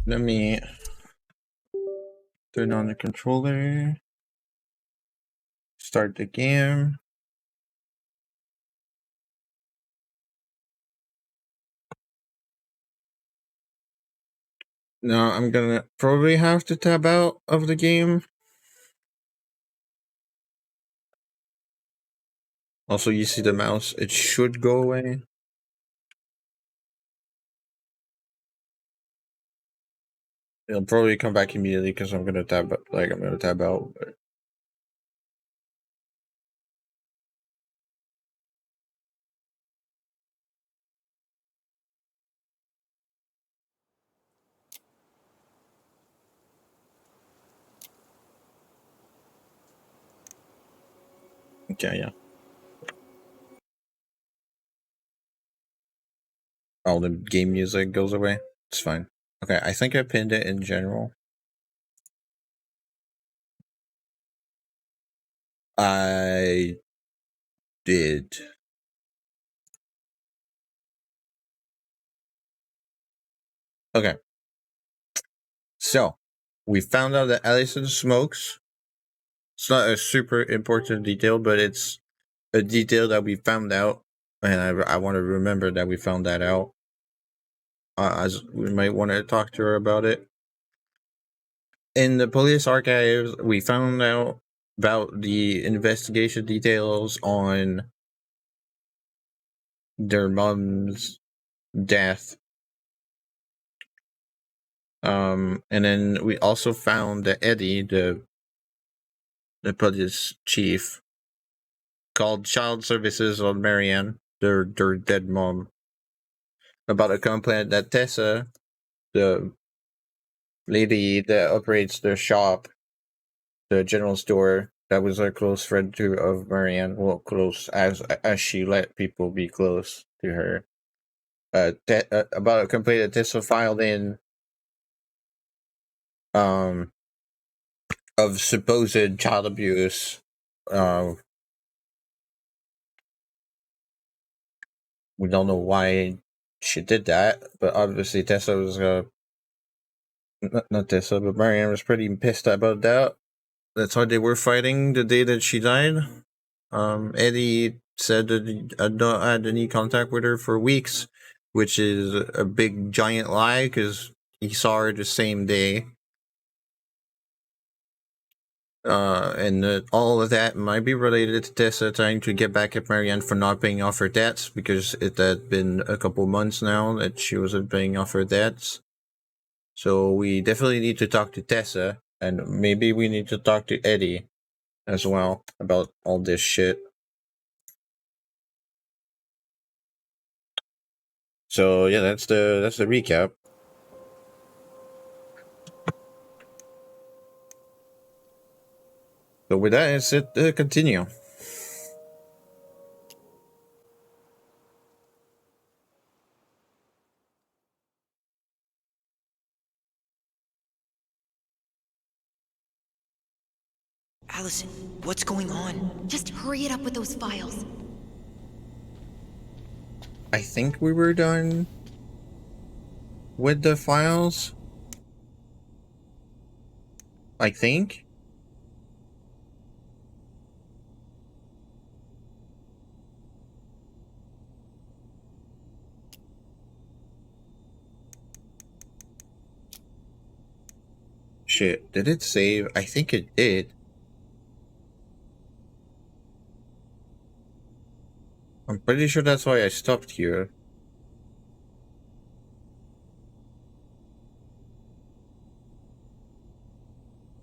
Let me turn on the controller. Start the game. Now I'm gonna probably have to tab out of the game. Also, you see the mouse, it should go away. It'll probably come back immediately because I'm gonna tab out. Okay, yeah. All the game music goes away. It's fine. Okay, I think I pinned it in general. I did. Okay. So, we found out that Allison smokes. It's not a super important detail, but it's a detail that we found out, and I want to remember that we found that out. As we might want to talk to her about it. In the police archives, we found out about the investigation details on their mom's death. And then we also found that Eddie, the police chief, called child services on Marianne, their dead mom, about a complaint that Tessa, the lady that operates their shop, the general store, that was a close friend of Marianne. Well, close as she let people be close to her. About a complaint that Tessa filed in, of supposed child abuse. We don't know why she did that, but obviously Tessa was not Tessa, but Marianne was pretty pissed about that. That's why they were fighting the day that she died. Eddie said that he had not had any contact with her for weeks, which is a big giant lie because he saw her the same day. And all of that might be related to Tessa trying to get back at Marianne for not paying off her debts, because it had been a couple months now that she wasn't paying off her debts. So we definitely need to talk to Tessa, and maybe we need to talk to Eddie as well about all this shit. So yeah, that's the recap. So with that, it's continue. Allison, what's going on? Just hurry it up with those files. I think we were done with the files. I think. Shit, did it save? I think it did. I'm pretty sure that's why I stopped here.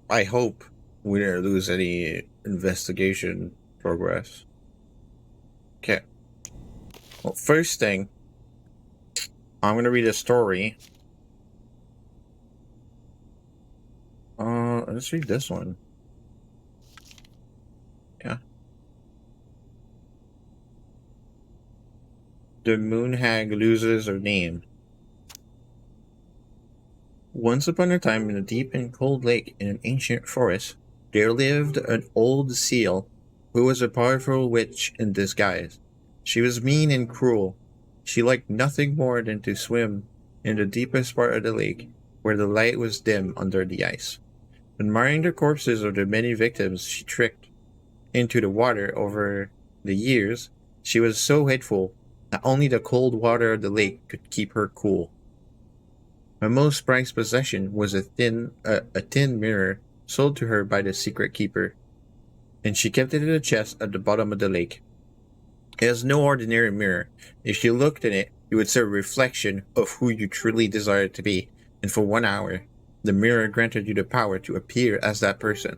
I hope we didn't lose any investigation progress. Okay. Well, first thing, I'm gonna read a story. Let's read this one. Yeah. The Moon Hag loses her name. Once upon a time, in a deep and cold lake in an ancient forest, there lived an old seal who was a powerful witch in disguise. She was mean and cruel. She liked nothing more than to swim in the deepest part of the lake where the light was dim under the ice. Admiring the corpses of the many victims she tricked into the water over the years, she was so hateful that only the cold water of the lake could keep her cool. Her most prized possession was a tin mirror sold to her by the secret keeper, and she kept it in a chest at the bottom of the lake. It is no ordinary mirror. If you looked in it, you would see a reflection of who you truly desired to be, and for 1 hour, the mirror granted you the power to appear as that person.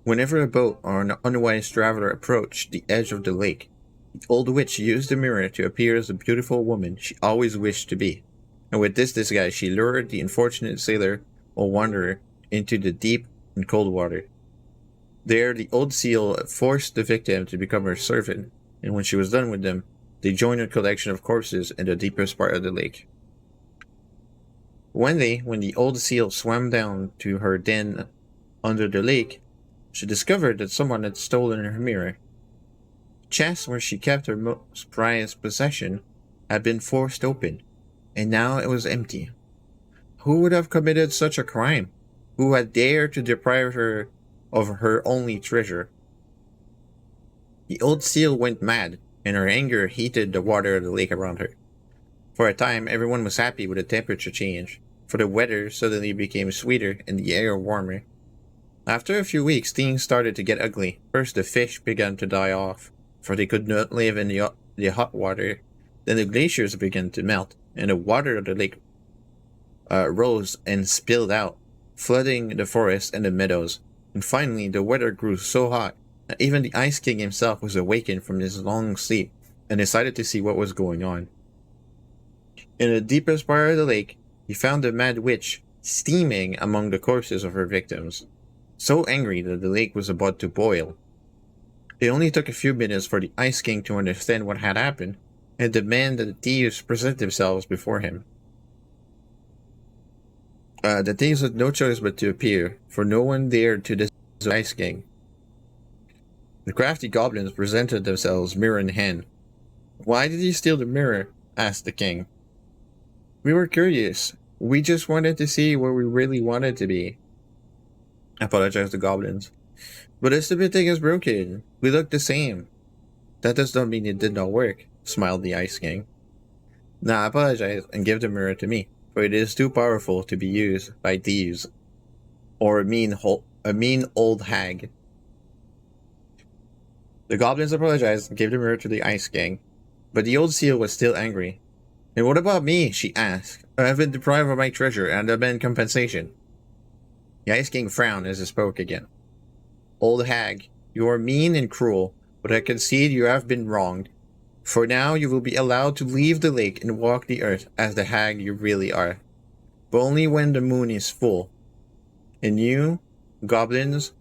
Whenever a boat or an unwise traveler approached the edge of the lake, the old witch used the mirror to appear as the beautiful woman she always wished to be, and with this disguise she lured the unfortunate sailor or wanderer into the deep and cold water. There, the old seal forced the victim to become her servant, and when she was done with them, they joined a collection of corpses in the deepest part of the lake. When the old seal swam down to her den under the lake, she discovered that someone had stolen her mirror. The chest where she kept her most prized possession had been forced open, and now it was empty. Who would have committed such a crime? Who had dared to deprive her of her only treasure? The old seal went mad, and her anger heated the water of the lake around her. For a time, everyone was happy with the temperature change, for the weather suddenly became sweeter and the air warmer. After a few weeks, things started to get ugly. First, the fish began to die off, for they could not live in the hot water. Then the glaciers began to melt, and the water of the lake rose and spilled out, flooding the forest and the meadows. And finally, the weather grew so hot that even the Ice King himself was awakened from his long sleep and decided to see what was going on. In the deepest part of the lake, he found the mad witch steaming among the corpses of her victims, so angry that the lake was about to boil. It only took a few minutes for the Ice King to understand what had happened and demand that the thieves present themselves before him. The thieves had no choice but to appear, for no one dared to disobey the Ice King. The crafty goblins presented themselves, mirror in hand. "Why did you steal the mirror?" asked the king. "We were curious. We just wanted to see where we really wanted to be," apologized the goblins. "But the stupid thing is broken. We look the same." "That does not mean it did not work," smiled the Ice King. "Now apologize and give the mirror to me, for it is too powerful to be used by thieves or a mean old hag." The goblins apologized and gave the mirror to the Ice King, but the old seal was still angry. "And what about me?" she asked. "I have been deprived of my treasure and demand compensation." The Ice King frowned as he spoke again. "Old hag, you are mean and cruel, but I concede you have been wronged. For now you will be allowed to leave the lake and walk the earth as the hag you really are, but only when the moon is full. And you, goblins,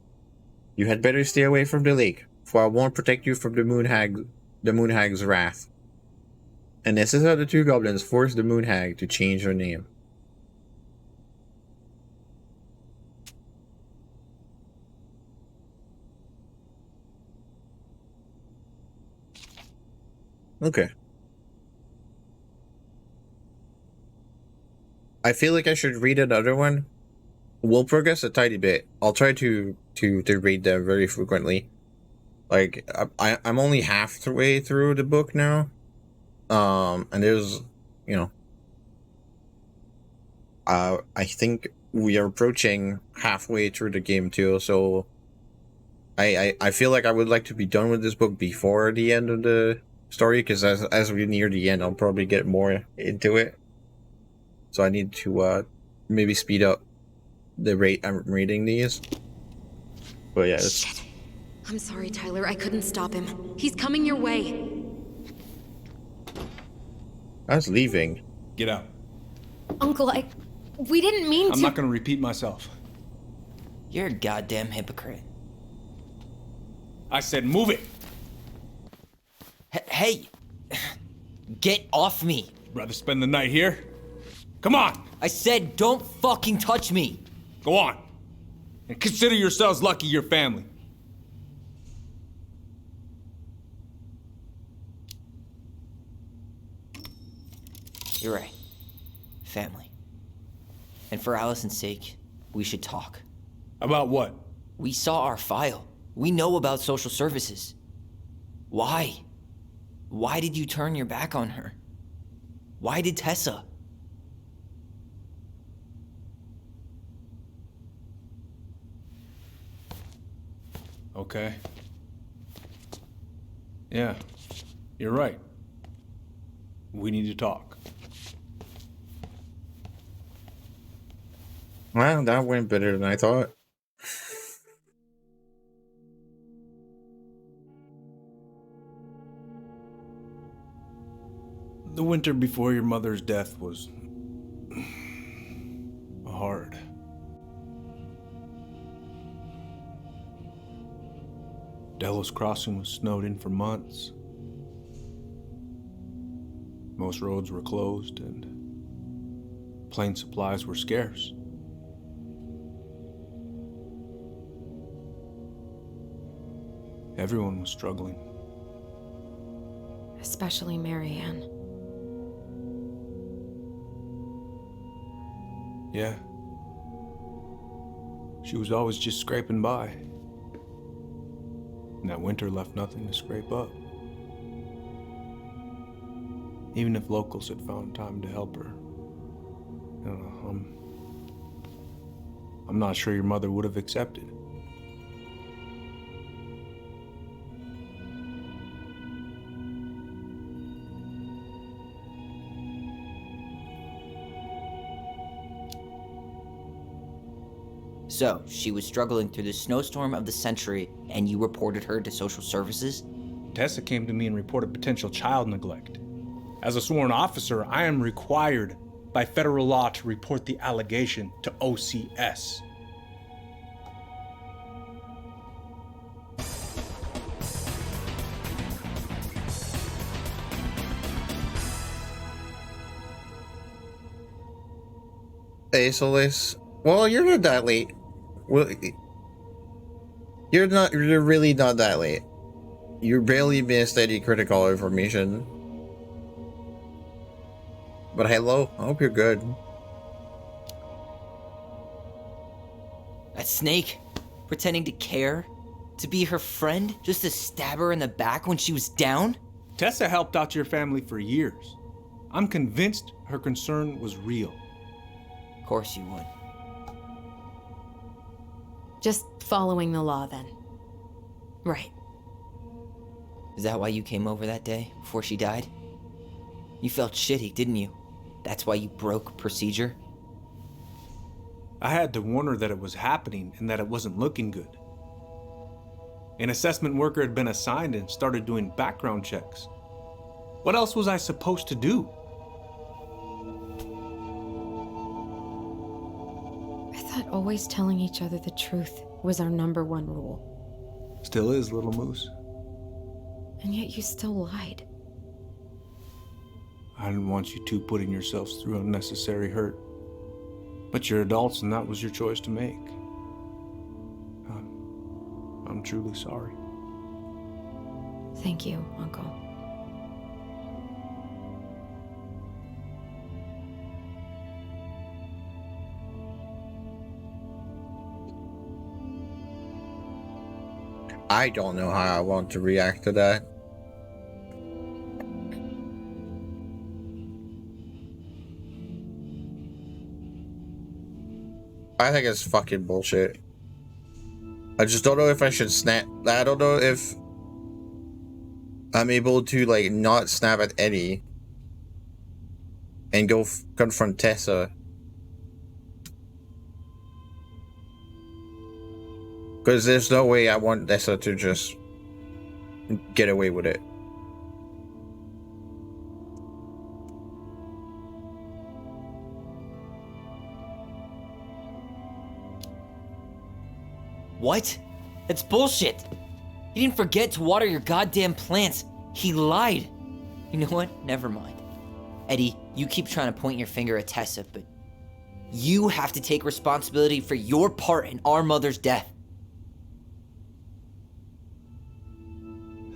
you had better stay away from the lake, for I won't protect you from the moon hag's wrath." And this is how the two goblins forced the moon hag to change her name. Okay. I feel like I should read another one. We'll progress a tiny bit. I'll try to read them very frequently. Like I'm only halfway through the book now. And there's, you know, I think we are approaching halfway through the game too, so I feel like I would like to be done with this book before the end of the story, because as we near the end, I'll probably get more into it. So I need to maybe speed up the rate I'm reading these. But yeah, it's... Shit. I'm sorry, Tyler. I couldn't stop him. He's coming your way. I was leaving. Get out. Uncle, we didn't mean to. I'm not gonna repeat myself. You're a goddamn hypocrite. I said move it. Hey! Get off me! Rather spend the night here? Come on! I said don't fucking touch me! Go on. And consider yourselves lucky you're family. You're right. Family. And for Allison's sake, we should talk. About what? We saw our file. We know about social services. Why? Why did you turn your back on her? Why did Tessa? Okay. Yeah, you're right. We need to talk. Well, that went better than I thought. The winter before your mother's death was hard. Delos Crossing was snowed in for months. Most roads were closed and plane supplies were scarce. Everyone was struggling. Especially Marianne. Yeah. She was always just scraping by. And that winter left nothing to scrape up. Even if locals had found time to help her. You know, I'm not sure your mother would have accepted. So, she was struggling through the snowstorm of the century, and you reported her to social services? Tessa came to me and reported potential child neglect. As a sworn officer, I am required by federal law to report the allegation to OCS. Aceless. Well, you're not that late. Well, you're really not that late. You barely missed any critical information. But hello, I hope you're good. That snake? Pretending to care? To be her friend? Just to stab her in the back when she was down? Tessa helped out your family for years. I'm convinced her concern was real. Of course you would. Just following the law then. Right. Is that why you came over that day, before she died? You felt shitty, didn't you? That's why you broke procedure? I had to warn her that it was happening and that it wasn't looking good. An assessment worker had been assigned and started doing background checks. What else was I supposed to do? I thought always telling each other the truth was our #1 rule. Still is, little moose. And yet you still lied. I didn't want you two putting yourselves through unnecessary hurt. But you're adults and that was your choice to make. I'm truly sorry. Thank you, Uncle. I don't know how I want to react to that. I think it's fucking bullshit. I just don't know if I should snap. I don't know if I'm able to, like, not snap at Eddie and go confront Tessa. Because there's no way I want Tessa to just get away with it. What? That's bullshit! He didn't forget to water your goddamn plants. He lied. You know what? Never mind. Eddie, you keep trying to point your finger at Tessa, but you have to take responsibility for your part in our mother's death.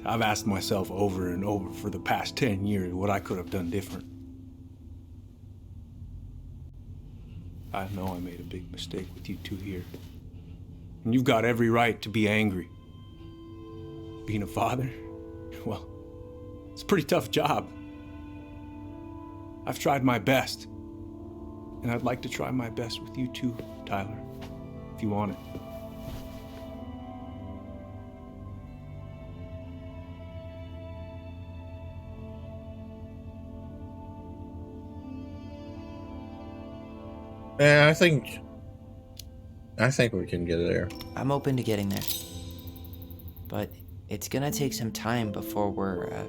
I've asked myself over and over for the past 10 years what I could have done different. I know I made a big mistake with you two here. And you've got every right to be angry. Being a father, well, it's a pretty tough job. I've tried my best. And I'd like to try my best with you too, Tyler, if you want it. Yeah, I think we can get there. I'm open to getting there. But it's gonna take some time before we're a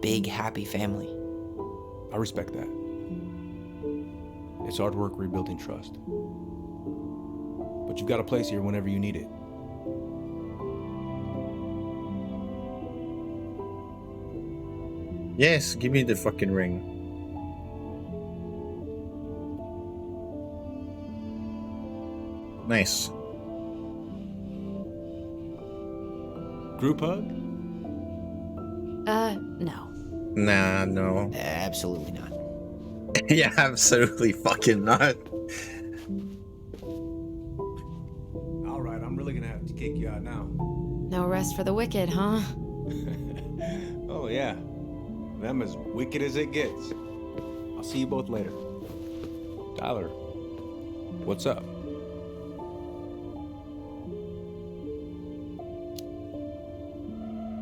big, happy family. I respect that. It's hard work rebuilding trust. But you've got a place here whenever you need it. Yes, give me the fucking ring. Nice. Group hug? No. Nah, no. Absolutely not. Yeah, absolutely fucking not. All right, I'm really gonna have to kick you out now. No rest for the wicked, huh? Oh yeah, them as wicked as it gets. I'll see you both later. Tyler, what's up?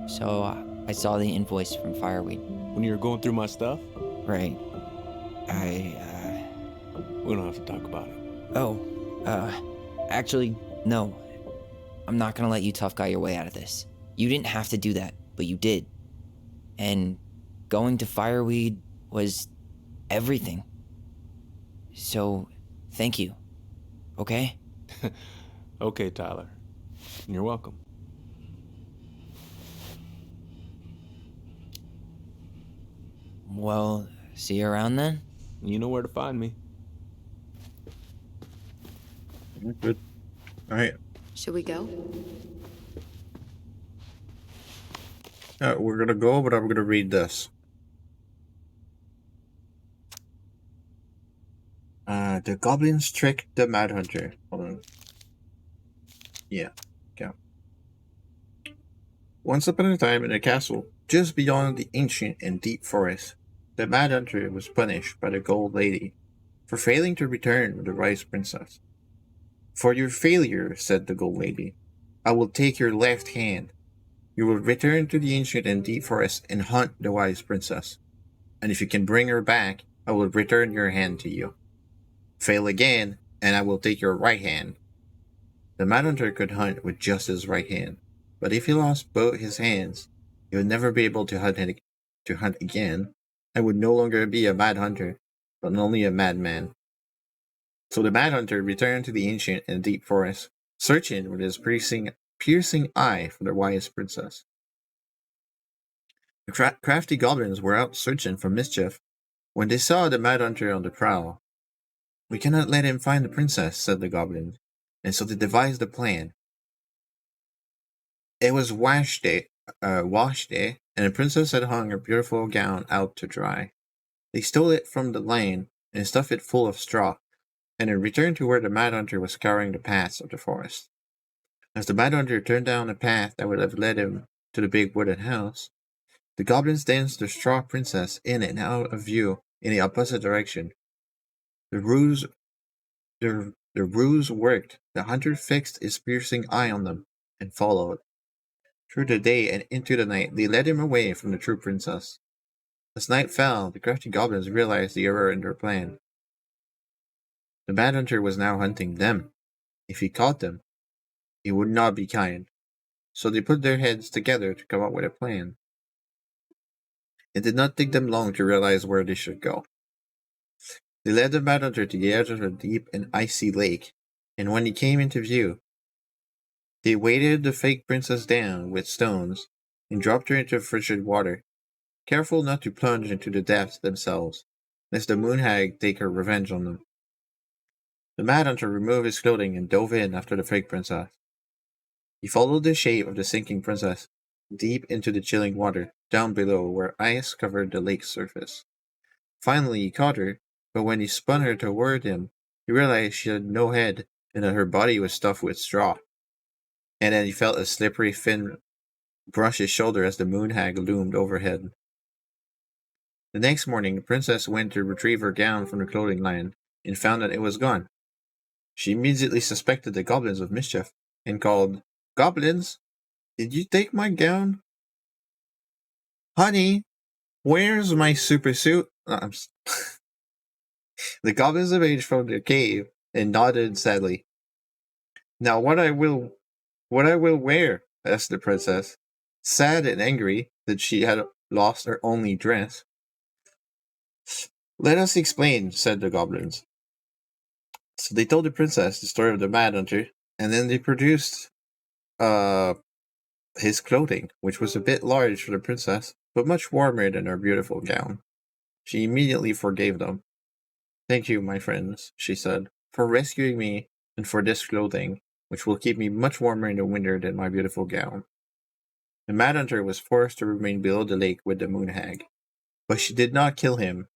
So, I saw the invoice from Fireweed. When you were going through my stuff, Right. we don't have to talk about it. Actually, no. I'm not gonna let you tough guy your way out of this. You didn't have to do that, but you did. And going to Fireweed was everything. So, thank you. Okay? Okay, Tyler. You're welcome. Well, see you around then? You know where to find me. Good. Alright. Should we go? We're gonna go, but I'm gonna read this. The goblins tricked the Mad Hunter. Hold on. Yeah. Okay. Once upon a time in a castle, just beyond the ancient and deep forest, the Mad Hunter was punished by the Gold Lady for failing to return with the Wise Princess. For your failure, said the Gold Lady, I will take your left hand. You will return to the ancient and deep forest and hunt the Wise Princess. And if you can bring her back, I will return your hand to you. Fail again, and I will take your right hand. The Mad Hunter could hunt with just his right hand, but if he lost both his hands, he would never be able to hunt again, and would no longer be a Mad Hunter, but only a madman. So the Mad Hunter returned to the ancient and deep forest, searching with his piercing eye for the Wise Princess. The crafty goblins were out searching for mischief when they saw the Mad Hunter on the prowl. We cannot let him find the princess, said the goblins, and so they devised a plan. It was wash day, and the princess had hung her beautiful gown out to dry. They stole it from the lane and stuffed it full of straw, and then returned to where the Mad Hunter was scouring the paths of the forest. As the Mad Hunter turned down a path that would have led him to the big wooden house, the goblins danced the straw princess in and out of view in the opposite direction. The ruse worked. The hunter fixed his piercing eye on them and followed. Through the day and into the night, they led him away from the true princess. As night fell, the crafty goblins realized the error in their plan. The Mad Hunter was now hunting them. If he caught them, he would not be kind. So they put their heads together to come up with a plan. It did not take them long to realize where they should go. They led the Mad Hunter to the edge of a deep and icy lake, and when he came into view, they weighted the fake princess down with stones and dropped her into frigid water, careful not to plunge into the depths themselves, lest the moon hag take her revenge on them. The Mad Hunter removed his clothing and dove in after the fake princess. He followed the shape of the sinking princess deep into the chilling water down below where ice covered the lake's surface. Finally, he caught her, but when he spun her toward him, He realized she had no head and that her body was stuffed with straw. And then he felt a slippery fin brush his shoulder as the moon hag loomed overhead. The next morning, the princess went to retrieve her gown from the clothing line and found that it was gone. She immediately suspected the goblins of mischief and called, "Goblins, did you take my gown? Honey, where's my super suit?" The goblins emerged from their cave and nodded sadly. "Now what I will wear?" asked the princess, sad and angry that she had lost her only dress. "Let us explain," said the goblins. So they told the princess the story of the Mad Hunter, and then they produced his clothing, which was a bit large for the princess, but much warmer than her beautiful gown. She immediately forgave them. "Thank you, my friends," she said, "for rescuing me and for this clothing, which will keep me much warmer in the winter than my beautiful gown." The Mad Hunter was forced to remain below the lake with the moon hag, but she did not kill him,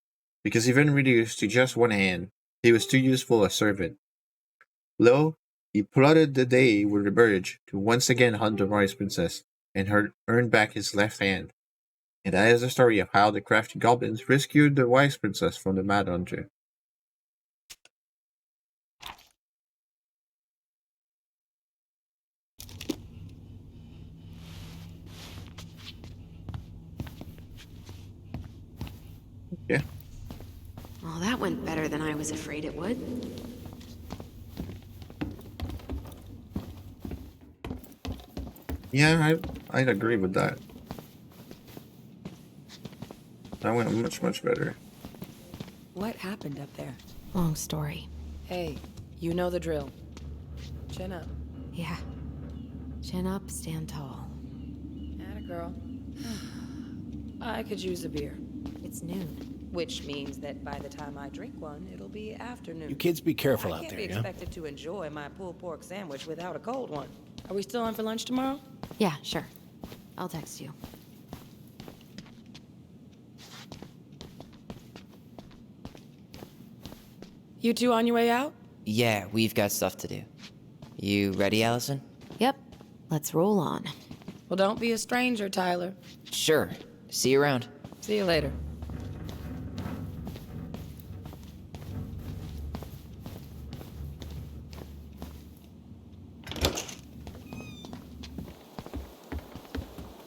because even reduced to just one hand, he was too useful a servant. Lo, he plotted the day would emerge to once again hunt the wise princess and earn back his left hand. And that is the story of how the crafty goblins rescued the wise princess from the Mad Hunter. Yeah. Well, that went better than I was afraid it would. Yeah, I'd agree with that. That went much better. What happened up there? Long story. Hey, you know the drill. Chin up. Yeah. Chin up, stand tall. Atta girl. I could use a beer. It's noon. Which means that by the time I drink one, it'll be afternoon. You kids be careful I out can't there, be yeah? expected to enjoy my pulled pork sandwich without a cold one. Are we still on for lunch tomorrow? Yeah, sure. I'll text you. You two on your way out? Yeah, we've got stuff to do. You ready, Allison? Yep. Let's roll on. Well, don't be a stranger, Tyler. Sure. See you around. See you later.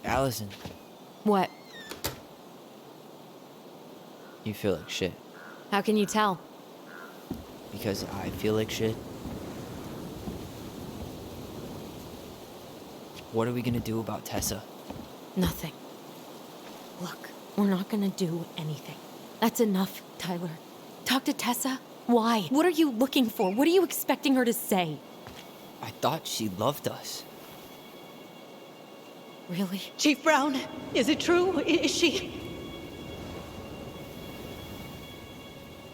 Allison, What? you feel like shit. How can you tell? Because I feel like shit. What are we gonna do about Tessa? Nothing. Look, we're not gonna do anything. That's enough, Tyler. Talk to Tessa? Why? What are you looking for? What are you expecting her to say? I thought she loved us. Really? Chief Brown, is it true? Is she...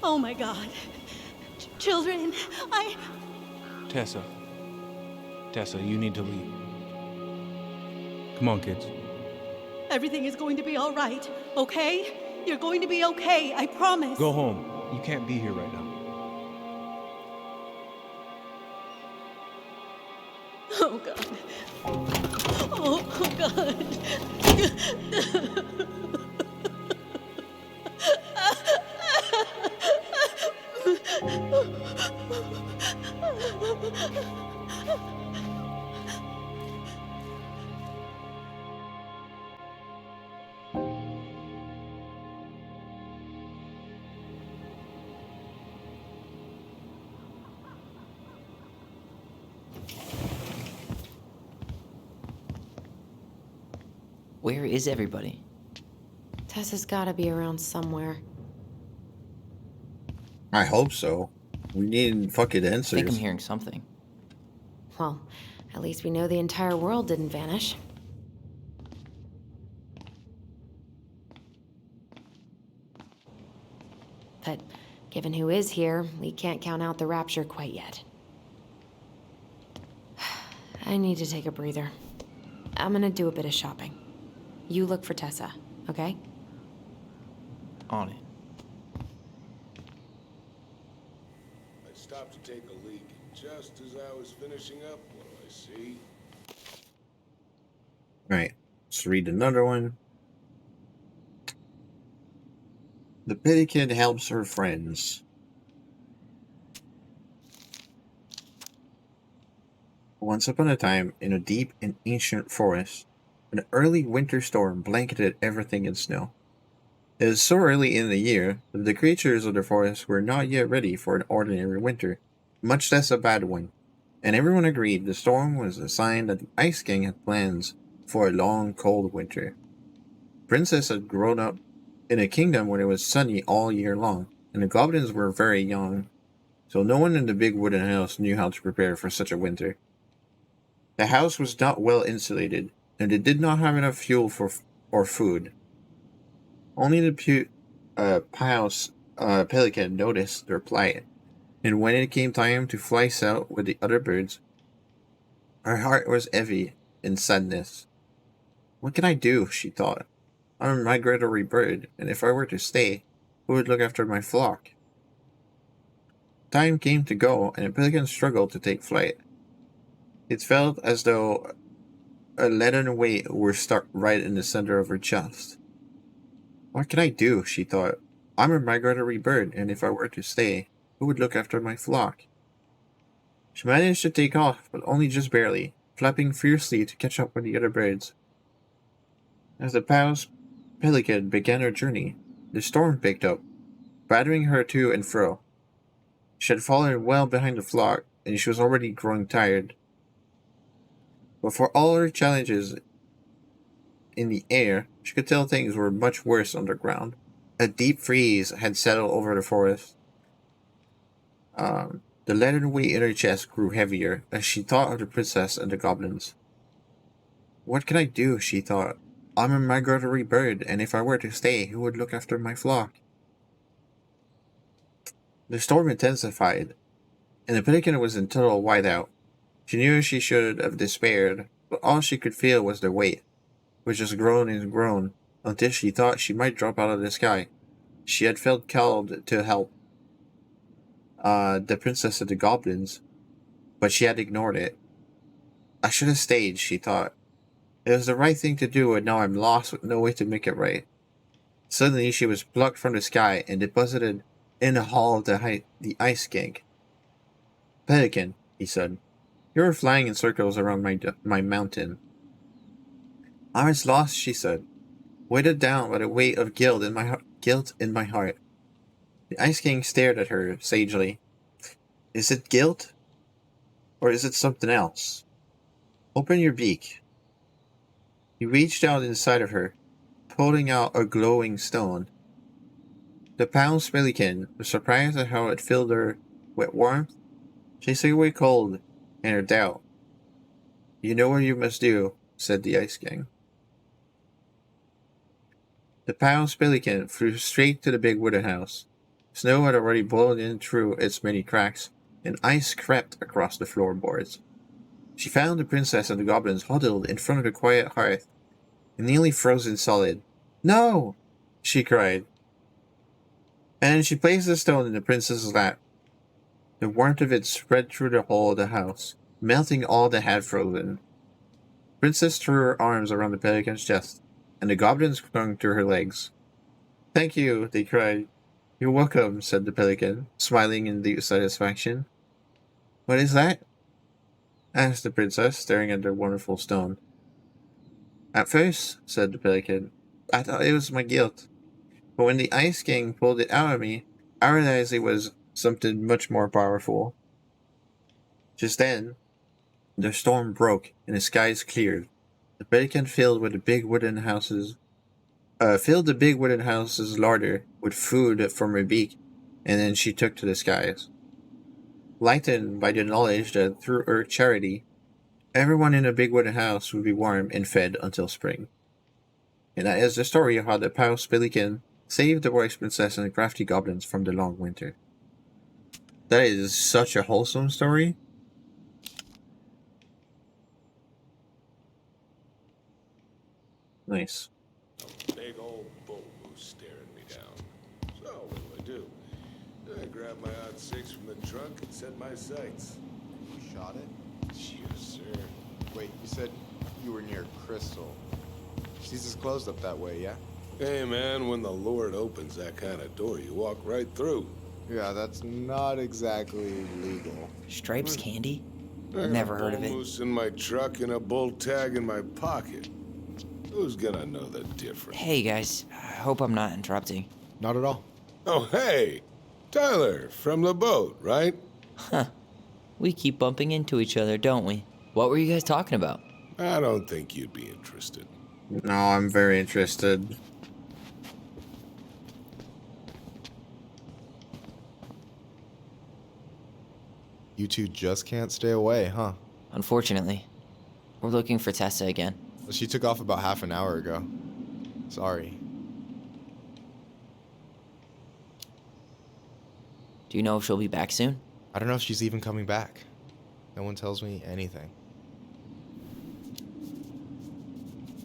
Oh my God. Children, Tessa, you need to leave. Come on, kids. Everything is going to be all right, okay? You're going to be okay, I promise. Go home. You can't be here right now. Oh God. Oh God. Where is everybody? Tessa's gotta be around somewhere. I hope so. We need fucking I answers. think I'm hearing something. Well, at least we know the entire world didn't vanish. But given who is here, we can't count out the rapture quite yet. I need to take a breather. I'm gonna do a bit of shopping. You look for Tessa, okay? On it. stopped to take a leak. Just as I was finishing up, what do I see? Right. Let's read another one. The Pelican helps her friends. Once upon a time, in a deep and ancient forest, an early winter storm blanketed everything in snow. It was so early in the year that the creatures of the forest were not yet ready for an ordinary winter, much less a bad one, and everyone agreed the storm was a sign that the Ice King had plans for a long, cold winter. The princess had grown up in a kingdom where it was sunny all year long, and the goblins were very young, so no one in the big wooden house knew how to prepare for such a winter. The house was not well insulated, and it did not have enough fuel or food. Only the pious pelican noticed their plight, and when it came time to fly south with the other birds, her heart was heavy in sadness. What can I do? She thought. I'm a migratory bird, and if I were to stay, who would look after my flock? Time came to go, and the pelican struggled to take flight. It felt as though a leaden weight were stuck right in the center of her chest. What can I do? She thought. I'm a migratory bird, and if I were to stay, who would look after my flock? She managed to take off, but only just barely, flapping fiercely to catch up with the other birds. As the pious pelican began her journey, the storm picked up, battering her to and fro. She had fallen well behind the flock, and she was already growing tired. But for all her challenges in the air, she could tell things were much worse underground. A deep freeze had settled over the forest. The leaden weight in her chest grew heavier as she thought of the princess and the goblins. What can I do? She thought. I'm a migratory bird, and if I were to stay, who would look after my flock? The storm intensified, and the pelican was in total whiteout. She knew she should have despaired, but all she could feel was the weight, which just groaned and groaned until she thought she might drop out of the sky. She had felt called to help the princess and the goblins, but she had ignored it. I should have stayed, she thought. It was the right thing to do, and now I'm lost with no way to make it right. Suddenly she was plucked from the sky and deposited in the hall of the Ice King. Pelican, he said, you are flying in circles around my mountain. I was lost, she said, weighted down by the weight of guilt in my heart. The Ice King stared at her sagely. Is it guilt? Or is it something else? Open your beak. He reached out inside of her, pulling out a glowing stone. The pious pelican was surprised at how it filled her with warmth, chasing away cold and her doubt. You know what you must do, said the Ice King. The pious pelican flew straight to the big wooden house. Snow had already blown in through its many cracks, and ice crept across the floorboards. She found the princess and the goblins huddled in front of the quiet hearth, nearly frozen solid. No! She cried. And she placed the stone in the princess's lap. The warmth of it spread through the whole of the house, melting all that had frozen. The princess threw her arms around the pelican's chest, and the goblins clung to her legs. Thank you, they cried. You're welcome, said the pelican, smiling in deep satisfaction. What is that? Asked the princess, staring at the wonderful stone. At first, said the pelican, I thought it was my guilt. But when the Ice King pulled it out of me, I realized it was something much more powerful. Just then, the storm broke and the skies cleared. The pelican filled the big wooden house's larder with food from her beak, and then she took to the skies. Lightened by the knowledge that through her charity, everyone in the big wooden house would be warm and fed until spring. And that is the story of how the pious pelican saved the wise princess and the crafty goblins from the long winter. That is such a wholesome story. Nice. A big old bull moose staring me down. So, what do? I grab my odds .6 from the trunk and set my sights. You shot it? Yes, sir. Wait, you said you were near Crystal. She's just closed up that way, yeah? Hey, man, when the Lord opens that kind of door, you walk right through. Yeah, that's not exactly legal. Stripes candy? I got Never a heard of bull it. moose in my truck and a bull tag in my pocket. Who's gonna know the difference? Hey guys, I hope I'm not interrupting. Not at all. Oh, hey! Tyler, from the boat, right? We keep bumping into each other, don't we? What were you guys talking about? I don't think you'd be interested. No, I'm very interested. You two just can't stay away, huh? Unfortunately, we're looking for Tessa again. Well, she took off about half an hour ago. Sorry. Do you know if she'll be back soon? I don't know if she's even coming back. No one tells me anything.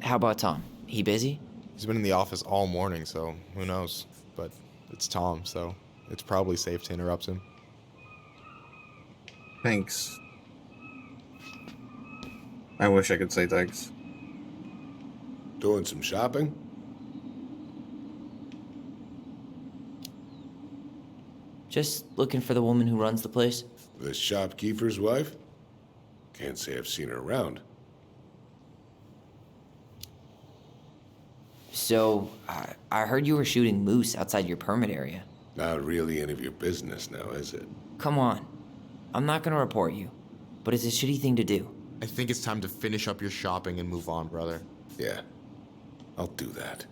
How about Tom? He busy? He's been in the office all morning, so who knows? But it's Tom, so it's probably safe to interrupt him. Thanks. I wish I could say thanks. Doing some shopping? Just looking for the woman who runs the place. The shopkeeper's wife? Can't say I've seen her around. So, I heard you were shooting moose outside your permit area. Not really any of your business now, is it? Come on. I'm not gonna report you, but it's a shitty thing to do. I think it's time to finish up your shopping and move on, brother. Yeah, I'll do that.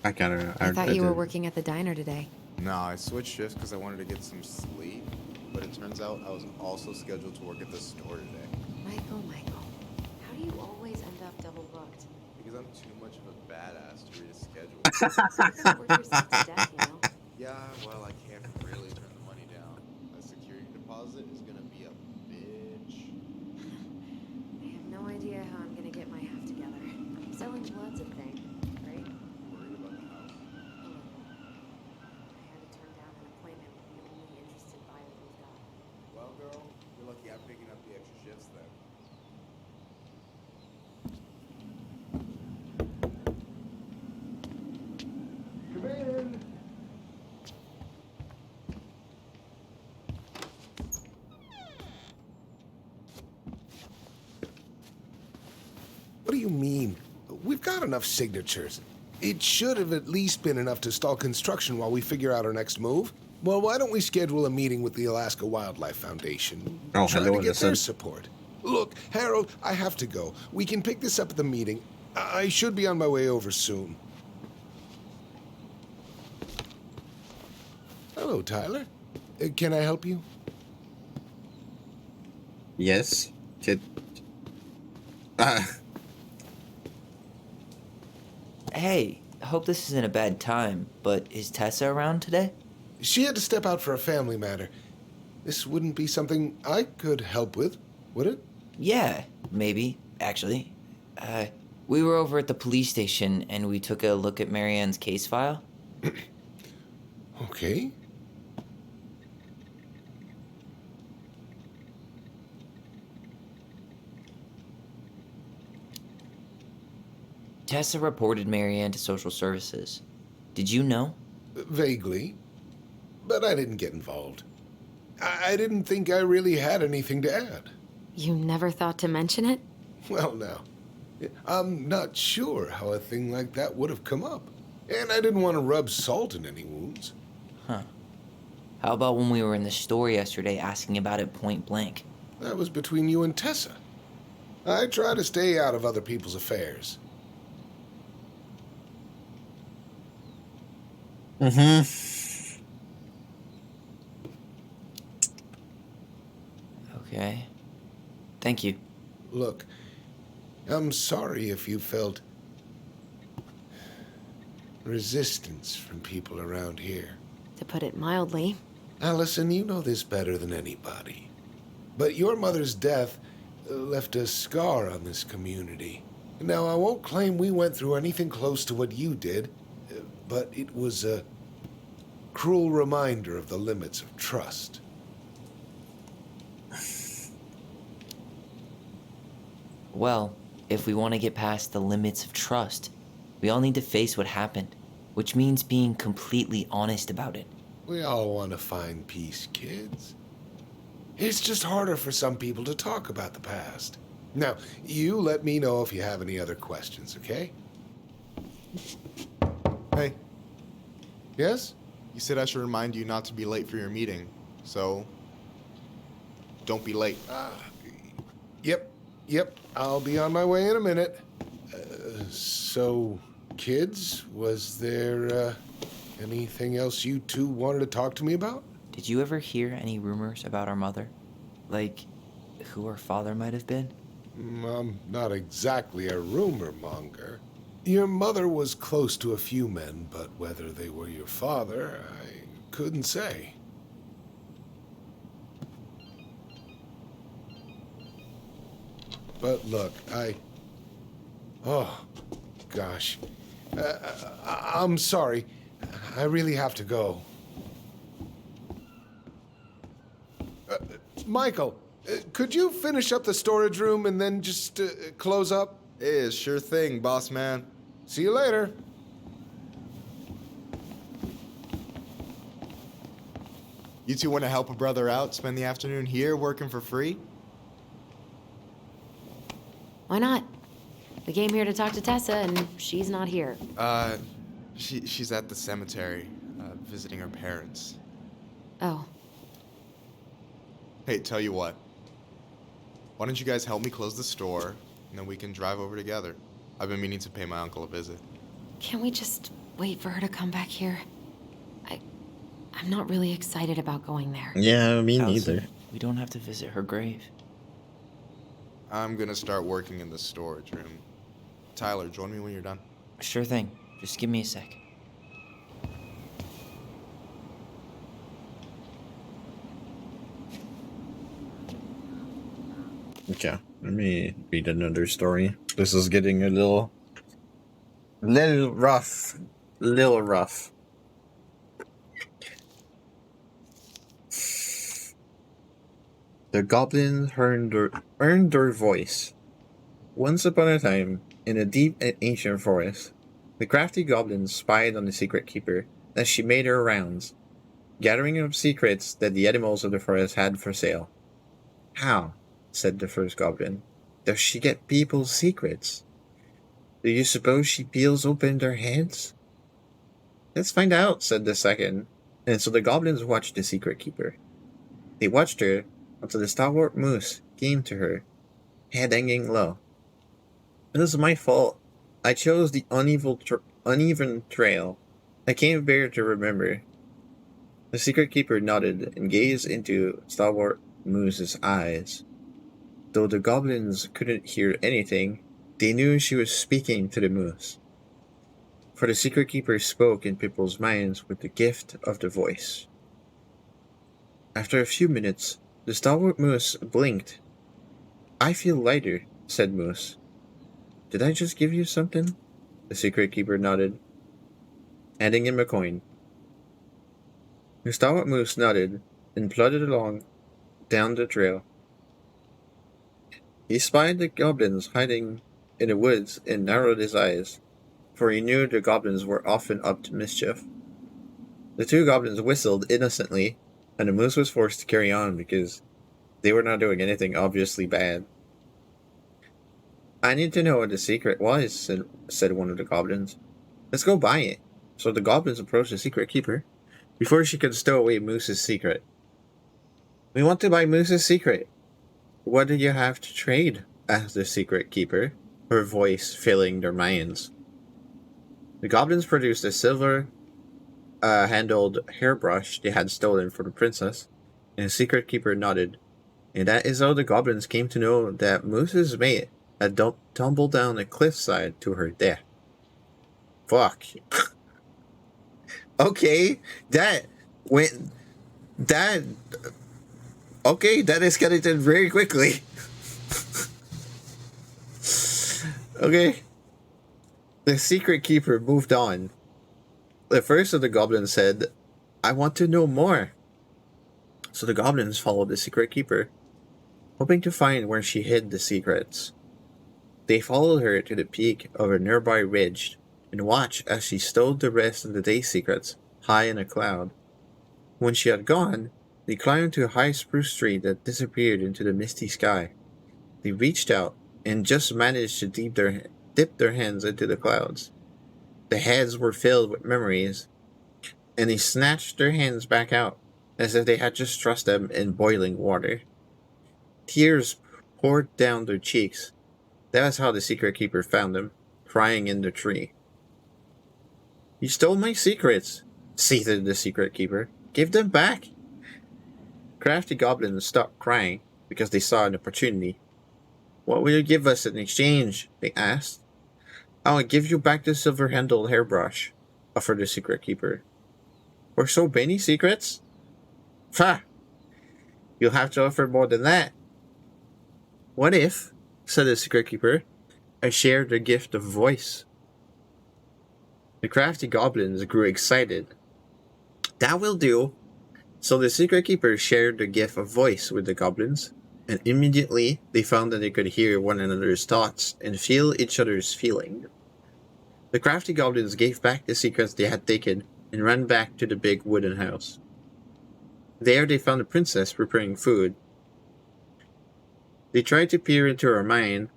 I kind of. I thought you were did. working at the diner today. No, I switched shifts because I wanted to get some sleep, but it turns out I was also scheduled to work at the store today. Michael, how do you always end up double booked? Because I'm too much of a badass to reschedule. You're gonna work yourself to death, you know? Yeah, well, I can't really turn the money down. A security deposit is gonna be a bitch. I have no idea how I'm gonna get my half together. Selling blood's a thing, right? Worried about the house. I had to turn down an appointment with the only interested buyer we've got. Well, girl, you're lucky I'm picking up the extra shifts then. Come in. What do you mean? We've got enough signatures. It should have at least been enough to stall construction while we figure out our next move. Well, why don't we schedule a meeting with the Alaska Wildlife Foundation? Oh, Try hello, to get their innocent. support. Look, Harold, I have to go. We can pick this up at the meeting. I should be on my way over soon. Hello, Tyler. Can I help you? Yes. Kid. Uh, Hey, I hope this isn't a bad time, but is Tessa around today? She had to step out for a family matter. This wouldn't be something I could help with, would it? Yeah, maybe, actually. We were over at the police station and we took a look at Marianne's case file. Okay. Tessa reported Marianne to social services. Did you know? Vaguely. But I didn't get involved. I didn't think I really had anything to add. You never thought to mention it? Well, now, I'm not sure how a thing like that would have come up. And I didn't want to rub salt in any wounds. How about when we were in the store yesterday asking about it point blank? That was between you and Tessa. I try to stay out of other people's affairs. Okay. Thank you. Look, I'm sorry if you felt resistance from people around here. To put it mildly. Allison, you know this better than anybody. But your mother's death left a scar on this community. Now, I won't claim we went through anything close to what you did, but it was a cruel reminder of the limits of trust. Well, if we want to get past the limits of trust, we all need to face what happened, which means being completely honest about it. We all want to find peace, kids. It's just harder for some people to talk about the past. Now, you let me know if you have any other questions, okay? Hey, Yes? you said I should remind you not to be late for your meeting, so don't be late. Yep. I'll be on my way in a minute. So, kids, was there anything else you two wanted to talk to me about? Did you ever hear any rumors about our mother? Like, who our father might have been? I'm not exactly a rumor monger. Your mother was close to a few men, but whether they were your father, I couldn't say. But look, oh, gosh. I'm sorry. I really have to go. Michael, could you finish up the storage room and then just close up? Yeah, sure thing, boss man. See you later. You two want to help a brother out, spend the afternoon here working for free? Why not? We came here to talk to Tessa, and she's not here. She's at the cemetery, visiting her parents. Oh, Hey, tell you what. Why don't you guys help me close the store, and then we can drive over together? I've been meaning to pay my uncle a visit. can't we just wait for her to come back here? I'm not really excited about going there. Yeah, me Allison, neither. we don't have to visit her grave. I'm gonna start working in the storage room. Tyler, join me when you're done. Sure thing. Just give me a sec. Okay, let me read another story. This is getting a little rough. Little rough. The goblins earned their voice. Once upon a time, in a deep and ancient forest, the crafty goblin spied on the secret keeper as she made her rounds, gathering up secrets that the animals of the forest had for sale. How, said the first goblin, does she get people's secrets? Do you suppose she peels open their heads? Let's find out, said the second. And so the goblins watched the secret keeper. They watched her until the stalwart moose came to her, head hanging low. It was my fault. I chose the uneven trail. I came here to remember. The secret keeper nodded and gazed into stalwart moose's eyes. Though the goblins couldn't hear anything, they knew she was speaking to the moose. For the secret keeper spoke in people's minds with the gift of the voice. After a few minutes, the stalwart moose blinked. I feel lighter, said Moose. Did I just give you something? The secret keeper nodded, handing him a coin. The stalwart moose nodded and plodded along down the trail. He spied the goblins hiding in the woods and narrowed his eyes, for he knew the goblins were often up to mischief. The two goblins whistled innocently, and the moose was forced to carry on because they were not doing anything obviously bad. I need to know what the secret was, said one of the goblins. Let's go buy it. So the goblins approached the secret keeper before she could stow away Moose's secret. We want to buy Moose's secret. What do you have to trade? Asked the secret keeper, her voice filling their minds. The goblins produced a silver handled hairbrush they had stolen from the princess, and the secret keeper nodded. And that is how the goblins came to know that Moose's mate had tumbled down a cliffside to her death. Fuck. Okay, that escalated very quickly. Okay. The secret keeper moved on. The first of the goblins said, I want to know more. So the goblins followed the secret keeper, hoping to find where she hid the secrets. They followed her to the peak of a nearby ridge and watched as she stowed the rest of the day's secrets high in a cloud. When she had gone, they climbed to a high spruce tree that disappeared into the misty sky. They reached out and just managed to dip their hands into the clouds. The heads were filled with memories, and they snatched their hands back out as if they had just thrust them in boiling water. Tears poured down their cheeks. That was how the secret keeper found them, crying in the tree. You stole my secrets, seethed the secret keeper. Give them back. Crafty goblins stopped crying because they saw an opportunity. What will you give us in exchange? They asked. I'll give you back the silver-handled hairbrush, offered the secret keeper. For so many secrets? Pah! You'll have to offer more than that. What if, said the secret keeper, I shared the gift of voice? The crafty goblins grew excited. That will do. So the secret keeper shared the gift of voice with the goblins, and immediately they found that they could hear one another's thoughts and feel each other's feeling. The crafty goblins gave back the secrets they had taken and ran back to the big wooden house. There they found the princess preparing food. They tried to peer into her mind,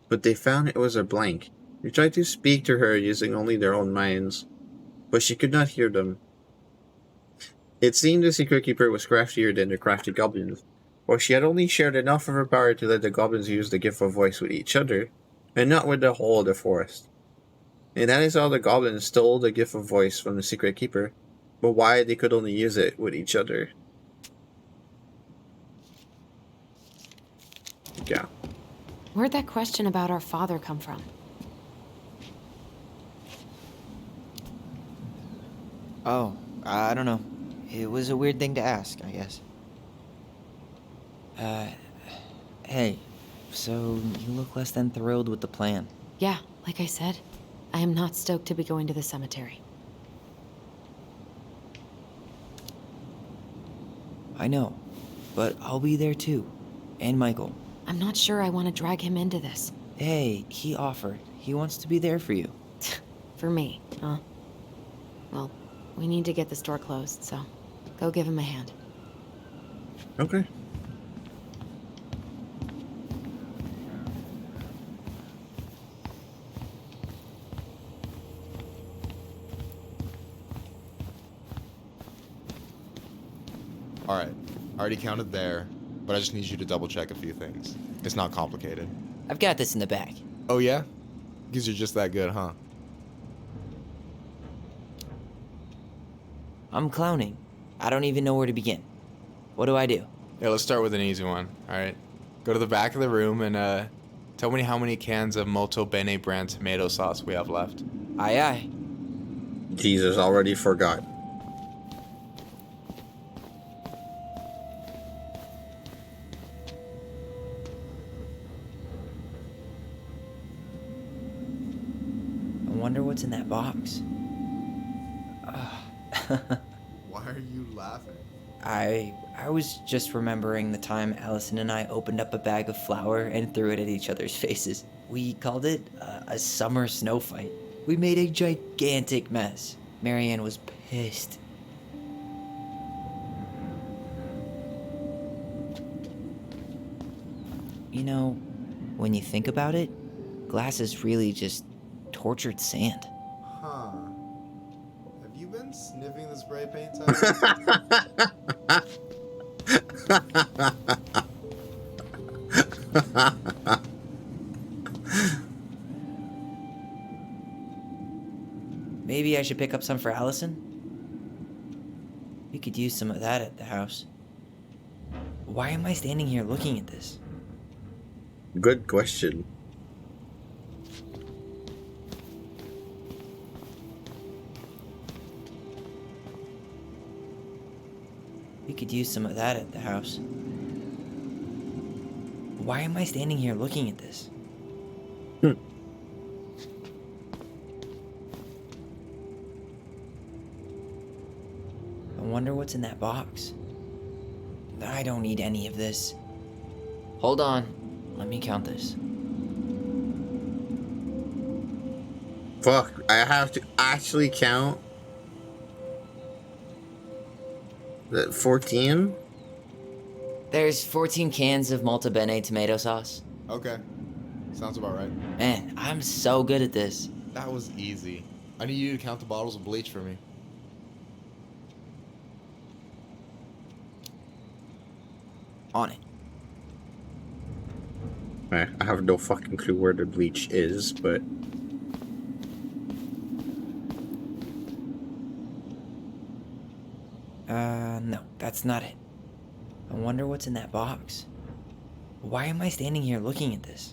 but they found it was a blank. They tried to speak to her using only their own minds, but she could not hear them. It seemed the secret keeper was craftier than the crafty goblins, for she had only shared enough of her power to let the goblins use the gift of voice with each other, and not with the whole of the forest. And that is how the goblins stole the gift of voice from the secret keeper, but why they could only use it with each other. Yeah. Where'd that question about our father come from? Oh, I don't know. It was a weird thing to ask, I guess. Hey, so you look less than thrilled with the plan. Yeah, like I said, I am not stoked to be going to the cemetery. I know, but I'll be there too. And Michael. I'm not sure I want to drag him into this. Hey, he offered. He wants to be there for you. For me, huh? Well, we need to get the store closed, so go give him a hand. Okay. Alright, I already counted there, but I just need you to double check a few things. It's not complicated. I've got this in the bag. Oh yeah? Because you're just that good, huh? I'm clowning. I don't even know where to begin. What do I do? Yeah, let's start with an easy one, alright? Go to the back of the room and tell me how many cans of Molto Bene brand tomato sauce we have left. Aye aye. Jesus already forgot. I wonder what's in that box. Why are you laughing? I was just remembering the time Allison and I opened up a bag of flour and threw it at each other's faces. We called it a summer snow fight. We made a gigantic mess. Marianne was pissed. You know, when you think about it, glass is really just tortured sand. Huh. Have you been sniffing the spray paint type? Maybe I should pick up some for Allison? We could use some of that at the house. Why am I standing here looking at this? Good question. We could use some of that at the house. Why am I standing here looking at this? wonder what's in that box. I don't need any of this. Hold on. Let me count this. Fuck, I have to actually count the 14? There's 14 cans of Malta Bene tomato sauce. Okay. Sounds about right. Man, I'm so good at this. That was easy. I need you to count the bottles of bleach for me. On it. I have no fucking clue where the bleach is, but... No, that's not it. I wonder what's in that box. Why am I standing here looking at this?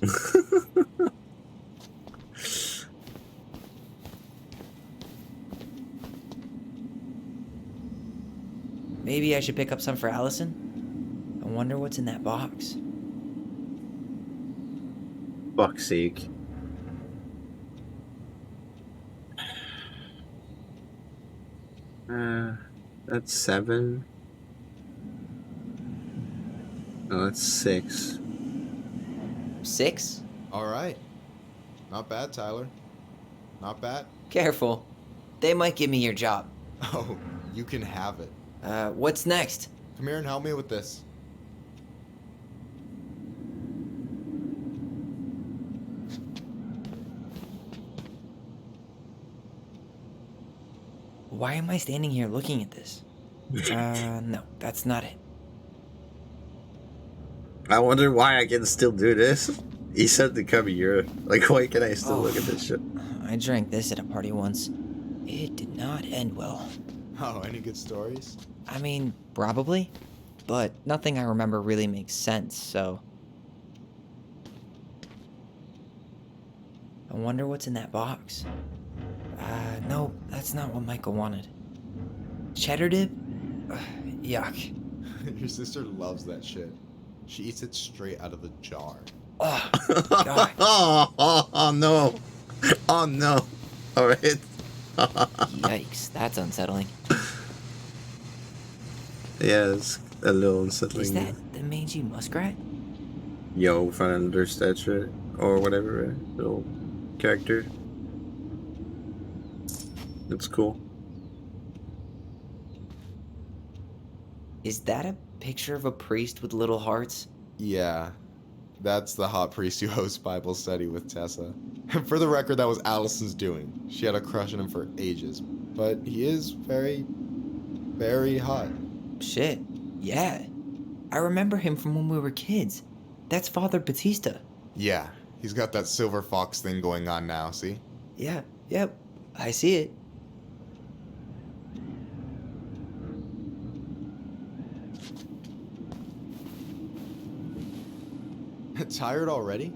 Maybe I should pick up some for Allison? I wonder what's in that box. Fuck's sake. That's 7. No, that's 6. 6? Alright. Not bad, Tyler. Not bad. Careful. They might give me your job. Oh, you can have it. What's next? Come here and help me with this. Why am I standing here looking at this? No, that's not it. I wonder why I can still do this. He said to come here. Like, why can I still look at this shit? I drank this at a party once. It did not end well. Oh, any good stories? I mean, probably. But nothing I remember really makes sense, so... I wonder what's in that box. No, that's not what Michael wanted. Cheddar dip? Yuck. Your sister loves that shit. She eats it straight out of the jar. Oh, God. Oh no. Oh no. Alright. Yikes, that's unsettling. Yeah, it's a little unsettling. Is that the mangy muskrat? Yo, from Understand shit. Or whatever. Little character. It's cool. Is that a picture of a priest with little hearts? Yeah. That's the hot priest who hosts Bible study with Tessa. For the record, that was Allison's doing. She had a crush on him for ages. But he is very, very hot. Shit, yeah. I remember him from when we were kids. That's Father Batista. Yeah, he's got that silver fox thing going on now, see? Yeah, yep, I see it. Tired already?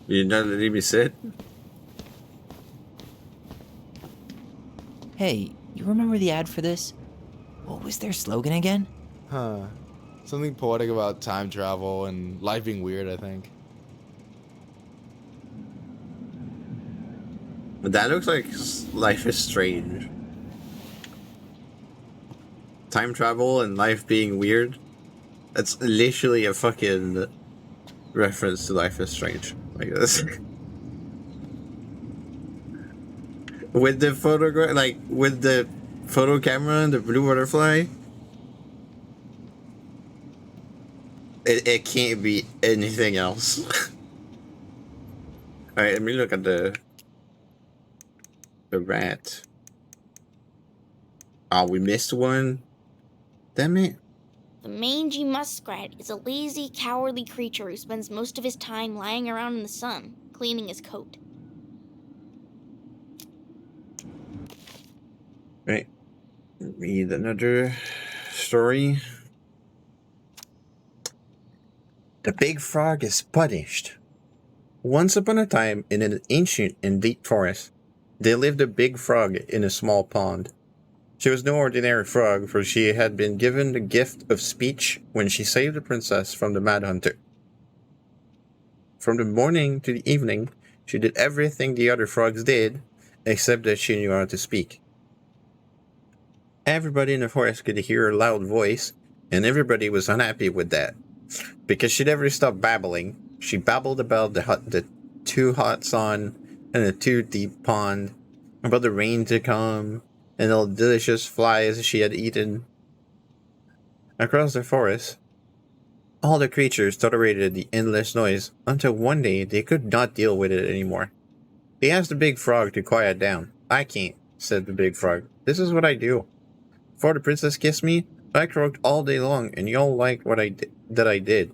You're not letting me sit? Hey, you remember the ad for this? What was their slogan again? Huh. Something poetic about time travel and life being weird, I think. That looks like Life is Strange. Time travel and life being weird. That's literally a fucking reference to Life is Strange. Like this. With the photograph, like with the photo camera and the blue butterfly. It can't be anything else. Alright, let me look at the rat. Oh, we missed one. Damn it. The mangy muskrat is a lazy, cowardly creature who spends most of his time lying around in the sun, cleaning his coat. Right. Read another story. The big frog is punished. Once upon a time, in an ancient and deep forest, there lived a big frog in a small pond. She was no ordinary frog, for she had been given the gift of speech when she saved the princess from the Mad Hunter. From the morning to the evening, she did everything the other frogs did, except that she knew how to speak. Everybody in the forest could hear her loud voice, and everybody was unhappy with that. Because she never stopped babbling. She babbled about the too hot sun and the too deep pond, about the rain to come, and all the delicious flies she had eaten. Across the forest, all the creatures tolerated the endless noise until one day they could not deal with it anymore. They asked the big frog to quiet down. "I can't," said the big frog. "This is what I do. Before the princess kissed me, I croaked all day long, and y'all liked what I did.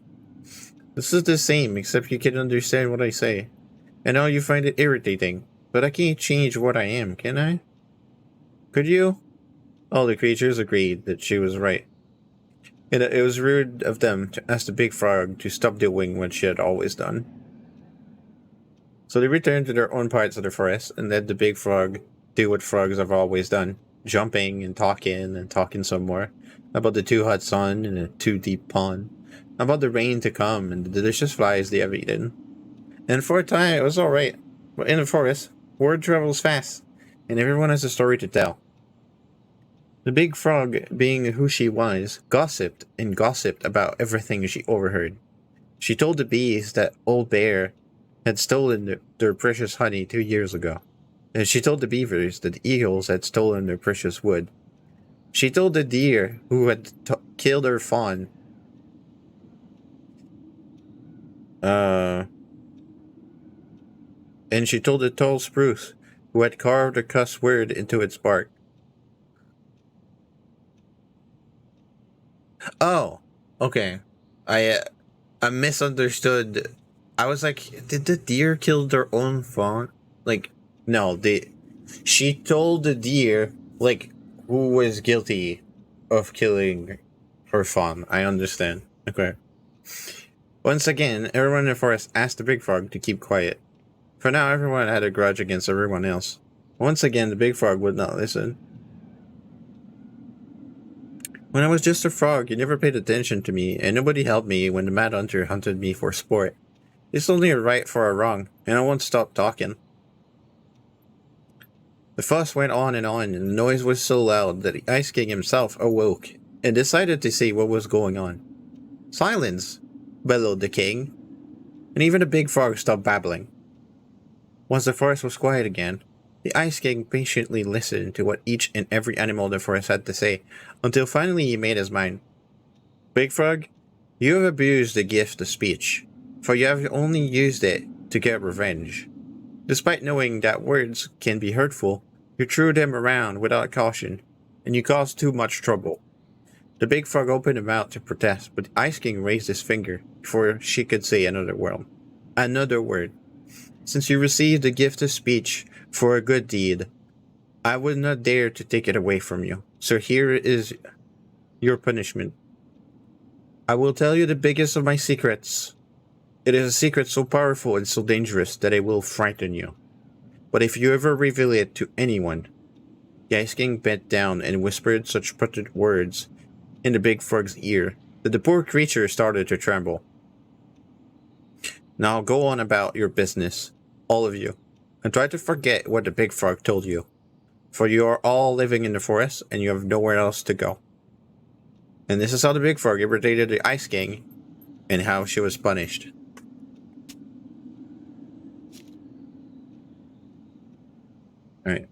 This is the same, except you can understand what I say. And now you find it irritating. But I can't change what I am, can I? Could you?" All the creatures agreed that she was right. And it was rude of them to ask the big frog to stop doing what she had always done. So they returned to their own parts of the forest and let the big frog do what frogs have always done. Jumping and talking some more. About the too hot sun and the too deep pond. About the rain to come and the delicious flies they have eaten. And for a time it was alright. But in the forest, word travels fast. And everyone has a story to tell. The big frog, being who she was, gossiped and gossiped about everything she overheard. She told the bees that Old Bear had stolen their precious honey 2 years ago. And she told the beavers that the eagles had stolen their precious wood. She told the deer who had killed her fawn. And she told the tall spruce who had carved a cuss word into its bark. Oh, okay. I misunderstood. I was like, did the deer kill their own fawn? Like, no, she told the deer, like, who was guilty of killing her fawn. I understand. Okay. Once again, everyone in the forest asked the big frog to keep quiet. For now, everyone had a grudge against everyone else. Once again, the big frog would not listen. "When I was just a frog, you never paid attention to me, and nobody helped me when the Mad Hunter hunted me for sport. It's only a right for a wrong, and I won't stop talking." The fuss went on, and the noise was so loud that the Ice King himself awoke and decided to see what was going on. "Silence!" bellowed the king, and even the big frog stopped babbling. Once the forest was quiet again, the Ice King patiently listened to what each and every animal in the forest had to say, until finally he made his mind. "Big Frog, you have abused the gift of speech, for you have only used it to get revenge. Despite knowing that words can be hurtful, you threw them around without caution, and you caused too much trouble." The big frog opened her mouth to protest, but the Ice King raised his finger before she could say another word. "Since you received the gift of speech for a good deed, I would not dare to take it away from you. So here is your punishment. I will tell you the biggest of my secrets. It is a secret so powerful and so dangerous that it will frighten you. But if you ever reveal it to anyone..." The Ice King bent down and whispered such potent words in the big frog's ear that the poor creature started to tremble. "Now go on about your business, all of you, and try to forget what the big frog told you, for you are all living in the forest and you have nowhere else to go." And this is how the big frog irritated the Ice King and how she was punished. Alright.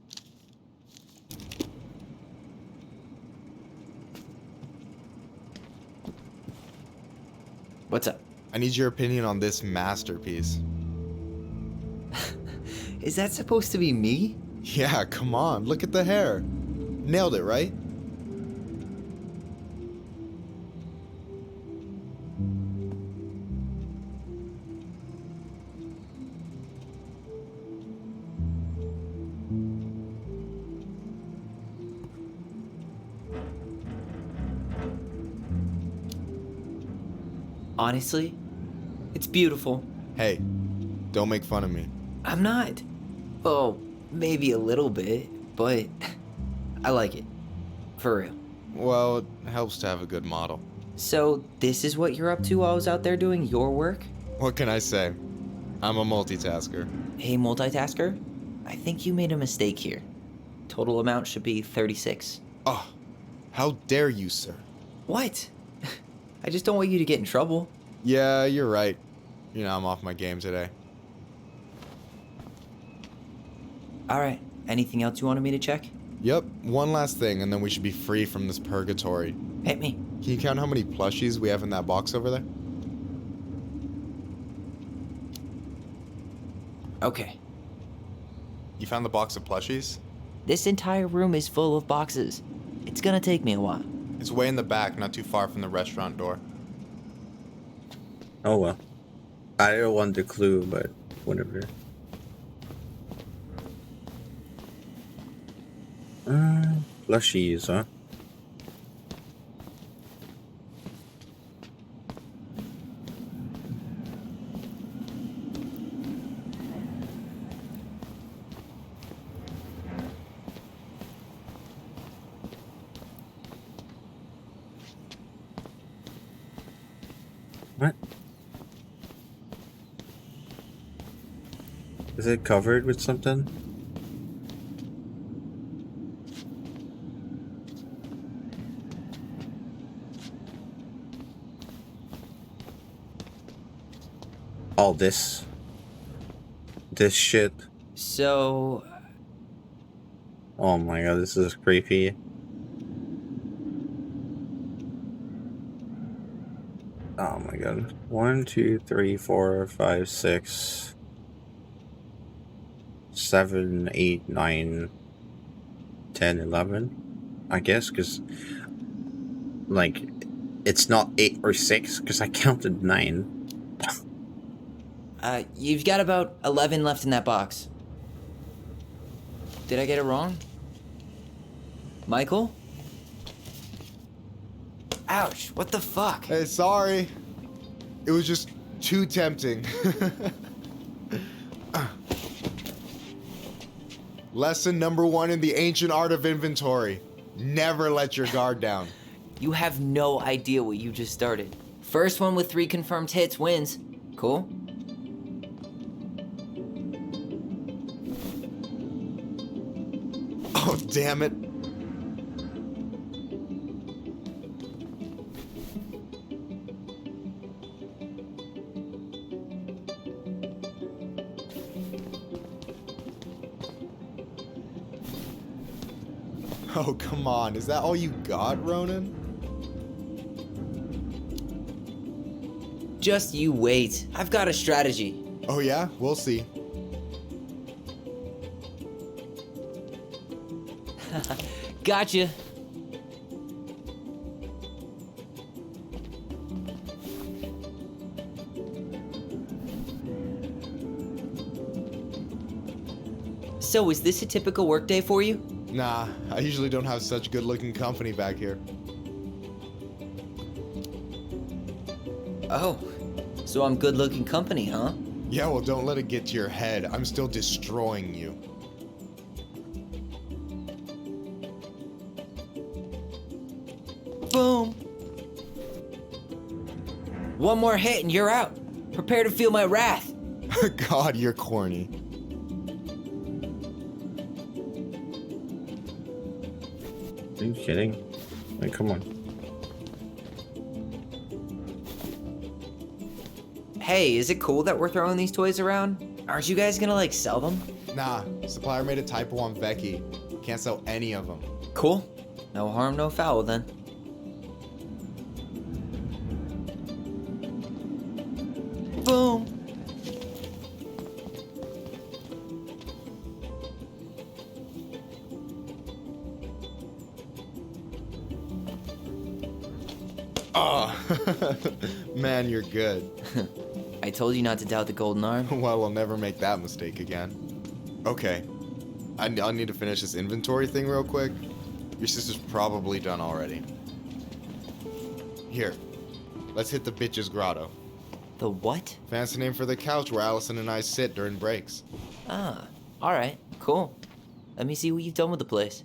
What's up? I need your opinion on this masterpiece. Is that supposed to be me? Yeah, come on, look at the hair. Nailed it, right? Honestly, it's beautiful. Hey, don't make fun of me. I'm not. Oh, maybe a little bit, but I like it. For real. Well, it helps to have a good model. So, this is what you're up to while I was out there doing your work? What can I say? I'm a multitasker. Hey, multitasker. I think you made a mistake here. Total amount should be 36. Oh, How dare you, sir? What? I just don't want you to get in trouble. Yeah, you're right. You know, I'm off my game today. Alright, anything else you wanted me to check? Yep, one last thing, and then we should be free from this purgatory. Hit me. Can you count how many plushies we have in that box over there? Okay. You found the box of plushies? This entire room is full of boxes. It's gonna take me a while. It's way in the back, not too far from the restaurant door. Oh well. I don't want the clue, but whatever. Plushies, huh? What? Is it covered with something? All this shit. So, Oh my god, this is creepy. Oh my god. 1, 2, 3, 4, 5, 6, 7, 8, 9, 10, 11. I guess, because, like, it's not 8 or 6, because I counted 9. you've got about 11 left in that box. Did I get it wrong? Michael? Ouch, what the fuck? Hey, sorry. It was just too tempting. Lesson number 1 in the ancient art of inventory. Never let your guard down. You have no idea what you just started. First one with 3 confirmed hits wins. Cool? Oh, damn it. Oh, come on. Is that all you got, Ronan? Just you wait. I've got a strategy. Oh, yeah? We'll see. Gotcha. So, is this a typical workday for you? Nah, I usually don't have such good-looking company back here. Oh, so I'm good-looking company, huh? Yeah, well, don't let it get to your head. I'm still destroying you. Boom. One more hit and you're out. Prepare to feel my wrath. God, you're corny. Are you kidding? Like, come on. Hey, is it cool that we're throwing these toys around? Aren't you guys gonna, like, sell them? Nah, supplier made a typo on Vecchi. Can't sell any of them. Cool. No harm, no foul then. Boom. Oh, man, you're good. I told you not to doubt the golden arm. Well, we'll never make that mistake again. Okay, I'll need to finish this inventory thing real quick. Your sister's probably done already. Here, let's hit the bitch's grotto. The what? Fancy name for the couch where Allison and I sit during breaks. Ah, alright, cool. Let me see what you've done with the place.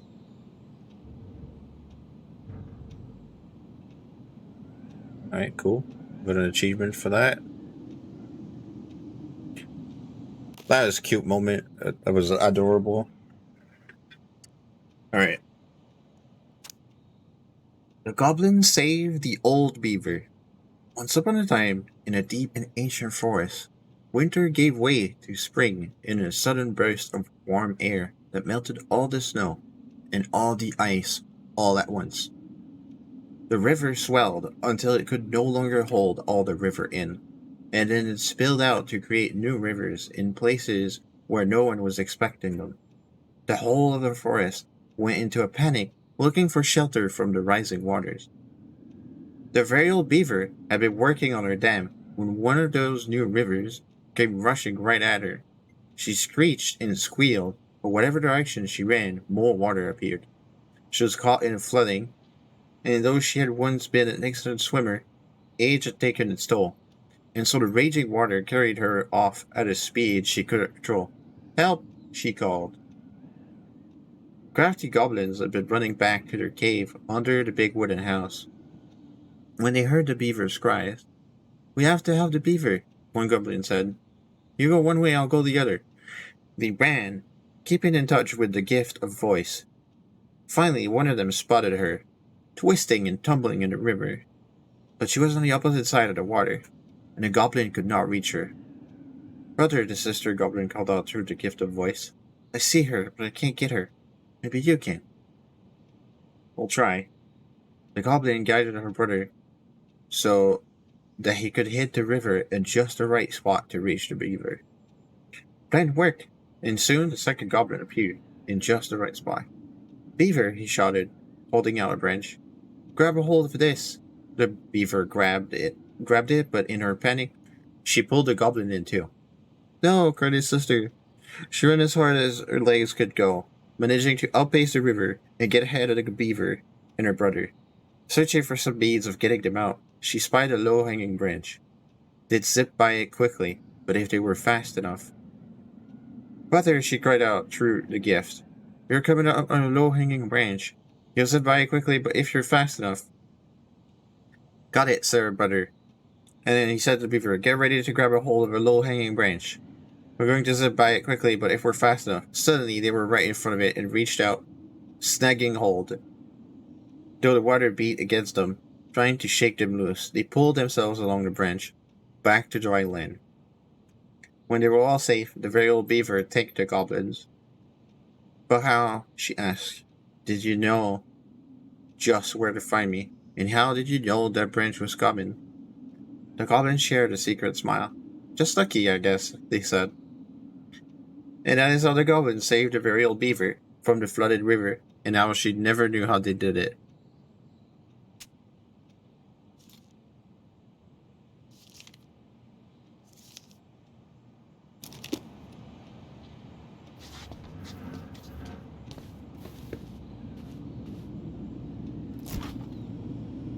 Alright, cool. Got an achievement for that. That was a cute moment. That was adorable. Alright. The goblin saved the old beaver. Once upon a time, in a deep and ancient forest, winter gave way to spring in a sudden burst of warm air that melted all the snow and all the ice all at once. The river swelled until it could no longer hold all the river in, and then it spilled out to create new rivers in places where no one was expecting them. The whole of the forest went into a panic, looking for shelter from the rising waters. The very old beaver had been working on her dam when one of those new rivers came rushing right at her. She screeched and squealed, but whatever direction she ran, more water appeared. She was caught in flooding, and though she had once been an excellent swimmer, age had taken its toll, and so the raging water carried her off at a speed she couldn't control. "Help!" she called. Crafty goblins had been running back to their cave under the big wooden house when they heard the beaver's cries. "We have to help the beaver," one goblin said. "You go one way, I'll go the other." They ran, keeping in touch with the gift of voice. Finally, one of them spotted her, twisting and tumbling in the river. But she was on the opposite side of the water, and the goblin could not reach her. "Brother," the sister goblin called out through the gift of voice. "I see her, but I can't get her. Maybe you can." "We'll try." The goblin guided her brother so that he could hit the river in just the right spot to reach the beaver. Plan worked, and soon the second goblin appeared in just the right spot. "Beaver," he shouted, holding out a branch. "Grab a hold of this." The beaver grabbed it, but in her panic, she pulled the goblin in too. "No," cried his sister. She ran as hard as her legs could go, managing to outpace the river and get ahead of the beaver and her brother. Searching for some means of getting them out, she spied a low-hanging branch. They'd zip by it quickly, but if they were fast enough. "Brother," she cried out through the gift, "you're coming up on a low-hanging branch. You'll zip by it quickly, but if you're fast enough." "Got it, sir, brother." And then he said to the beaver, "Get ready to grab a hold of a low-hanging branch. We're going to zip by it quickly, but if we're fast enough." Suddenly, they were right in front of it and reached out, snagging hold. Though the water beat against them, trying to shake them loose, they pulled themselves along the branch, back to dry land. When they were all safe, the very old beaver thanked the goblins. "But how," she asked, "did you know just where to find me? And how did you know that branch was coming?" The goblins shared a secret smile. "Just lucky, I guess," they said. And that is how the goblins saved the very old beaver from the flooded river, and how she never knew how they did it.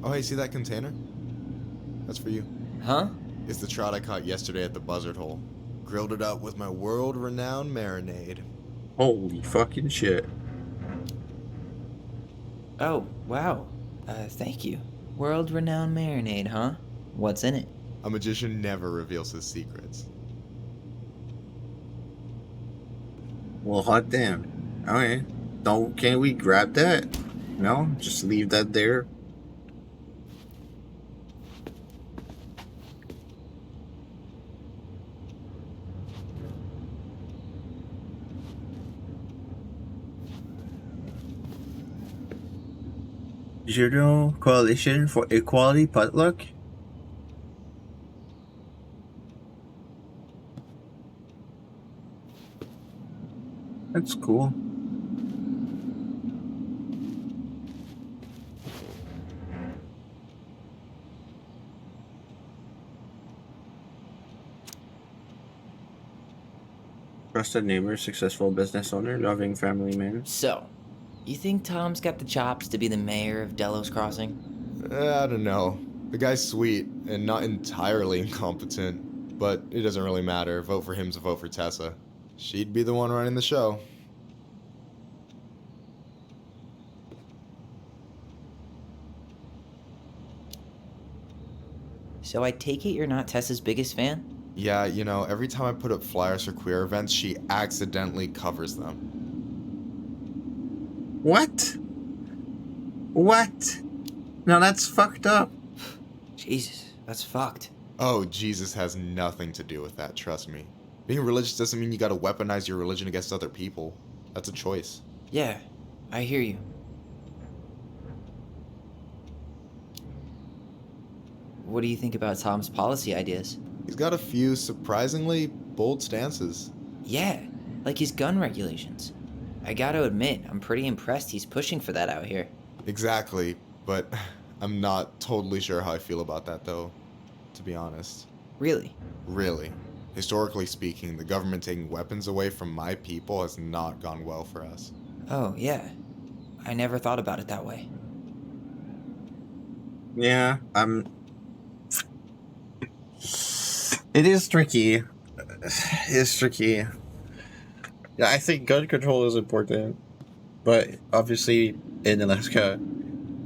Oh, hey, see that container? That's for you. Huh? It's the trout I caught yesterday at the buzzard hole. Grilled it up with my world-renowned marinade. Holy fucking shit. Oh, wow. Thank you. World-renowned marinade, huh? What's in it? A magician never reveals his secrets. Well, hot damn. Okay. Can't we grab that? No? Just leave that there? Did you know Coalition for Equality Potluck? That's cool. Trusted neighbor, successful business owner, loving family man. So, you think Tom's got the chops to be the mayor of Delos Crossing? I don't know. The guy's sweet and not entirely incompetent, but it doesn't really matter. Vote for him's a vote for Tessa. She'd be the one running the show. So I take it you're not Tessa's biggest fan? Yeah, you know, every time I put up flyers for queer events, she accidentally covers them. What? What? Now that's fucked up. Jesus, that's fucked. Oh, Jesus has nothing to do with that, trust me. Being religious doesn't mean you gotta weaponize your religion against other people. That's a choice. Yeah, I hear you. What do you think about Tom's policy ideas? He's got a few surprisingly bold stances. Yeah, like his gun regulations. I gotta admit, I'm pretty impressed he's pushing for that out here. Exactly, but I'm not totally sure how I feel about that though, to be honest. Really? Really. Historically speaking, the government taking weapons away from my people has not gone well for us. Oh, yeah. I never thought about it that way. Yeah, it is tricky. It's tricky. Yeah, I think gun control is important, but obviously in Alaska,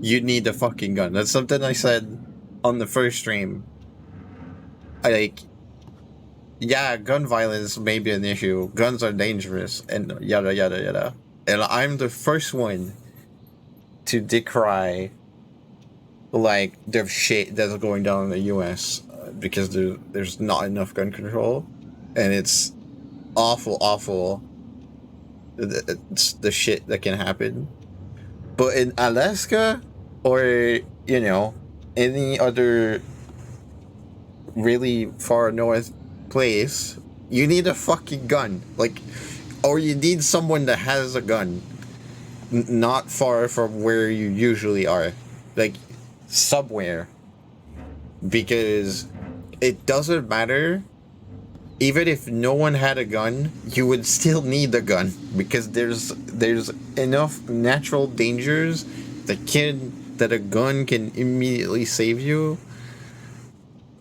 you need a fucking gun. That's something I said on the first stream. Yeah, gun violence may be an issue. Guns are dangerous, and yada yada yada. And I'm the first one to decry like the shit that's going down in the U.S. Because there's not enough gun control, and it's awful. It's the shit that can happen. But in Alaska, or any other really far north place, you need a fucking gun, or you need someone that has a gun, not far from where you usually are, somewhere, because it doesn't matter. Even if no one had a gun, you would still need a gun, because there's enough natural dangers that a gun can immediately save you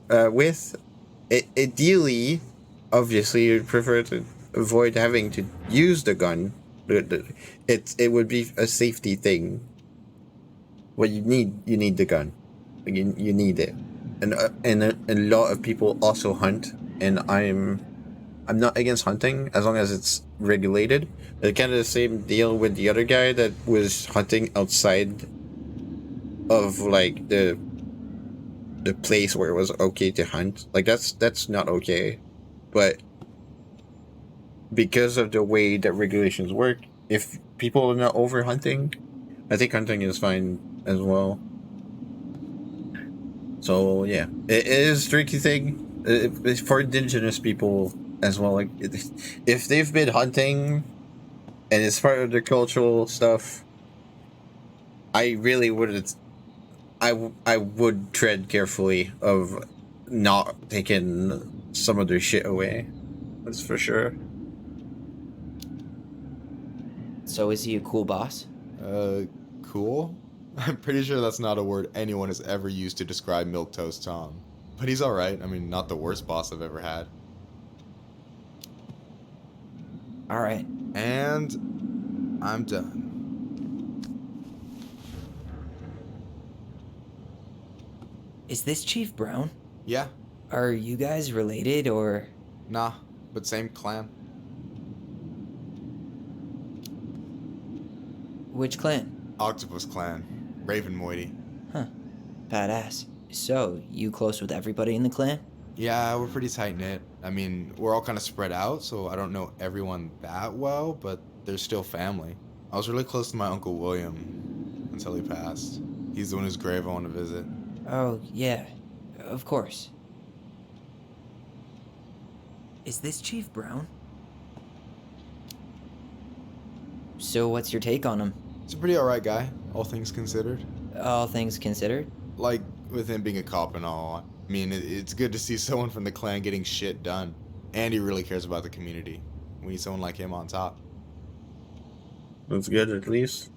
with. Ideally, obviously, you'd prefer to avoid having to use the gun. It would be a safety thing. Well, you need the gun. You need it, and a lot of people also hunt. And I'm not against hunting as long as it's regulated. It's kind of the same deal with the other guy that was hunting outside of the place where it was okay to hunt. That's not okay. But because of the way that regulations work, if people are not over hunting, I think hunting is fine as well. So yeah, it is a tricky thing. It's for indigenous people as well. If they've been hunting and it's part of their cultural stuff, I really wouldn't. I would tread carefully of not taking some of their shit away. That's for sure. So is he a cool boss? Cool? I'm pretty sure that's not a word anyone has ever used to describe Milquetoast Tom. But he's alright. I mean, not the worst boss I've ever had. Alright. And I'm done. Is this Chief Brown? Yeah. Are you guys related, or...? Nah, but same clan. Which clan? Octopus Clan. Raven Moiety. Huh. Badass. So, you close with everybody in the clan? Yeah, we're pretty tight-knit. I mean, we're all kind of spread out, so I don't know everyone that well, but they're still family. I was really close to my Uncle William until he passed. He's the one whose grave I want to visit. Oh, yeah. Of course. Is this Chief Brown? So what's your take on him? He's a pretty alright guy, all things considered. All things considered? Like, with him being a cop and all, I mean, it's good to see someone from the clan getting shit done. And he really cares about the community. We need someone like him on top. That's good, at least.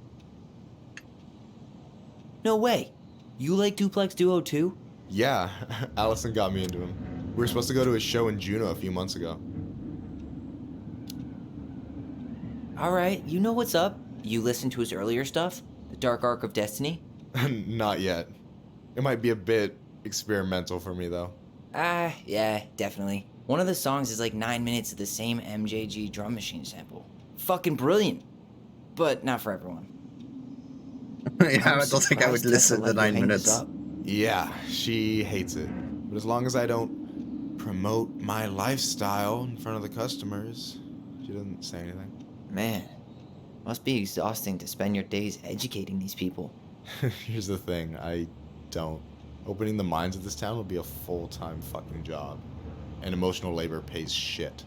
No way. You like Duplex Duo too? Yeah, Allison got me into him. We were supposed to go to his show in Juneau a few months ago. Alright, you know what's up. You listened to his earlier stuff? The Dark Arc of Destiny? Not yet. It might be a bit experimental for me, though. Yeah, definitely. One of the songs is like 9 minutes of the same MJG drum machine sample. Fucking brilliant. But not for everyone. Yeah, I I'm don't think I would surprised Tessa listen to let you 9 hang this minutes. up. Yeah, she hates it. But as long as I don't promote my lifestyle in front of the customers, she doesn't say anything. Man, must be exhausting to spend your days educating these people. Here's the thing, I don't. Opening the mines of this town will be a full-time fucking job. And emotional labor pays shit.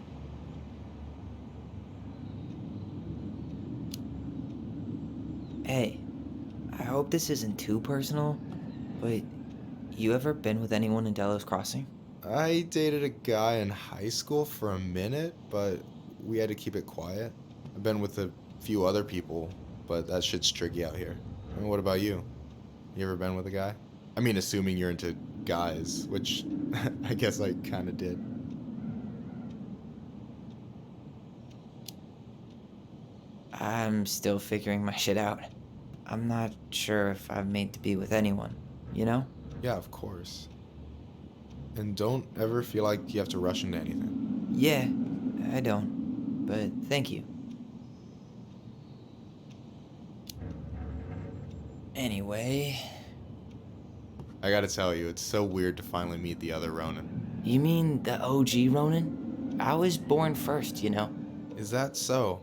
Hey, I hope this isn't too personal, but you ever been with anyone in Delos Crossing? I dated a guy in high school for a minute, but we had to keep it quiet. I've been with a few other people, but that shit's tricky out here. And what about you? You ever been with a guy? I mean, assuming you're into guys, which I guess I kind of did. I'm still figuring my shit out. I'm not sure if I'm made to be with anyone, you know? Yeah, of course. And don't ever feel like you have to rush into anything. Yeah, I don't. But thank you. Anyway, I gotta tell you, it's so weird to finally meet the other Ronin. you mean the OG Ronin? I was born first, you know? Is that so?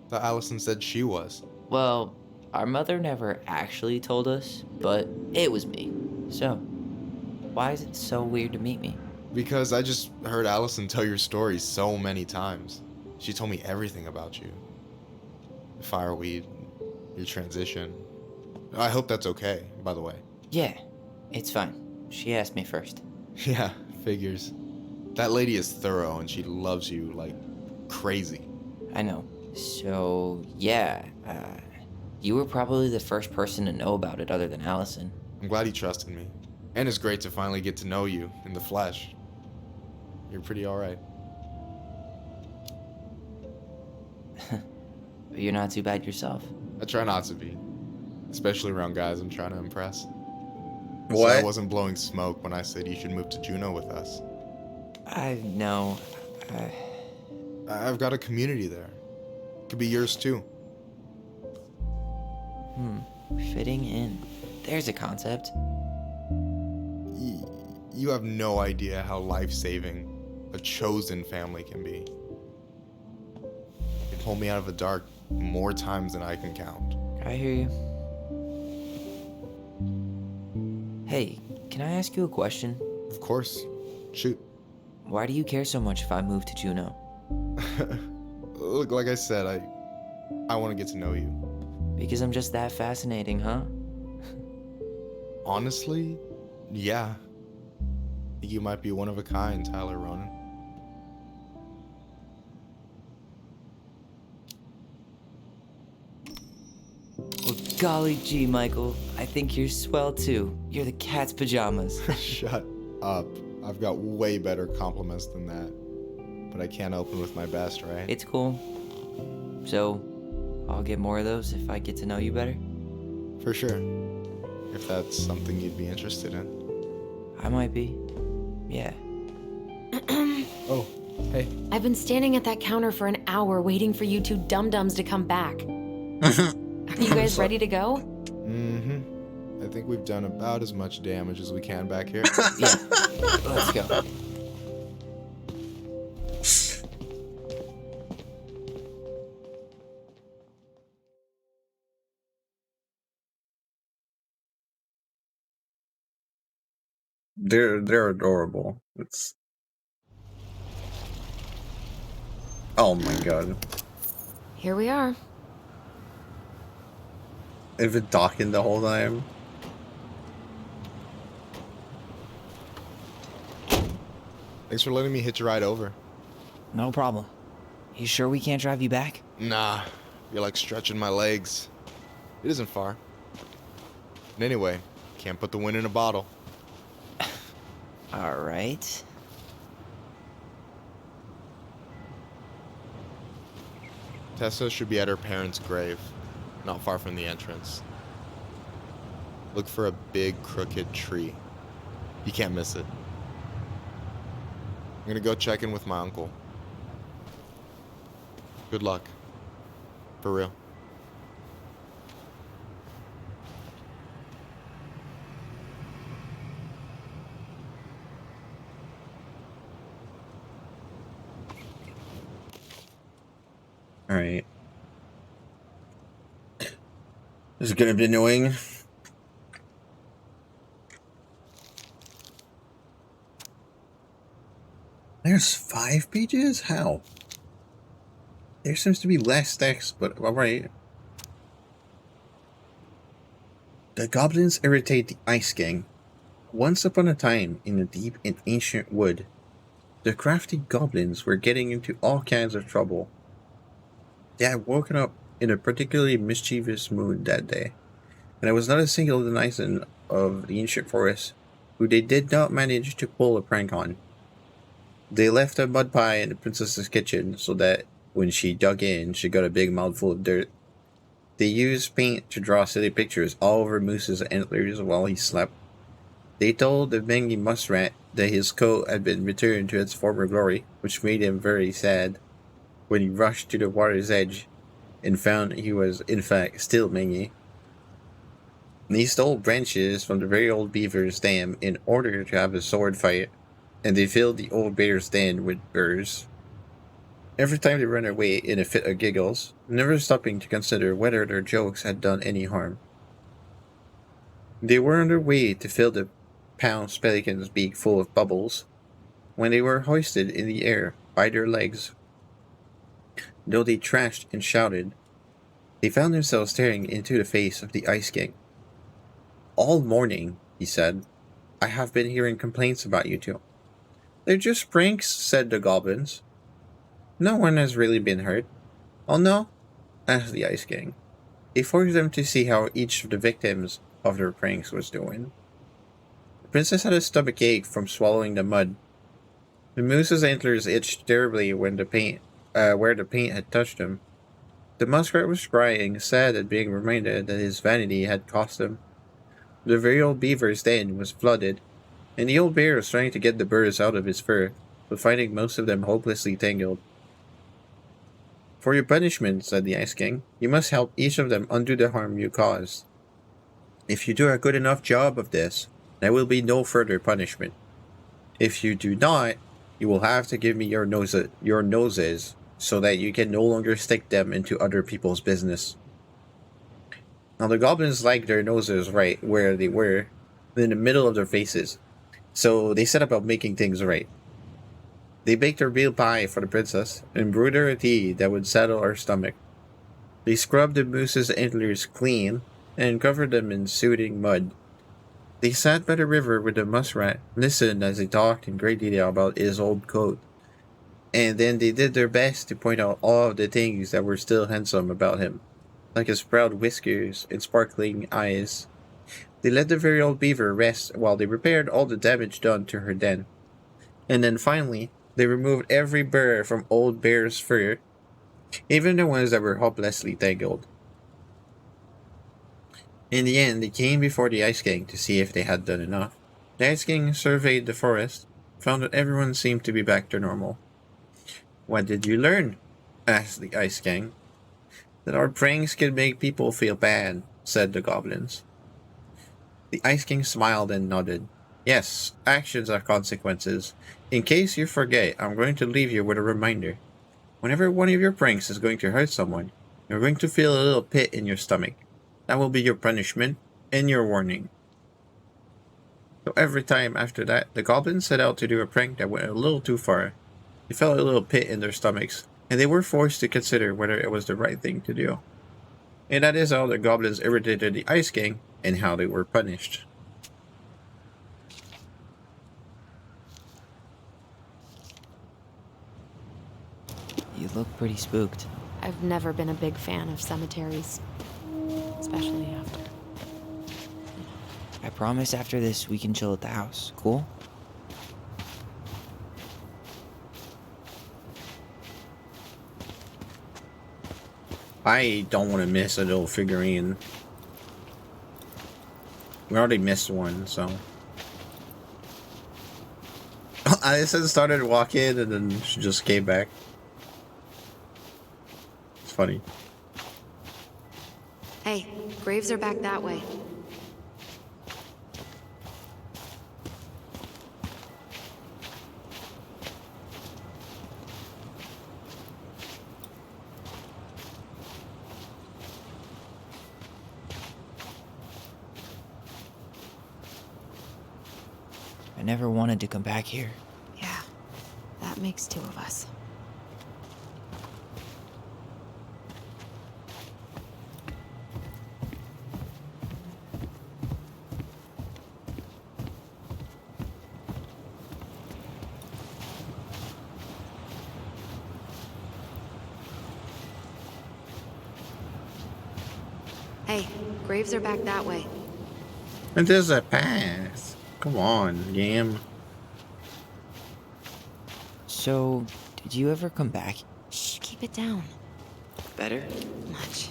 Thought Allison said she was. Well, our mother never actually told us, but it was me. So, why is it so weird to meet me? Because I just heard Allison tell your story so many times. She told me everything about you. Fireweed, your transition. I hope that's okay, by the way. Yeah, it's fine. She asked me first. Yeah, figures. That lady is thorough and she loves you like crazy. I know. So, yeah, you were probably the first person to know about it other than Allison. I'm glad he trusted me. And it's great to finally get to know you in the flesh. You're pretty alright. But you're not too bad yourself. I try not to be. Especially around guys I'm trying to impress. So What? I wasn't blowing smoke when I said you should move to Juneau with us. I know. I've got a community there. Could be yours too. Fitting in. There's a concept. You have no idea how life-saving a chosen family can be. It pulled me out of the dark more times than I can count. I hear you. Hey, can I ask you a question? Of course. Shoot. Why do you care so much if I move to Juneau? Look, like I said, I want to get to know you. Because I'm just that fascinating, huh? Honestly, yeah. You might be one of a kind, Tyler Ronin. Well, golly gee, Michael. I think you're swell too. You're the cat's pajamas. Shut up. I've got way better compliments than that. But I can't open with my best, right? It's cool. So, I'll get more of those if I get to know you better? For sure. If that's something you'd be interested in. I might be. Yeah. Oh, hey. I've been standing at that counter for an hour waiting for you two dum-dums to come back. Are you guys ready to go? Mm-hmm. I think we've done about as much damage as we can back here. Yeah. Let's go. They're adorable. It's oh my god. Here we are. They've been docking the whole time. Thanks for letting me hitch a ride over. No problem. You sure we can't drive you back? Nah, you're like stretching my legs. It isn't far. And anyway, can't put the wind in a bottle. All right. Tessa should be at her parents' grave, not far from the entrance. Look for a big crooked tree. You can't miss it. I'm gonna go check in with my uncle. Good luck. For real. Alright. This is gonna be annoying. There's 5 pages? How? There seems to be less text, but alright. The goblins irritate the Ice Gang. Once upon a time, in a deep and ancient wood, the crafty goblins were getting into all kinds of trouble. They had woken up in a particularly mischievous mood that day, and there was not a single denizen of the ancient forest who they did not manage to pull a prank on. They left a mud pie in the princess's kitchen so that when she dug in, she got a big mouthful of dirt. They used paint to draw silly pictures all over Moose's antlers while he slept. They told the mangy muskrat that his coat had been returned to its former glory, which made him very sad when he rushed to the water's edge and found he was, in fact, still mangy. They stole branches from the very old beaver's dam in order to have a sword fight, and they filled the old bear's den with burrs. Every time they ran away in a fit of giggles, never stopping to consider whether their jokes had done any harm. They were on their way to fill the Pounce Pelican's beak full of bubbles when they were hoisted in the air by their legs. Though they trashed and shouted, they found themselves staring into the face of the Ice King. "All morning," he said, "I have been hearing complaints about you two." "They're just pranks," said the goblins. "No one has really been hurt." "Oh no?" asked the Ice King. They forced them to see how each of the victims of their pranks was doing. The princess had a stomach ache from swallowing the mud. The moose's antlers itched terribly when where the paint had touched them. The muskrat was crying, sad at being reminded that his vanity had cost him. The very old beaver's den was flooded, and the old bear was trying to get the burrs out of his fur, but finding most of them hopelessly tangled. "For your punishment," said the Ice King, "you must help each of them undo the harm you caused. If you do a good enough job of this, there will be no further punishment. If you do not, you will have to give me your noses, so that you can no longer stick them into other people's business." Now the goblins liked their noses right where they were, in the middle of their faces, so they set about making things right. They baked a real pie for the princess, and brewed her a tea that would settle her stomach. They scrubbed the moose's antlers clean, and covered them in soothing mud. They sat by the river with the muskrat, listened as he talked in great detail about his old coat, and then they did their best to point out all of the things that were still handsome about him, like his proud whiskers and sparkling eyes. They let the very old beaver rest while they repaired all the damage done to her den. And then finally, they removed every burr from old bear's fur, even the ones that were hopelessly tangled. In the end, they came before the Ice King to see if they had done enough. The Ice King surveyed the forest, found that everyone seemed to be back to normal. "What did you learn?" asked the Ice King. "That our pranks can make people feel bad," said the goblins. The Ice King smiled and nodded. "Yes, actions have consequences. In case you forget, I'm going to leave you with a reminder. Whenever one of your pranks is going to hurt someone, you're going to feel a little pit in your stomach. That will be your punishment and your warning." So every time after that, the goblins set out to do a prank that went a little too far. They felt a little pit in their stomachs, and they were forced to consider whether it was the right thing to do. And that is how the goblins irritated the Ice King, and how they were punished. You look pretty spooked. I've never been a big fan of cemeteries, especially after. I promise after this we can chill at the house. Cool? I don't want to miss a little figurine. We already missed one, so. Addison started walking and then she just came back. It's funny. Hey, graves are back that way. never wanted to come back here. Yeah, that makes two of us. Hey, graves are back that way. And there's a path. Come on, game. So, did you ever come back? Shh, keep it down. Better? Much.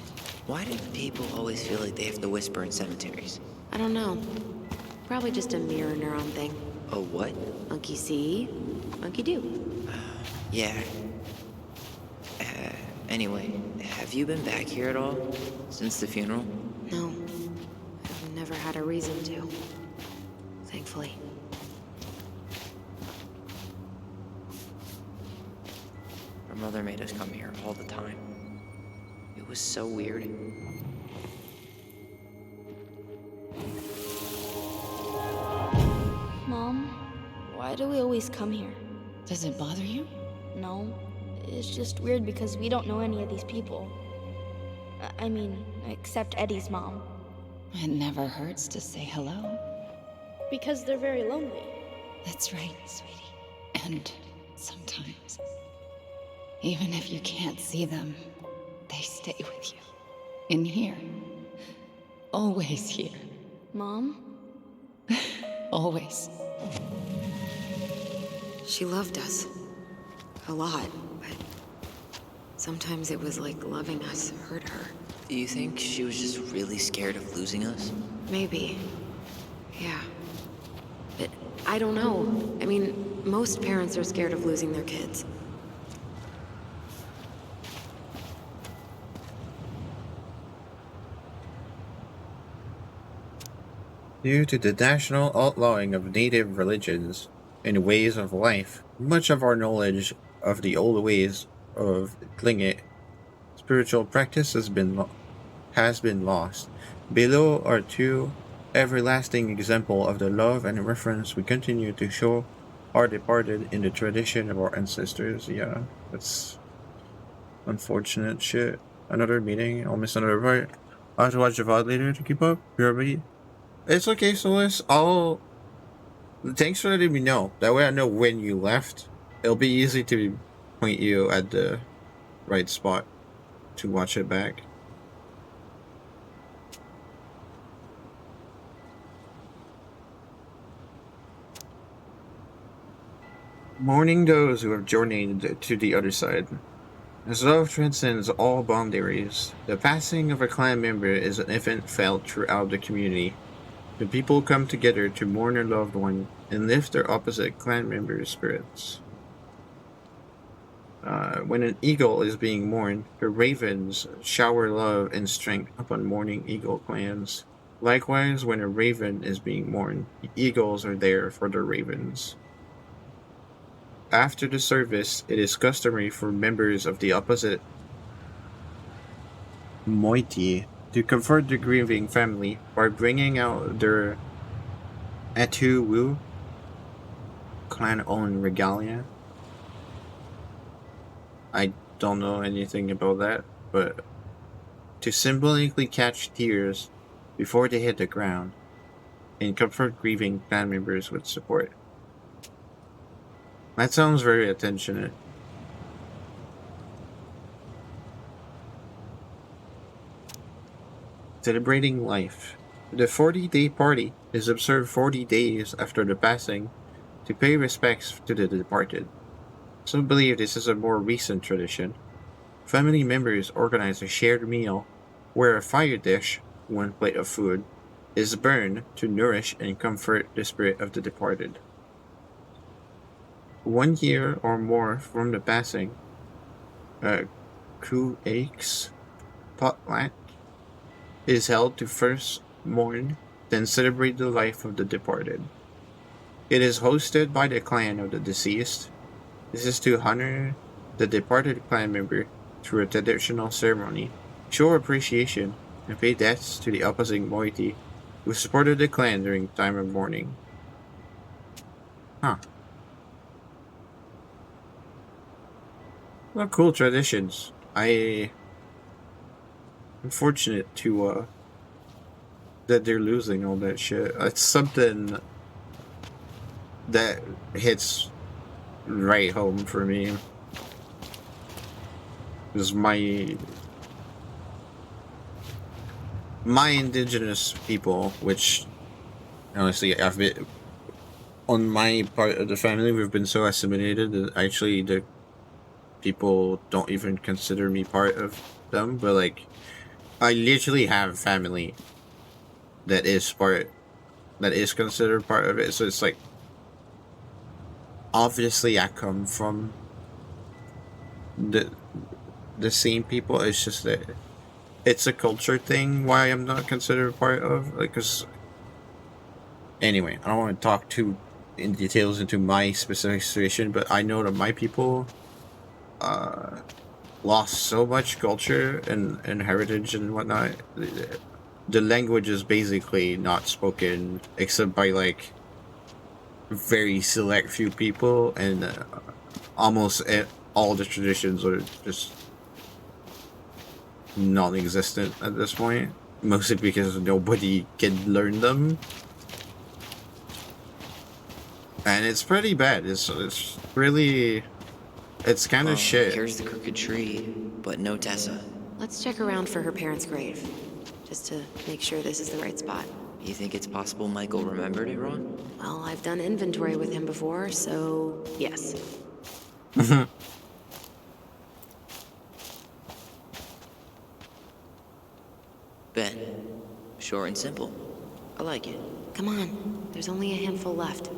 Why do people always feel like they have to whisper in cemeteries? I don't know. Probably just a mirror neuron thing. Oh, what? Monkey see, monkey do. Yeah. Anyway, have you been back here at all? Since the funeral? No. I've never had a reason to. Thankfully. Our mother made us come here all the time. It was so weird. Mom, why do we always come here? Does it bother you? No. It's just weird because we don't know any of these people. I mean, except Eddie's mom. It never hurts to say hello. Because they're very lonely. That's right, sweetie. And sometimes, even if you can't see them, they stay with you. In here. Always here. Mom? Always. She loved us. A lot, but sometimes it was like loving us hurt her. Do you think she was just really scared of losing us? Maybe. Yeah. But I don't know. I mean, most parents are scared of losing their kids. Due to the national outlawing of native religions and ways of life, much of our knowledge of the old ways of Tlingit spiritual practice has been lost. Below are two everlasting examples of the love and reverence we continue to show our departed in the tradition of our ancestors. Yeah, that's unfortunate shit. Another meeting, I'll miss another part. I'll have to watch the VOD later to keep up. Everybody. It's okay, Solis. Thanks for letting me know. That way I know when you left. It'll be easy to point you at the right spot to watch it back. Mourning those who have journeyed to the other side. As love transcends all boundaries, the passing of a clan member is an event felt throughout the community. The people come together to mourn their loved one and lift their opposite clan members' spirits. When an eagle is being mourned, the ravens shower love and strength upon mourning eagle clans. Likewise, when a raven is being mourned, the eagles are there for the ravens. After the service, it is customary for members of the opposite moiety to comfort the grieving family by bringing out their Atuwu clan-owned regalia. I don't know anything about that, but to symbolically catch tears before they hit the ground and comfort grieving clan members with support. That sounds very attentionate. Celebrating life. The 40-day party is observed 40 days after the passing to pay respects to the departed. Some believe this is a more recent tradition. Family members organize a shared meal where a fire dish, one plate of food, is burned to nourish and comfort the spirit of the departed. 1 year or more from the passing, Kuake's potluck is held to first mourn, then celebrate the life of the departed. It is hosted by the clan of the deceased. This is to honor the departed clan member through a traditional ceremony, show appreciation, and pay debts to the opposing moiety who supported the clan during time of mourning. Huh. Well, cool traditions. I'm fortunate to that they're losing all that shit. It's something that hits right home for me. Because my indigenous people, which honestly I've been on my part of the family, we've been so assimilated that actually the people don't even consider me part of them. But like, I literally have family that is considered part of it. So it's like, obviously I come from the same people. It's just that it's a culture thing why I'm not considered part of, like, cause anyway, I don't want to talk too in details into my specific situation, but I know that my people lost so much culture and heritage and whatnot. The language is basically not spoken except by like very select few people, and almost all the traditions are just non-existent at this point, mostly because nobody can learn them, and it's pretty bad. It's really, it's kind of shit. Here's the crooked tree, but no Tessa. Let's check around for her parents' grave, just to make sure this is the right spot. You think it's possible Michael remembered it wrong? Well, I've done inventory with him before, so yes. Ben, short and simple. I like it. Come on, there's only a handful left.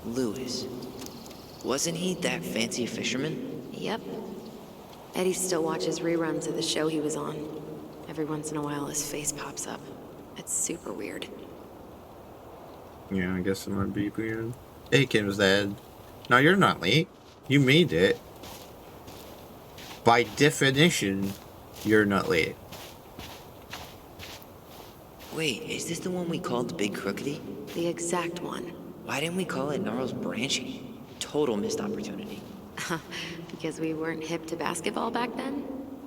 Lewis. Wasn't he that fancy fisherman? Yep. Eddie still watches reruns of the show he was on. Every once in a while his face pops up. It's super weird. Yeah, I guess it might be weird. Hey, Kim's dad. No, you're not late. You made it. By definition, you're not late. Wait, is this the one we called the Big Crookedy? The exact one. Why didn't we call it Gnarls Branching? Total missed opportunity. Because we weren't hip to basketball back then?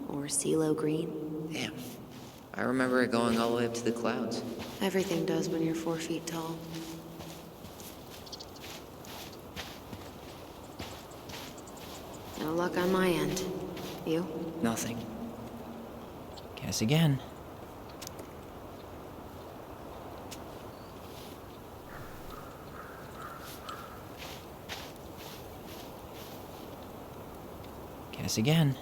Or CeeLo Green? Damn. I remember it going all the way up to the clouds. Everything does when you're 4 feet tall. No luck on my end. You? Nothing. Guess again. Guess again.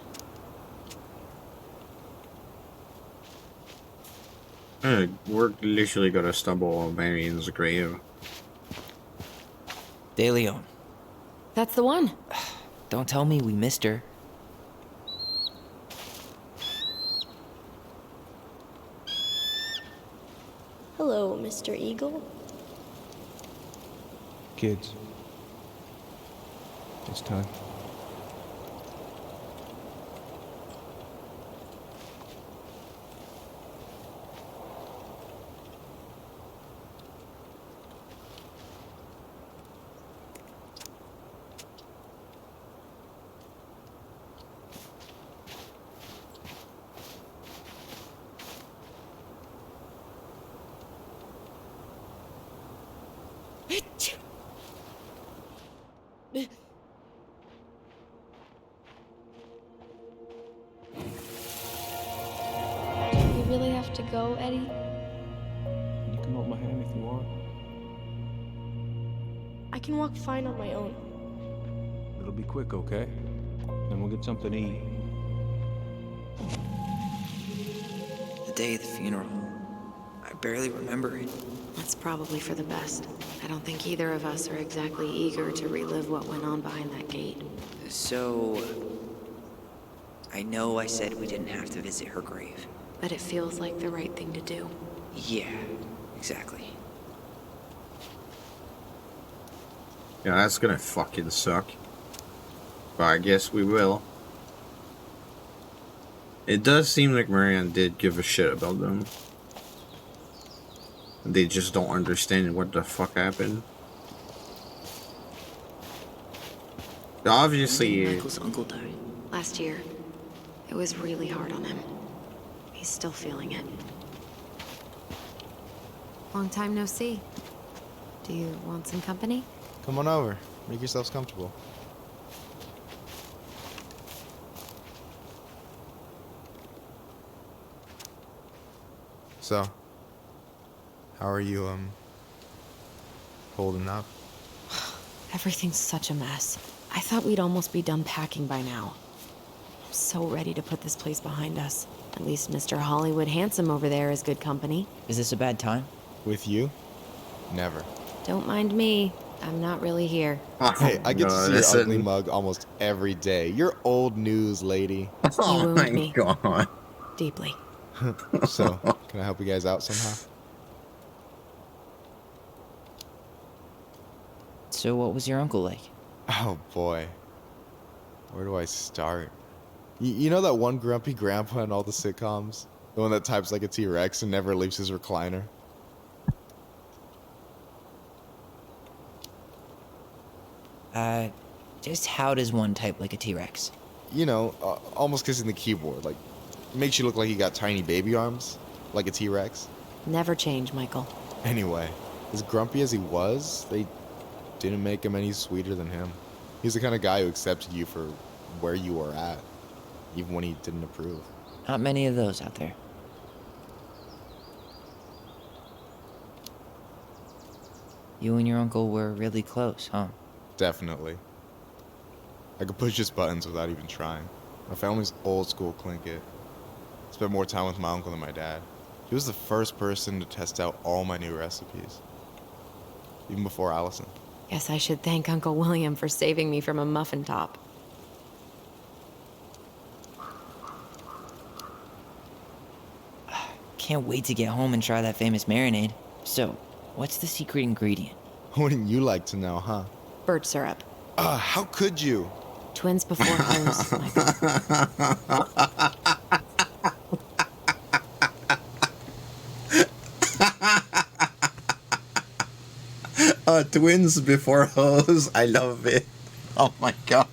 We're literally gonna stumble on Marion's grave. De Leon. That's the one. Don't tell me we missed her. Hello, Mr. Eagle. Kids. It's time. You really have to go, Eddie? You can hold my hand if you want. I can walk fine on my own. It'll be quick, okay? Then we'll get something to eat. The day of the funeral. I barely remember it. That's probably for the best. I don't think either of us are exactly eager to relive what went on behind that gate. So... I know I said we didn't have to visit her grave. But it feels like the right thing to do. Yeah, exactly. Yeah, that's gonna fucking suck. But I guess we will. It does seem like Marianne did give a shit about them. They just don't understand what the fuck happened. Obviously, Michael's uncle died last year. It was really hard on him. He's still feeling it. Long time no see. Do you want some company? Come on over. Make yourselves comfortable. So, how are you, holding up? Everything's such a mess. I thought we'd almost be done packing by now. I'm so ready to put this place behind us. At least Mr. Hollywood Handsome over there is good company. Is this a bad time? With you? Never. Don't mind me. I'm not really here. Hey, I get to see listen. your ugly mug almost every day. You're old news, lady. Oh You wound my me. god. Deeply. So, can I help you guys out somehow? So what was your uncle like? Oh boy. Where do I start? You know that one grumpy grandpa in all the sitcoms? The one that types like a T-Rex and never leaves his recliner? Just how does one type like a T-Rex? You know, almost kissing the keyboard. Like, makes you look like you got tiny baby arms, like a T-Rex. Never change, Michael. Anyway, as grumpy as he was, they didn't make him any sweeter than him. He's the kind of guy who accepted you for where you were at, even when he didn't approve. Not many of those out there. You and your uncle were really close, huh? Definitely. I could push his buttons without even trying. My family's old school Tlingit. Spent more time with my uncle than my dad. He was the first person to test out all my new recipes. Even before Allison. Guess I should thank Uncle William for saving me from a muffin top. Can't wait to get home and try that famous marinade. So, what's the secret ingredient? Wouldn't you like to know, huh? Birch syrup. How could you? Twins before hoes, Michael. Twins before hoes. I love it. Oh my god.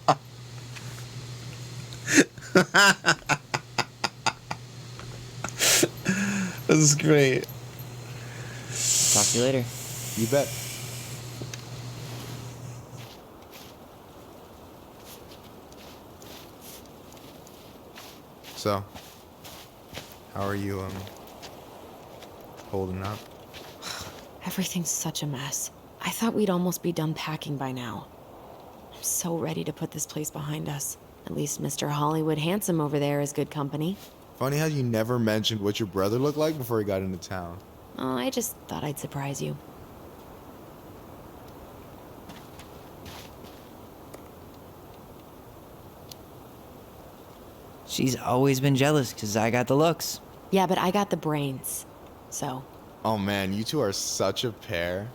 This is great. Talk to you later. You bet. So, how are you, holding up? Everything's such a mess. I thought we'd almost be done packing by now. I'm so ready to put this place behind us. At least Mr. Hollywood Handsome over there is good company. Funny how you never mentioned what your brother looked like before he got into town. Oh, I just thought I'd surprise you. She's always been jealous because I got the looks. Yeah, but I got the brains. So, Oh man, you two are such a pair.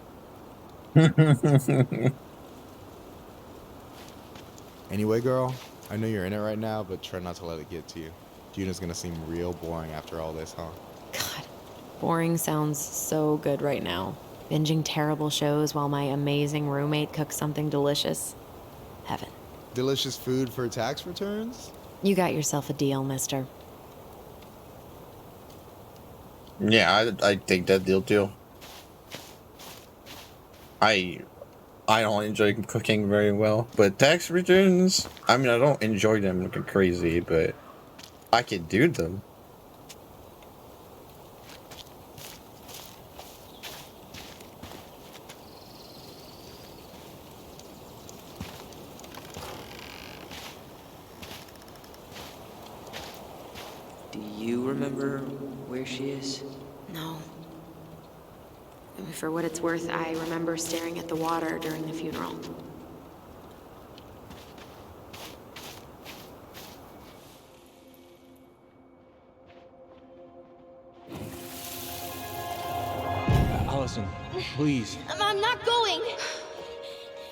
Anyway, girl, I know you're in it right now, but try not to let it get to you. Juna's gonna seem real boring after all this, huh? God, boring sounds so good right now. Binging terrible shows while my amazing roommate cooks something delicious. Heaven. Delicious food for tax returns? You got yourself a deal, mister. Yeah, I take that deal too. I don't enjoy cooking very well, but tax returns, I mean, I don't enjoy them looking crazy, but I can do them. Do you remember where she is? No. I mean, for what it's worth, I remember staring at the water during the funeral. Allison, please. I'm not going.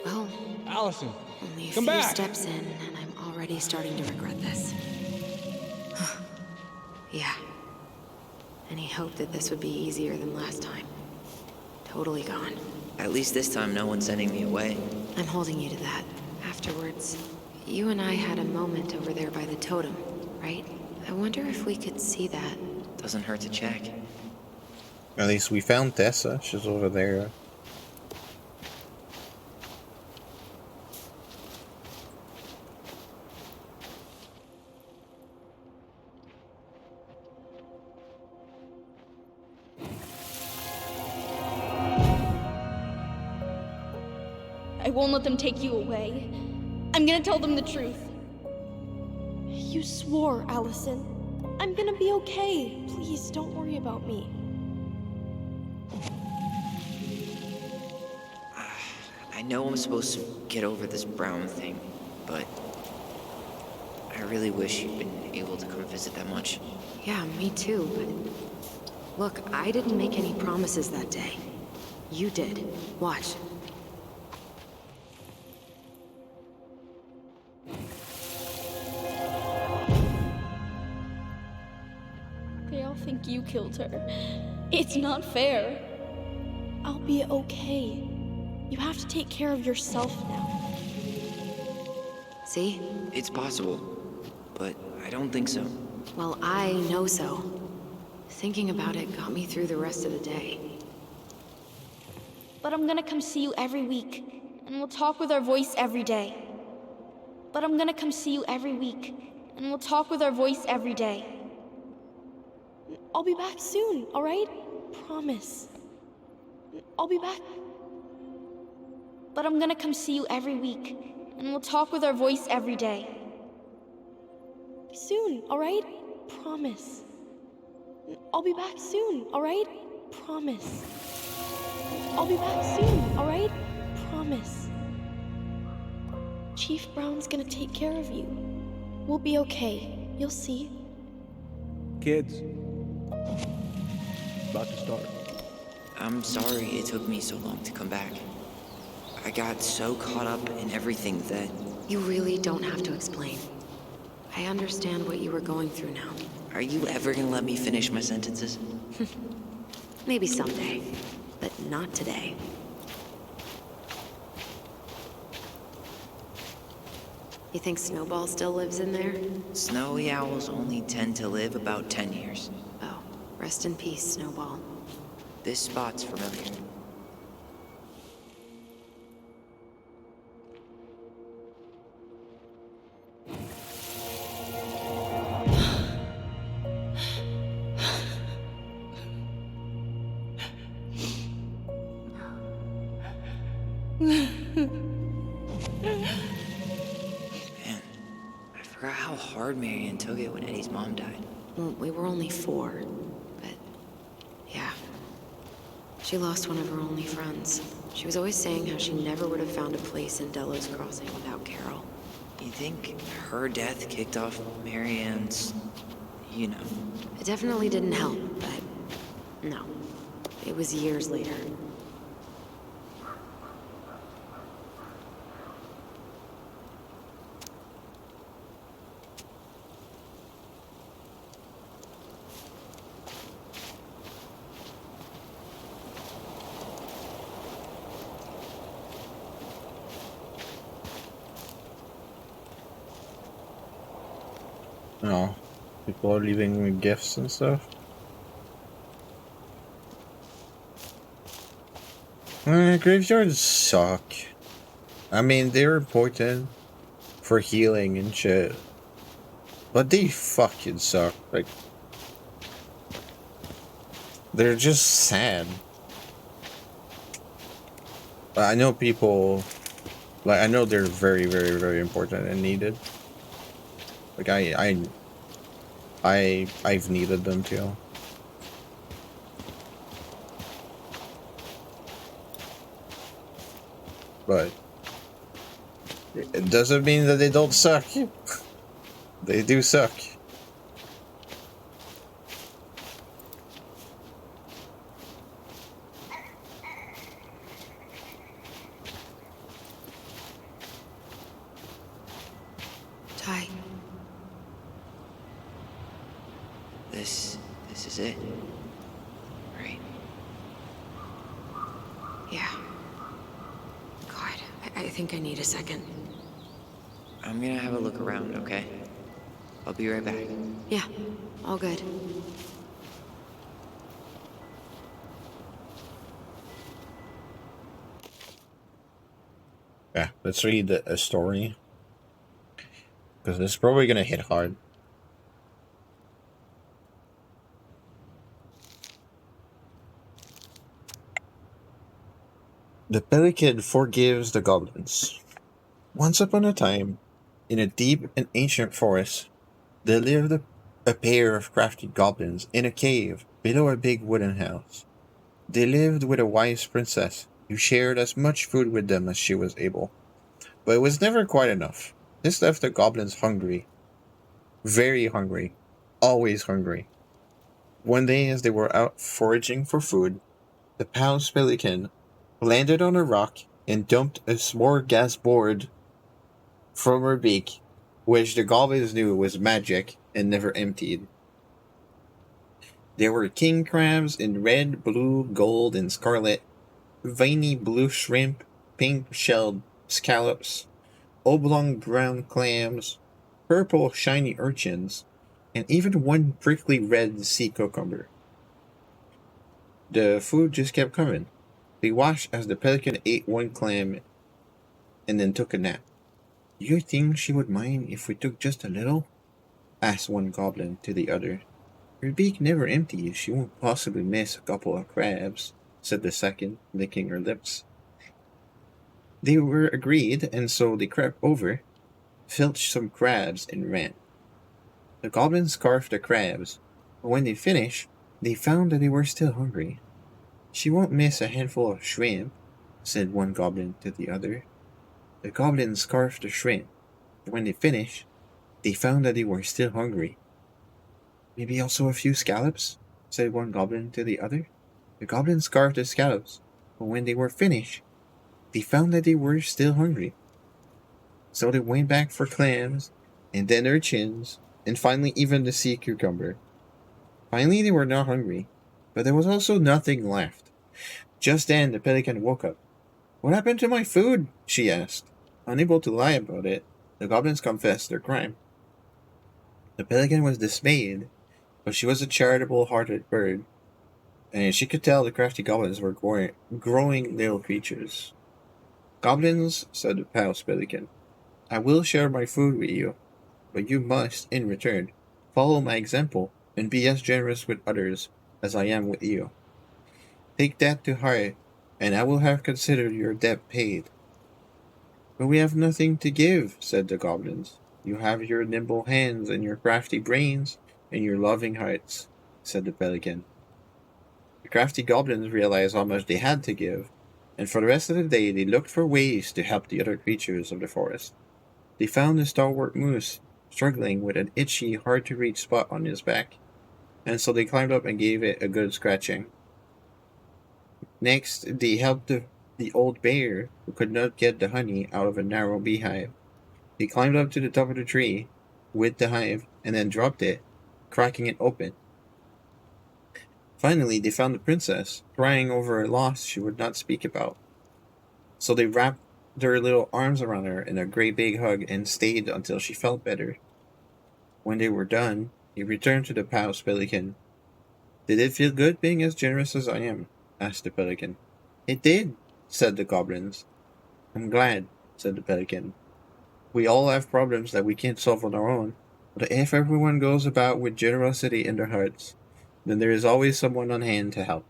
Well, Allison, only a come few back. steps in, and I'm already starting to regret this. Yeah. And he hoped that this would be easier than last time. Totally gone. At least this time no one's sending me away. I'm holding you to that. Afterwards, you and I had a moment over there by the totem, right? I wonder if we could see that. Doesn't hurt to check. At least we found Tessa. She's over there. I won't let them take you away. I'm gonna tell them the truth. You swore, Allison. I'm gonna be okay. Please, don't worry about me. I know I'm supposed to get over this Brown thing, but I really wish you'd been able to come visit that much. Yeah, me too, but... Look, I didn't make any promises that day. You did. Watch. They all think you killed her. It's not fair. I'll be okay. You have to take care of yourself now. See? It's possible, but I don't think so. Well, I know so. Thinking about it got me through the rest of the day. But I'm gonna come see you every week, and we'll talk with our voice every day. But I'm gonna come see you every week, and we'll talk with our voice every day. I'll be back soon, alright? Promise. I'll be back. But I'm gonna come see you every week, and we'll talk with our voice every day. Soon, alright? Promise. I'll be back soon, alright? Promise. I'll be back soon, alright? Promise. Chief Brown's gonna take care of you. We'll be okay. You'll see. Kids. About to start. I'm sorry it took me so long to come back. I got so caught up in everything that... You really don't have to explain. I understand what you were going through now. Are you ever gonna let me finish my sentences? Maybe someday, but not today. You think Snowball still lives in there? Snowy owls only tend to live about 10 years. Oh, rest in peace, Snowball. This spot's familiar. How hard Marianne took it when Eddie's mom died. Well, we were only 4, but yeah. She lost one of her only friends. She was always saying how she never would have found a place in Delos Crossing without Carol. You think her death kicked off Marianne's, you know? It definitely didn't help, but no. It was years later. Oh, people are leaving me gifts and stuff. Graveyards suck. I mean, they're important for healing and shit, but they fucking suck. Like, they're just sad. But I know people, like, I know they're very, very, very important and needed. Like, I've needed them too. But it doesn't mean that they don't suck. They do suck. Ty. this is it. Right? Yeah. God, I think I need a second. I'm gonna have a look around, okay? I'll be right back. Yeah, all good. Yeah, let's read a story. Because this is probably going to hit hard. The Pelican Forgives the Goblins. Once upon a time, in a deep and ancient forest, there lived a pair of crafty goblins in a cave below a big wooden house. They lived with a wise princess who shared as much food with them as she was able. But it was never quite enough. This left the goblins hungry. Very hungry. Always hungry. One day as they were out foraging for food, the Paus Pelican landed on a rock and dumped a smorgasbord from her beak, which the goblins knew was magic and never emptied. There were king crabs in red, blue, gold, and scarlet, veiny blue shrimp, pink-shelled scallops, oblong brown clams, purple shiny urchins, and even one prickly red sea cucumber. The food just kept coming. They watched as the pelican ate one clam and then took a nap. "Do you think she would mind if we took just a little?" asked one goblin to the other. "Her beak never empties. She won't possibly miss a couple of crabs," said the second, licking her lips. They were agreed, and so they crept over, filched some crabs, and ran. The goblins scarfed the crabs, but when they finished, they found that they were still hungry. "She won't miss a handful of shrimp," said one goblin to the other. The goblins scarfed the shrimp, but when they finished, they found that they were still hungry. "Maybe also a few scallops," said one goblin to the other. The goblins scarfed the scallops, but when they were finished, they found that they were still hungry. So they went back for clams, and then urchins, and finally even the sea cucumber. Finally they were not hungry, but there was also nothing left. Just then the pelican woke up. "What happened to my food?" she asked. Unable to lie about it, the goblins confessed their crime. The pelican was dismayed, but she was a charitable-hearted bird, and she could tell the crafty goblins were growing little creatures. "Goblins," said the Paus Pelican, "I will share my food with you, but you must, in return, follow my example and be as generous with others as I am with you. Take that to heart, and I will have considered your debt paid." "But we have nothing to give," said the goblins. "You have your nimble hands and your crafty brains and your loving hearts," said the pelican. The crafty goblins realized how much they had to give, and for the rest of the day they looked for ways to help the other creatures of the forest. They found the stalwart moose struggling with an itchy, hard-to-reach spot on his back, and so they climbed up and gave it a good scratching. Next, they helped the old bear who could not get the honey out of a narrow beehive. They climbed up to the top of the tree with the hive and then dropped it, cracking it open. Finally, they found the princess, crying over a loss she would not speak about. So they wrapped their little arms around her in a great big hug and stayed until she felt better. When they were done, he returned to the Paus Pelican. "Did it feel good being as generous as I am?" asked the pelican. "It did," said the goblins. "I'm glad," said the pelican. "We all have problems that we can't solve on our own, but if everyone goes about with generosity in their hearts, then there is always someone on hand to help.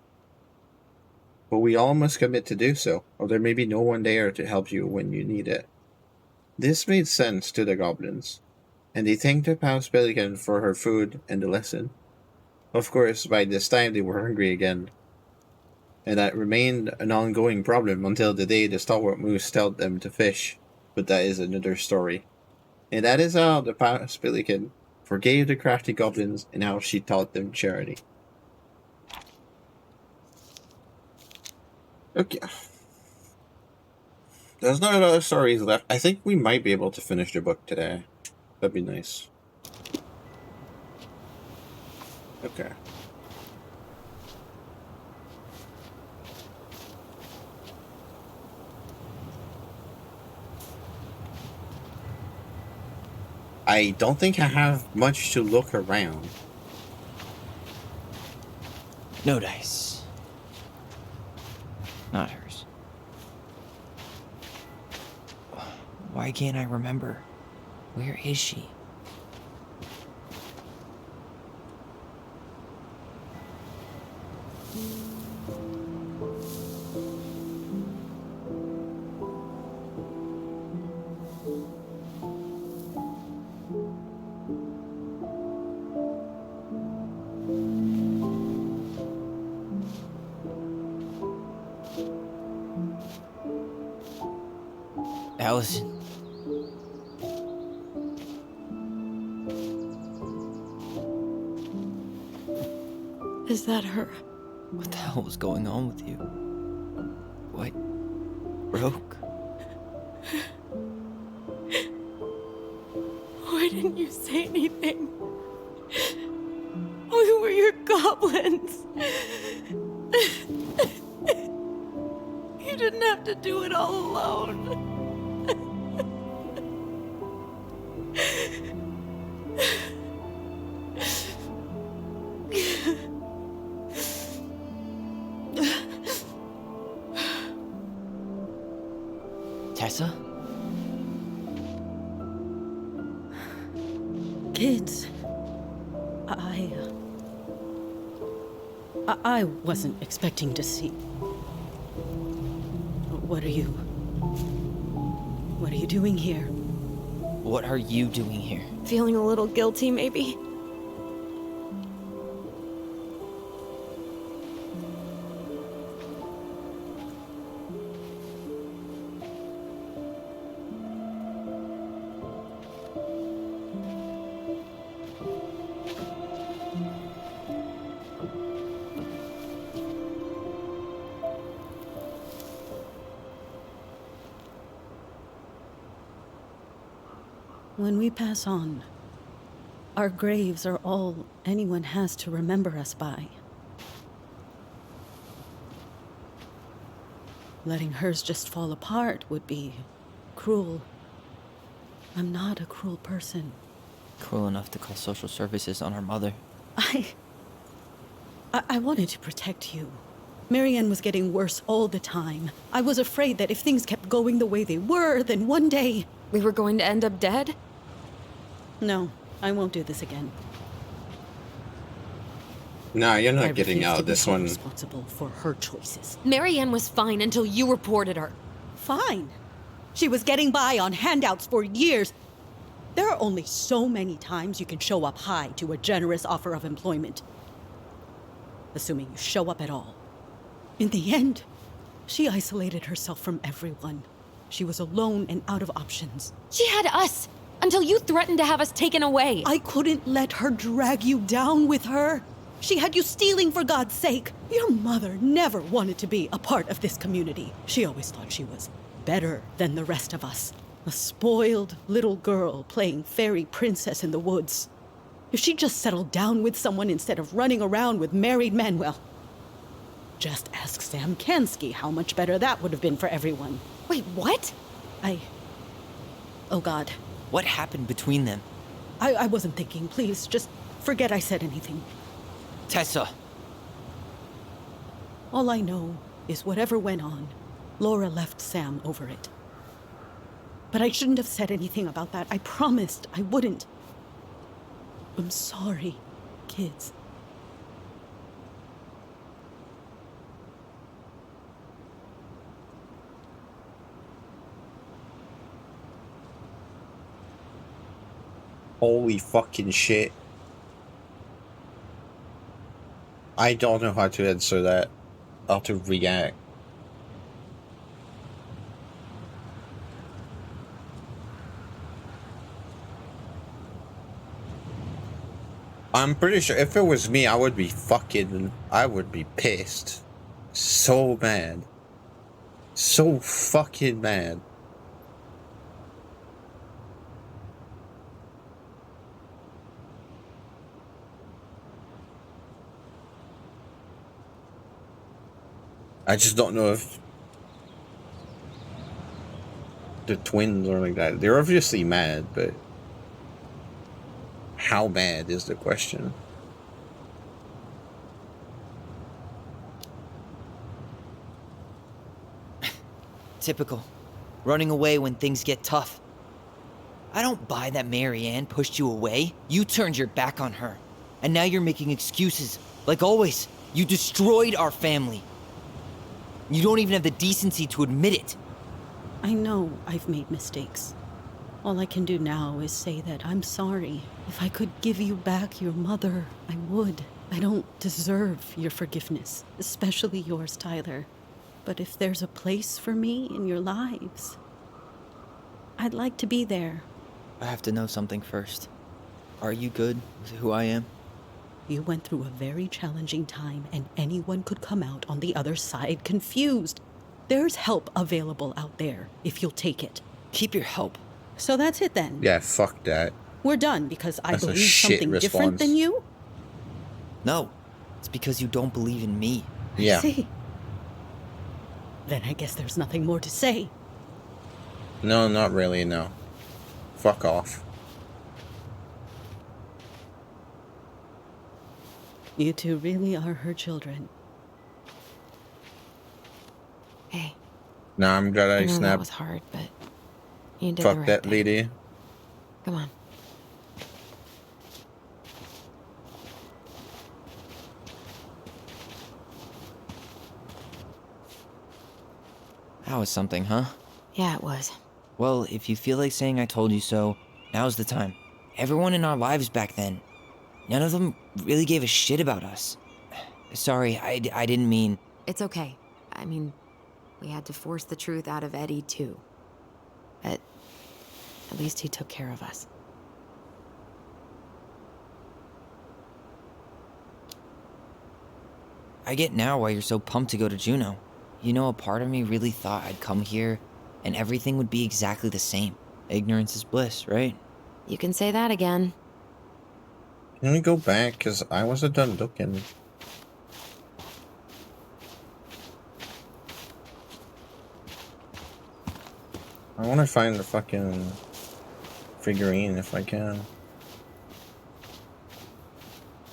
But we all must commit to do so, or there may be no one there to help you when you need it." This made sense to the goblins, and they thanked the Paus Pelican for her food and the lesson. Of course, by this time they were hungry again, and that remained an ongoing problem until the day the stalwart moose told them to fish, but that is another story. And that is how the Paus Pelican forgave the crafty goblins and how she taught them charity. Okay. There's not a lot of stories left. I think we might be able to finish the book today. That'd be nice. Okay. I don't think I have much to look around. No dice. Not hers. Why can't I remember? Where is she? Allison. Is that her? What the hell was going on with you? What broke? Why didn't you say anything? We were your goblins. You didn't have to do it all alone. Tessa? Kids, I wasn't expecting to see. What are you doing here? What are you doing here? Feeling a little guilty, maybe? When we pass on, our graves are all anyone has to remember us by. Letting hers just fall apart would be cruel. I'm not a cruel person. Cruel enough to call social services on her mother. I wanted to protect you. Marianne was getting worse all the time. I was afraid that if things kept going the way they were, then one day... We were going to end up dead? No, I won't do this again. No, you're I not getting refuse out to of be this held one. responsible for her choices. Marianne was fine until you reported her. Fine. She was getting by on handouts for years. There are only so many times you can show up high to a generous offer of employment. Assuming you show up at all. In the end, she isolated herself from everyone. She was alone and out of options. She had us, until you threatened to have us taken away. I couldn't let her drag you down with her. She had you stealing for God's sake. Your mother never wanted to be a part of this community. She always thought she was better than the rest of us. A spoiled little girl playing fairy princess in the woods. If she just settled down with someone instead of running around with married men, well, just ask Sam Kansky how much better that would have been for everyone. Wait, what? Oh God. What happened between them? I wasn't thinking. Please, just forget I said anything. Tessa! All I know is whatever went on, Laura left Sam over it. But I shouldn't have said anything about that. I promised I wouldn't. I'm sorry, kids. Holy fucking shit. I don't know how to answer that. How to react. I'm pretty sure if it was me, I would be pissed. So mad. So fucking mad. I just don't know if the twins are like that. They're obviously mad, but how mad is the question? Typical. Running away when things get tough. I don't buy that Marianne pushed you away. You turned your back on her. And now you're making excuses. Like always, you destroyed our family. You don't even have the decency to admit it. I know I've made mistakes. All I can do now is say that I'm sorry. If I could give you back your mother, I would. I don't deserve your forgiveness, especially yours, Tyler. But if there's a place for me in your lives, I'd like to be there. I have to know something first. Are you good with who I am? You went through a very challenging time, and anyone could come out on the other side confused. There's help available out there, if you'll take it. Keep your help. So that's it then. Yeah, fuck that. We're done because I That's a believe shit something different response. than you? No, it's because you don't believe in me. Yeah. See? Then I guess there's nothing more to say. No, not really, no. Fuck off. You two really are her children. Hey, Nah, I'm glad I I know that snapped. was hard, but you did the Fuck right that thing. lady. Come on. That was something, huh? Yeah, it was. Well, if you feel like saying I told you so, now's the time. Everyone in our lives back then, none of them really gave a shit about us. Sorry, I didn't mean... It's okay. I mean, we had to force the truth out of Eddie, too. But at least he took care of us. I get now why you're so pumped to go to Juneau. You know, a part of me really thought I'd come here and everything would be exactly the same. Ignorance is bliss, right? You can say that again. Can we go back? Because I wasn't done looking. I want to find the fucking figurine if I can.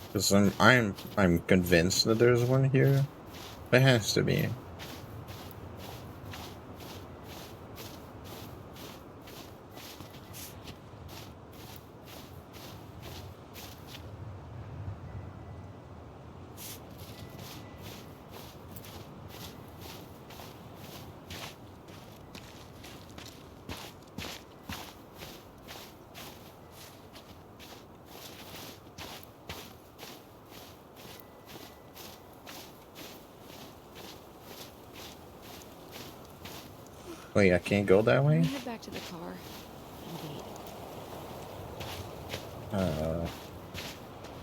Because I'm convinced that there's one here. There has to be. Wait, I can't go that way? Head back to the car.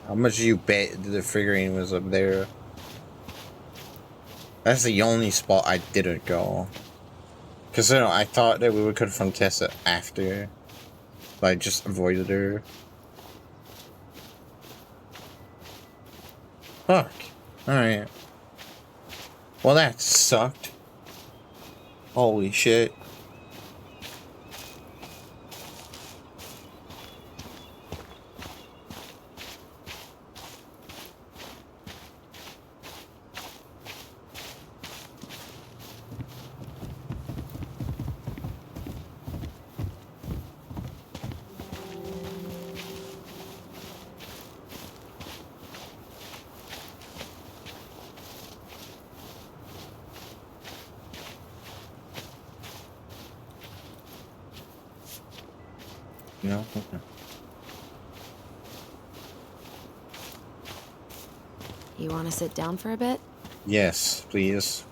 How much do you bet the figurine was up there? That's the only spot I didn't go. Because, you know, I thought that we would confront Tessa after. But I just avoided her. Fuck. Alright. Well, that sucked. Holy shit. No? Okay. You want to sit down for a bit? Yes, please.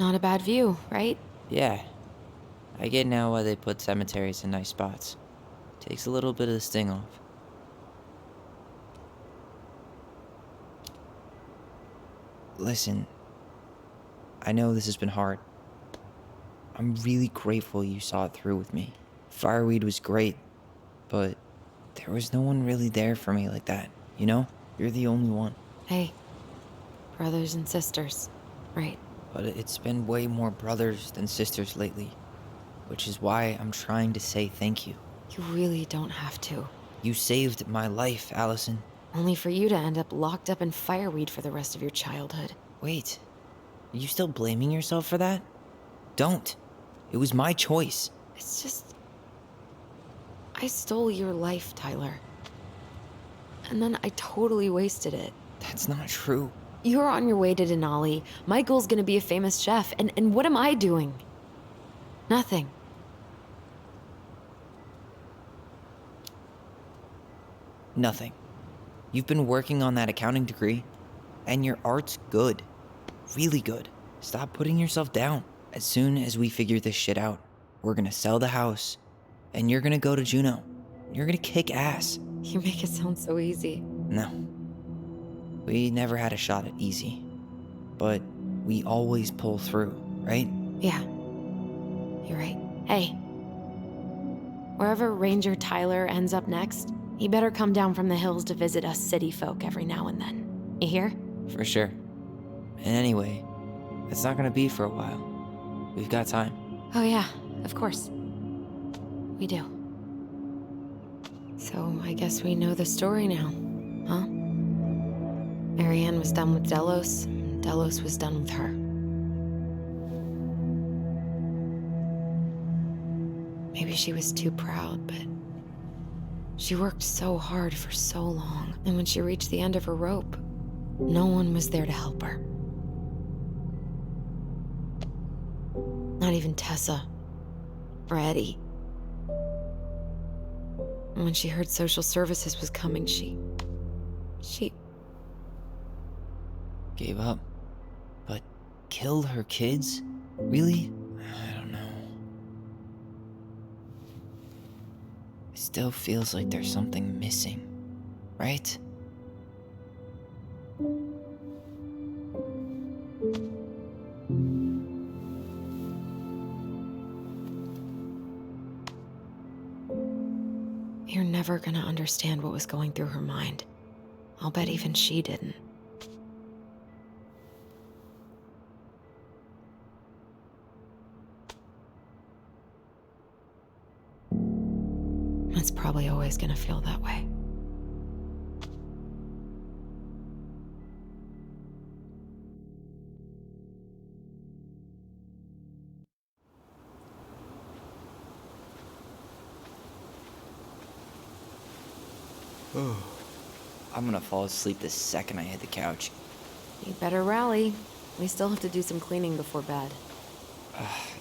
Not a bad view, right? Yeah. I get now why they put cemeteries in nice spots. Takes a little bit of the sting off. Listen, I know this has been hard. I'm really grateful you saw it through with me. Fireweed was great, but there was no one really there for me like that, you know? You're the only one. Hey, brothers and sisters, right? But it's been way more brothers than sisters lately, which is why I'm trying to say thank you. You really don't have to. You saved my life, Allison. Only for you to end up locked up in fireweed for the rest of your childhood. Wait, are you still blaming yourself for that? Don't. It was my choice. It's just... I stole your life, Tyler. And then I totally wasted it. That's not true. You're on your way to Denali. Michael's gonna be a famous chef, and what am I doing? Nothing. Nothing. You've been working on that accounting degree, and your art's good. Really good. Stop putting yourself down. As soon as we figure this shit out, we're gonna sell the house, and you're gonna go to Juneau. You're gonna kick ass. You make it sound so easy. No. We never had a shot at easy. But we always pull through, right? Yeah. You're right. Hey. Wherever Ranger Tyler ends up next, he better come down from the hills to visit us city folk every now and then. You hear? For sure. And anyway, it's not gonna be for a while. We've got time. Oh yeah, of course. We do. So I guess we know the story now, huh? Marianne was done with Delos, and Delos was done with her. Maybe she was too proud, but she worked so hard for so long, and when she reached the end of her rope, no one was there to help her. Not even Tessa or Eddie. And when she heard social services was coming, she gave up. But killed her kids? Really? I don't know. It still feels like there's something missing, right? You're never gonna understand what was going through her mind. I'll bet even she didn't. It's probably always gonna feel that way. I'm gonna fall asleep the second I hit the couch. You better rally. We still have to do some cleaning before bed.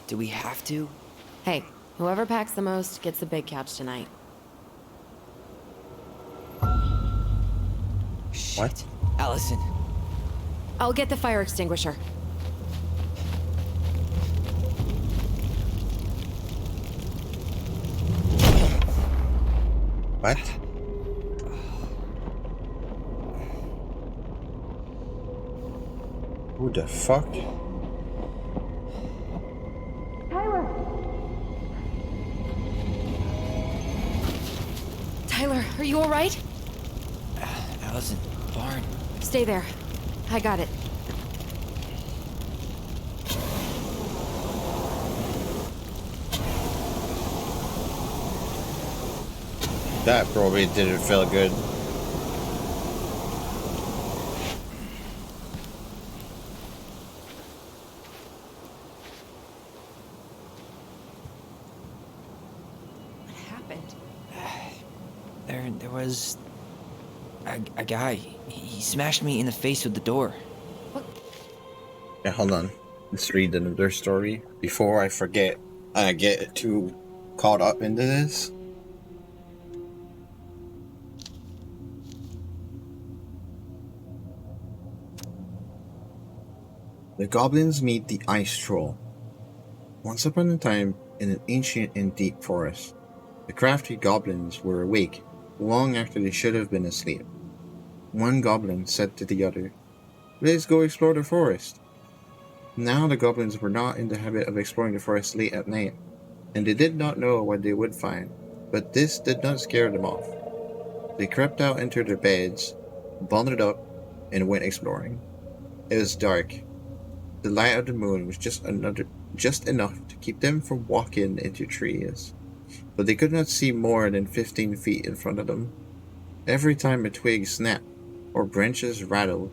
Do we have to? Hey, whoever packs the most gets the big couch tonight. What? Allison. I'll get the fire extinguisher. What? Who the fuck? Tyler, are you all right? Allison, barn. Stay there. I got it. That probably didn't feel good. What happened? There was a guy. He smashed me in the face with the door. Yeah, hold on. Let's read another story before I forget. I get too caught up into this. The goblins meet the ice troll. Once upon a time, in an ancient and deep forest, the crafty goblins were awake long after they should have been asleep. One goblin said to the other, "Let's go explore the forest." Now the goblins were not in the habit of exploring the forest late at night, and they did not know what they would find, but this did not scare them off. They crept out into their beds, bundled up, and went exploring. It was dark. The light of the moon was just enough to keep them from walking into trees, but they could not see more than 15 feet in front of them. Every time a twig snapped or branches rattled,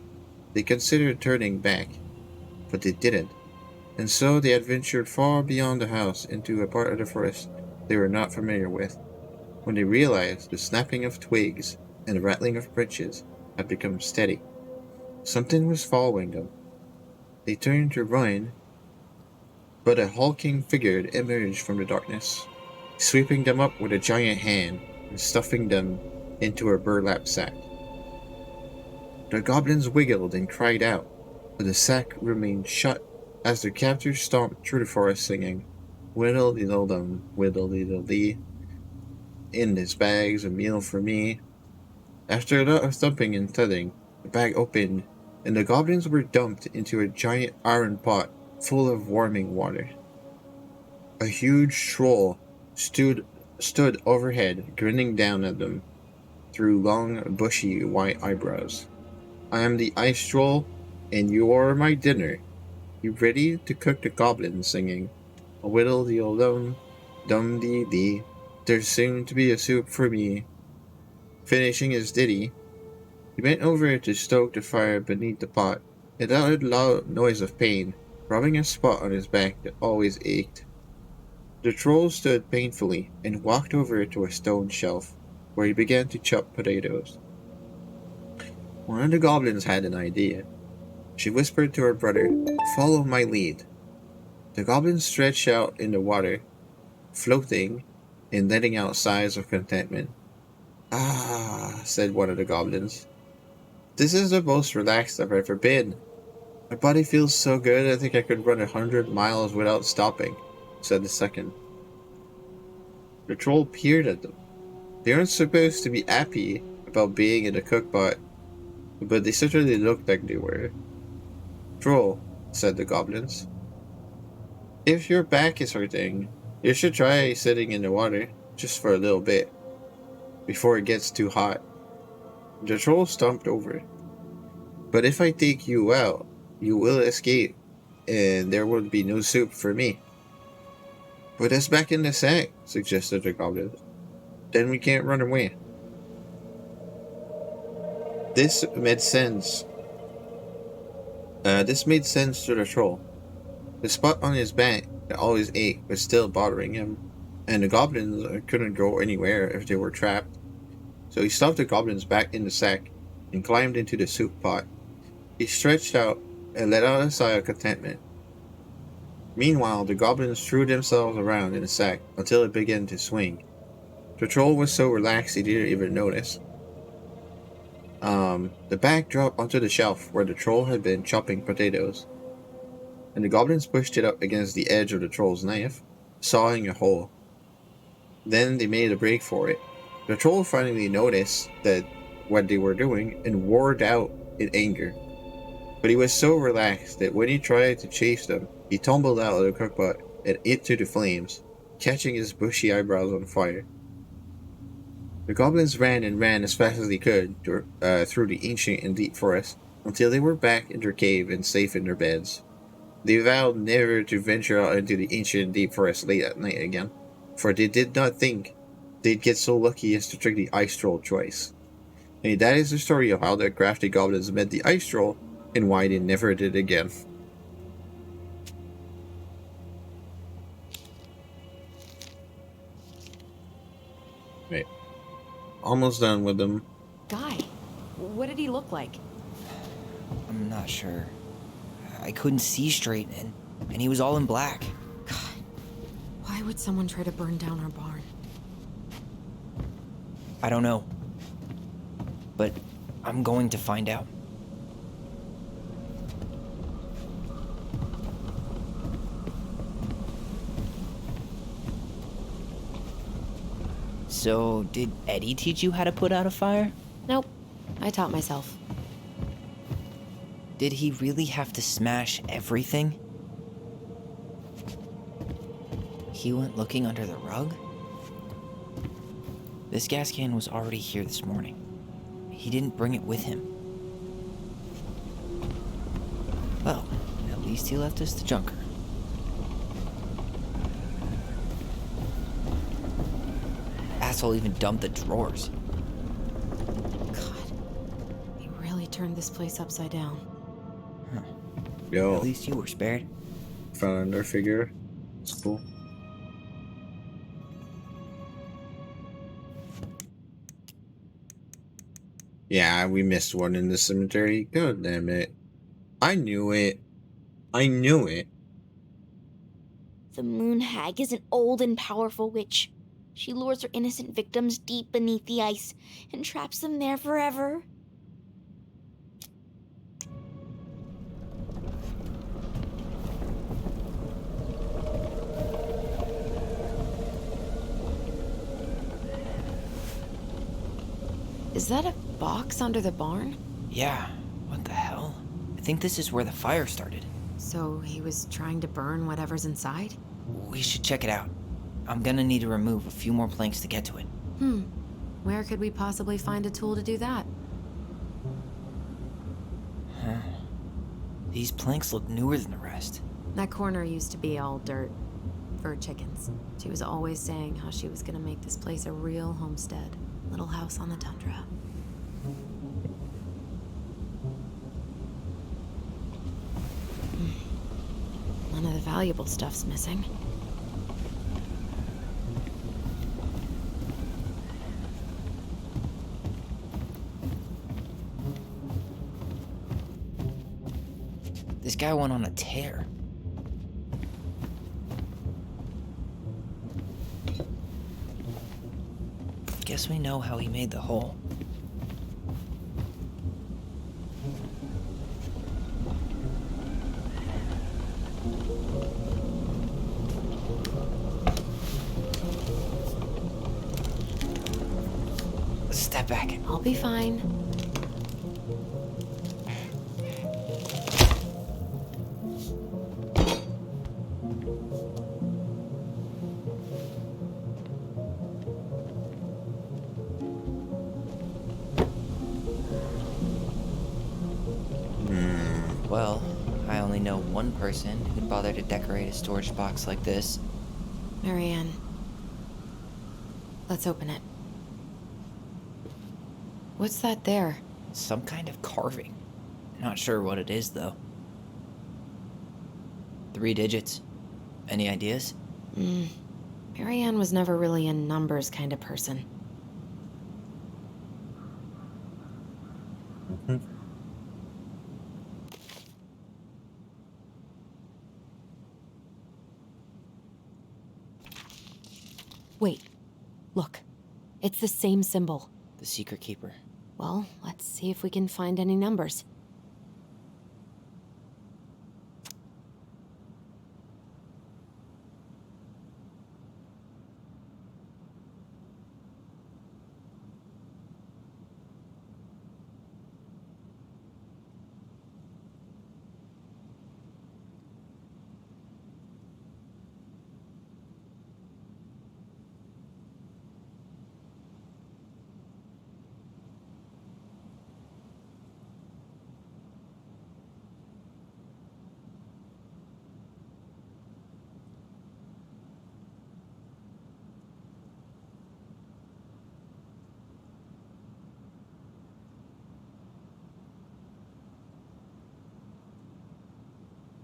they considered turning back, but they didn't, and so they adventured far beyond the house into a part of the forest they were not familiar with. When they realized the snapping of twigs and the rattling of branches had become steady, something was following them. They turned to run, but a hulking figure emerged from the darkness, sweeping them up with a giant hand and stuffing them into a burlap sack. The goblins wiggled and cried out, but the sack remained shut as their captors stomped through the forest singing, "Whittle-diddle-dum, whittle-diddle-dee. In this bag's a meal for me." After a lot of thumping and thudding, the bag opened, and the goblins were dumped into a giant iron pot full of warming water. A huge troll stood overhead, grinning down at them through long, bushy, white eyebrows. "I am the ice troll, and you are my dinner. You ready to cook?" the goblins singing. "Whittle-de-dum, dum-dee-dee. There's soon to be a soup for me." Finishing his ditty, he bent over to stoke the fire beneath the pot. It uttered a loud noise of pain, rubbing a spot on his back that always ached. The troll stood painfully and walked over to a stone shelf, where he began to chop potatoes. One of the goblins had an idea. She whispered to her brother, "Follow my lead." The goblin stretched out in the water, floating and letting out sighs of contentment. "Ah," said one of the goblins. "This is the most relaxed I've ever been. My body feels so good I think I could run 100 miles without stopping," said the second. The troll peered at them. They aren't supposed to be happy about being in the cookpot, but they certainly looked like they were. "Troll," said the goblins, "if your back is hurting, you should try sitting in the water, just for a little bit, before it gets too hot." The troll stomped over. "But if I take you out, you will escape, and there will be no soup for me." "Put us back in the sack," suggested the goblin. "Then we can't run away." This made sense. This made sense to the troll. The spot on his back that always ached was still bothering him, and the goblins couldn't go anywhere if they were trapped. So he stuffed the goblins back in the sack and climbed into the soup pot. He stretched out and let out a sigh of contentment. Meanwhile, the goblins threw themselves around in the sack until it began to swing. The troll was so relaxed he didn't even notice. The bag dropped onto the shelf where the troll had been chopping potatoes, and the goblins pushed it up against the edge of the troll's knife, sawing a hole. Then they made a break for it. The troll finally noticed that what they were doing and roared out in anger. But he was so relaxed that when he tried to chase them, he tumbled out of the cookpot and into the flames, catching his bushy eyebrows on fire. The goblins ran and ran as fast as they could through the ancient and deep forest until they were back in their cave and safe in their beds. They vowed never to venture out into the ancient and deep forest late at night again, for they did not think they'd get so lucky as to trick the ice troll twice. And that is the story of how the crafty goblins met the ice troll and why they never did again. Right. Almost done with them. Guy, what did he look like? I'm not sure. I couldn't see straight, and he was all in black. God, why would someone try to burn down our barn? I don't know. But I'm going to find out. So, did Eddie teach you how to put out a fire? Nope, I taught myself. Did he really have to smash everything? He went looking under the rug? This gas can was already here this morning. He didn't bring it with him. Well, at least he left us the junker. Asshole even dumped the drawers. God, he really turned this place upside down. Huh. Yo. At least you were spared. Found another figure. It's cool. Yeah, we missed one in the cemetery. God damn it. I knew it. I knew it. The Moon Hag is an old and powerful witch. She lures her innocent victims deep beneath the ice and traps them there forever. Is that a box under the barn? Yeah, what the hell? I think this is where the fire started. So he was trying to burn whatever's inside? We should check it out. I'm gonna need to remove a few more planks to get to it. Where could we possibly find a tool to do that? Huh. These planks look newer than the rest. That corner used to be all dirt for chickens. She was always saying how she was gonna make this place a real homestead. Little house on the tundra. None of the valuable stuff's missing. This guy went on a tear. Guess we know how he made the hole. Step back. I'll be fine. Well, I only know one person who'd bother to decorate a storage box like this. Marianne. Let's open it. What's that there? Some kind of carving. Not sure what it is, though. 3 digits. Any ideas? Marianne was never really a numbers kind of person. Wait. Look. It's the same symbol. The Secret Keeper. Well, let's see if we can find any numbers.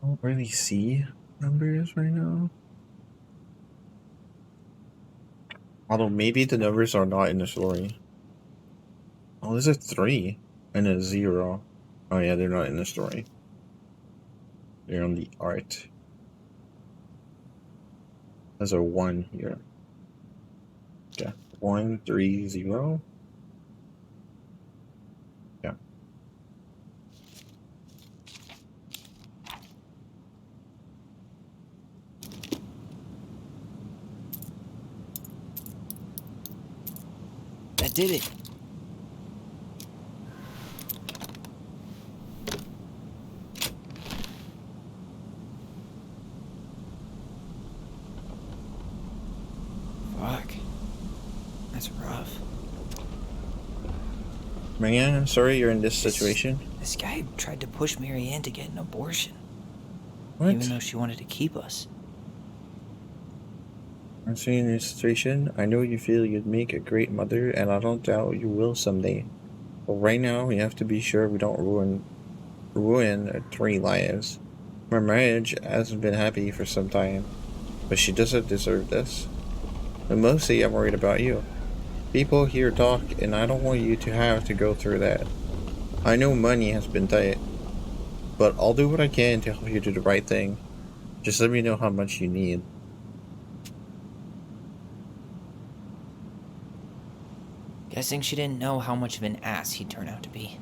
I don't really see numbers right now. Although maybe the numbers are not in the story. Oh, there's a 3 and a 0. Oh yeah, they're not in the story. They're on the art. There's a 1 here. Yeah, 1, 3, 0. Yeah. That did it. Fuck. That's rough. Marianne, I'm sorry you're in this situation. This guy tried to push Marianne to get an abortion. What? Even though she wanted to keep us. I'm seeing your situation. I know you feel you'd make a great mother, and I don't doubt you will someday. But right now, we have to be sure we don't ruin our 3 lives. My marriage hasn't been happy for some time, but she doesn't deserve this. And mostly, I'm worried about you. People here talk, and I don't want you to have to go through that. I know money has been tight, but I'll do what I can to help you do the right thing. Just let me know how much you need. Guessing she didn't know how much of an ass he'd turn out to be.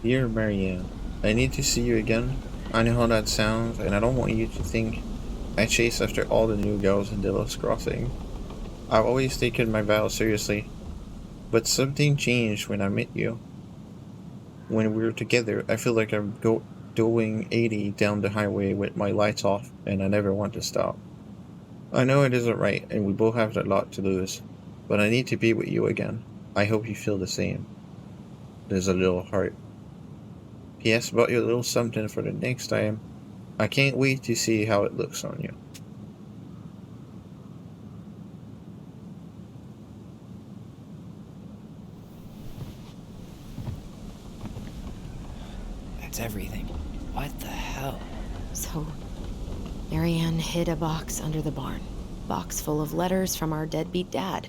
Dear Marianne, I need to see you again. I know how that sounds, and I don't want you to think I chase after all the new girls in Delos Crossing. I've always taken my vows seriously, but something changed when I met you. When we were together, I feel like I'm going 80 down the highway with my lights off, and I never want to stop. I know it isn't right, and we both have a lot to lose, but I need to be with you again. I hope you feel the same. There's a little heart. P.S. Bought you a little something for the next time. I can't wait to see how it looks on you. That's everything. What the hell? So, Marianne hid a box under the barn. Box full of letters from our deadbeat dad.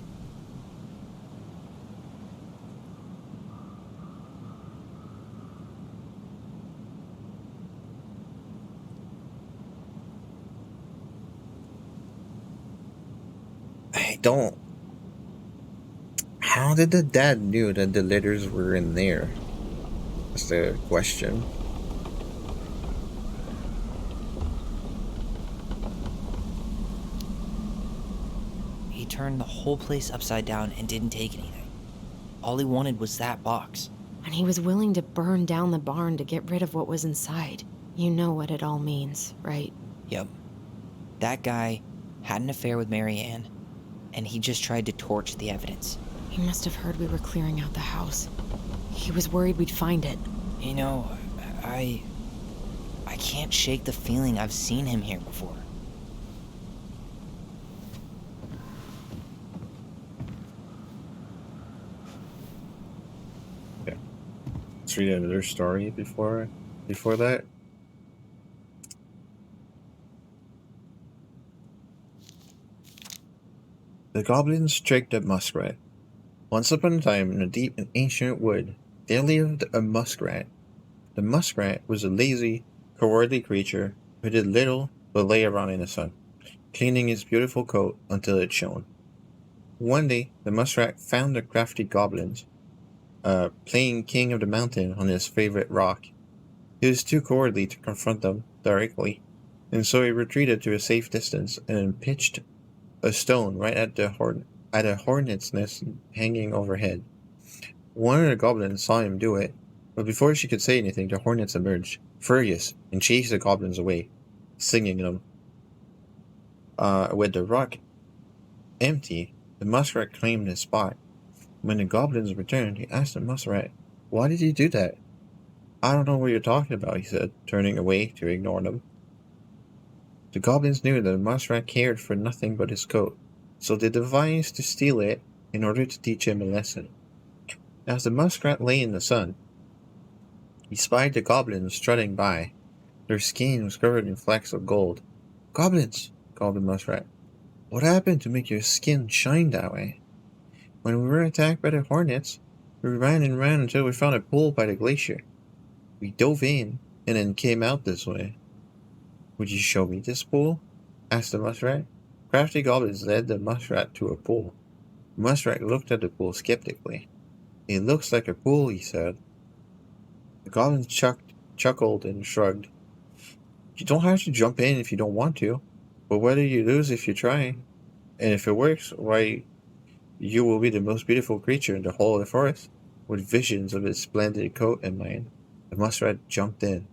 I don't... How did the dad knew that the letters were in there? That's the question. He turned the whole place upside down and didn't take anything. All he wanted was that box. And he was willing to burn down the barn to get rid of what was inside. You know what it all means, right? Yep. That guy had an affair with Marianne, and he just tried to torch the evidence. He must have heard we were clearing out the house. He was worried we'd find it. You know, I can't shake the feeling I've seen him here before. Okay. Let's read another story before that. The goblins tricked a muskrat. Once upon a time, in a deep and ancient wood, there lived a muskrat. The muskrat was a lazy, cowardly creature who did little but lay around in the sun, cleaning his beautiful coat until it shone. One day, the muskrat found the crafty goblins playing king of the mountain on his favorite rock. He was too cowardly to confront them directly, and so he retreated to a safe distance and pitched a stone right at a hornet's nest hanging overhead. One of the goblins saw him do it, but before she could say anything, the hornets emerged, furious, and chased the goblins away, stinging them. With the rock empty, the muskrat claimed his spot. When the goblins returned, he asked the muskrat, "Why did you do that?" "I don't know what you're talking about," he said, turning away to ignore them. The goblins knew that the muskrat cared for nothing but his coat, so they devised to steal it in order to teach him a lesson. As the muskrat lay in the sun, he spied the goblins strutting by. Their skin was covered in flecks of gold. "Goblins," called the muskrat, "what happened to make your skin shine that way?" "When we were attacked by the hornets, we ran and ran until we found a pool by the glacier. We dove in and then came out this way." "Would you show me this pool?" asked the muskrat. Crafty goblins led the muskrat to a pool. The muskrat looked at the pool skeptically. "It looks like a pool," he said. The goblins chuckled and shrugged. "You don't have to jump in if you don't want to, but whether you lose if you try, and if it works, why, you will be the most beautiful creature in the whole of the forest." With visions of his splendid coat in mind, the muskrat jumped in.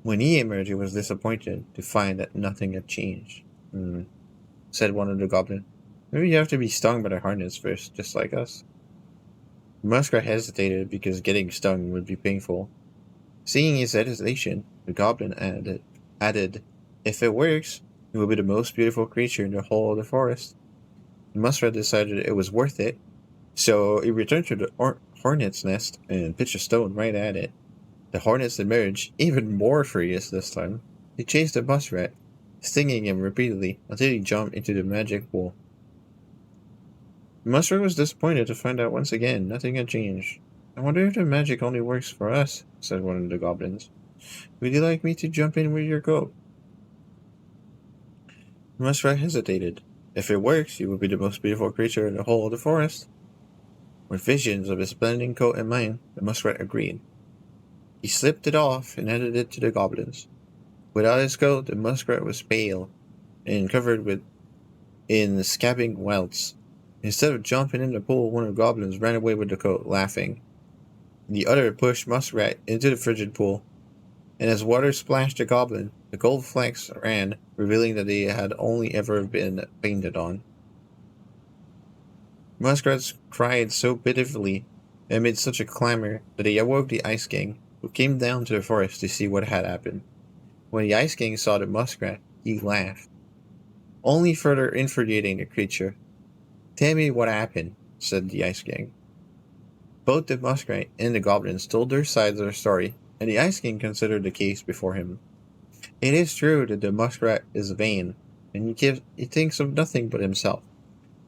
When he emerged, he was disappointed to find that nothing had changed. Said one of the goblins. Maybe you have to be stung by the hornets first, just like us. The muskrat hesitated because getting stung would be painful. Seeing his hesitation, the goblin added, "If it works, it will be the most beautiful creature in the whole of the forest." The muskrat decided it was worth it, so he returned to the hornet's nest and pitched a stone right at it. The hornets emerged, even more furious this time. They chased the muskrat, stinging him repeatedly until he jumped into the magic pool. The muskrat was disappointed to find out once again nothing had changed. "I wonder if the magic only works for us," said one of the goblins. "Would you like me to jump in with your coat?" The muskrat hesitated. "If it works, you will be the most beautiful creature in the whole of the forest." With visions of his splendid coat in mind, the muskrat agreed. He slipped it off and handed it to the goblins. Without his coat, the muskrat was pale and covered in scabbing welts. Instead of jumping in the pool, one of the goblins ran away with the coat, laughing. The other pushed Muskrat into the frigid pool, and as water splashed the goblin, the gold flecks ran, revealing that they had only ever been painted on. Muskrat cried so pitifully and made such a clamor that he awoke the Ice King, who came down to the forest to see what had happened. When the Ice King saw the muskrat, he laughed, only further infuriating the creature. "Tell me what happened," said the Ice King. Both the muskrat and the goblins told their sides of the story, and the Ice King considered the case before him. "It is true that the muskrat is vain, and he thinks of nothing but himself,"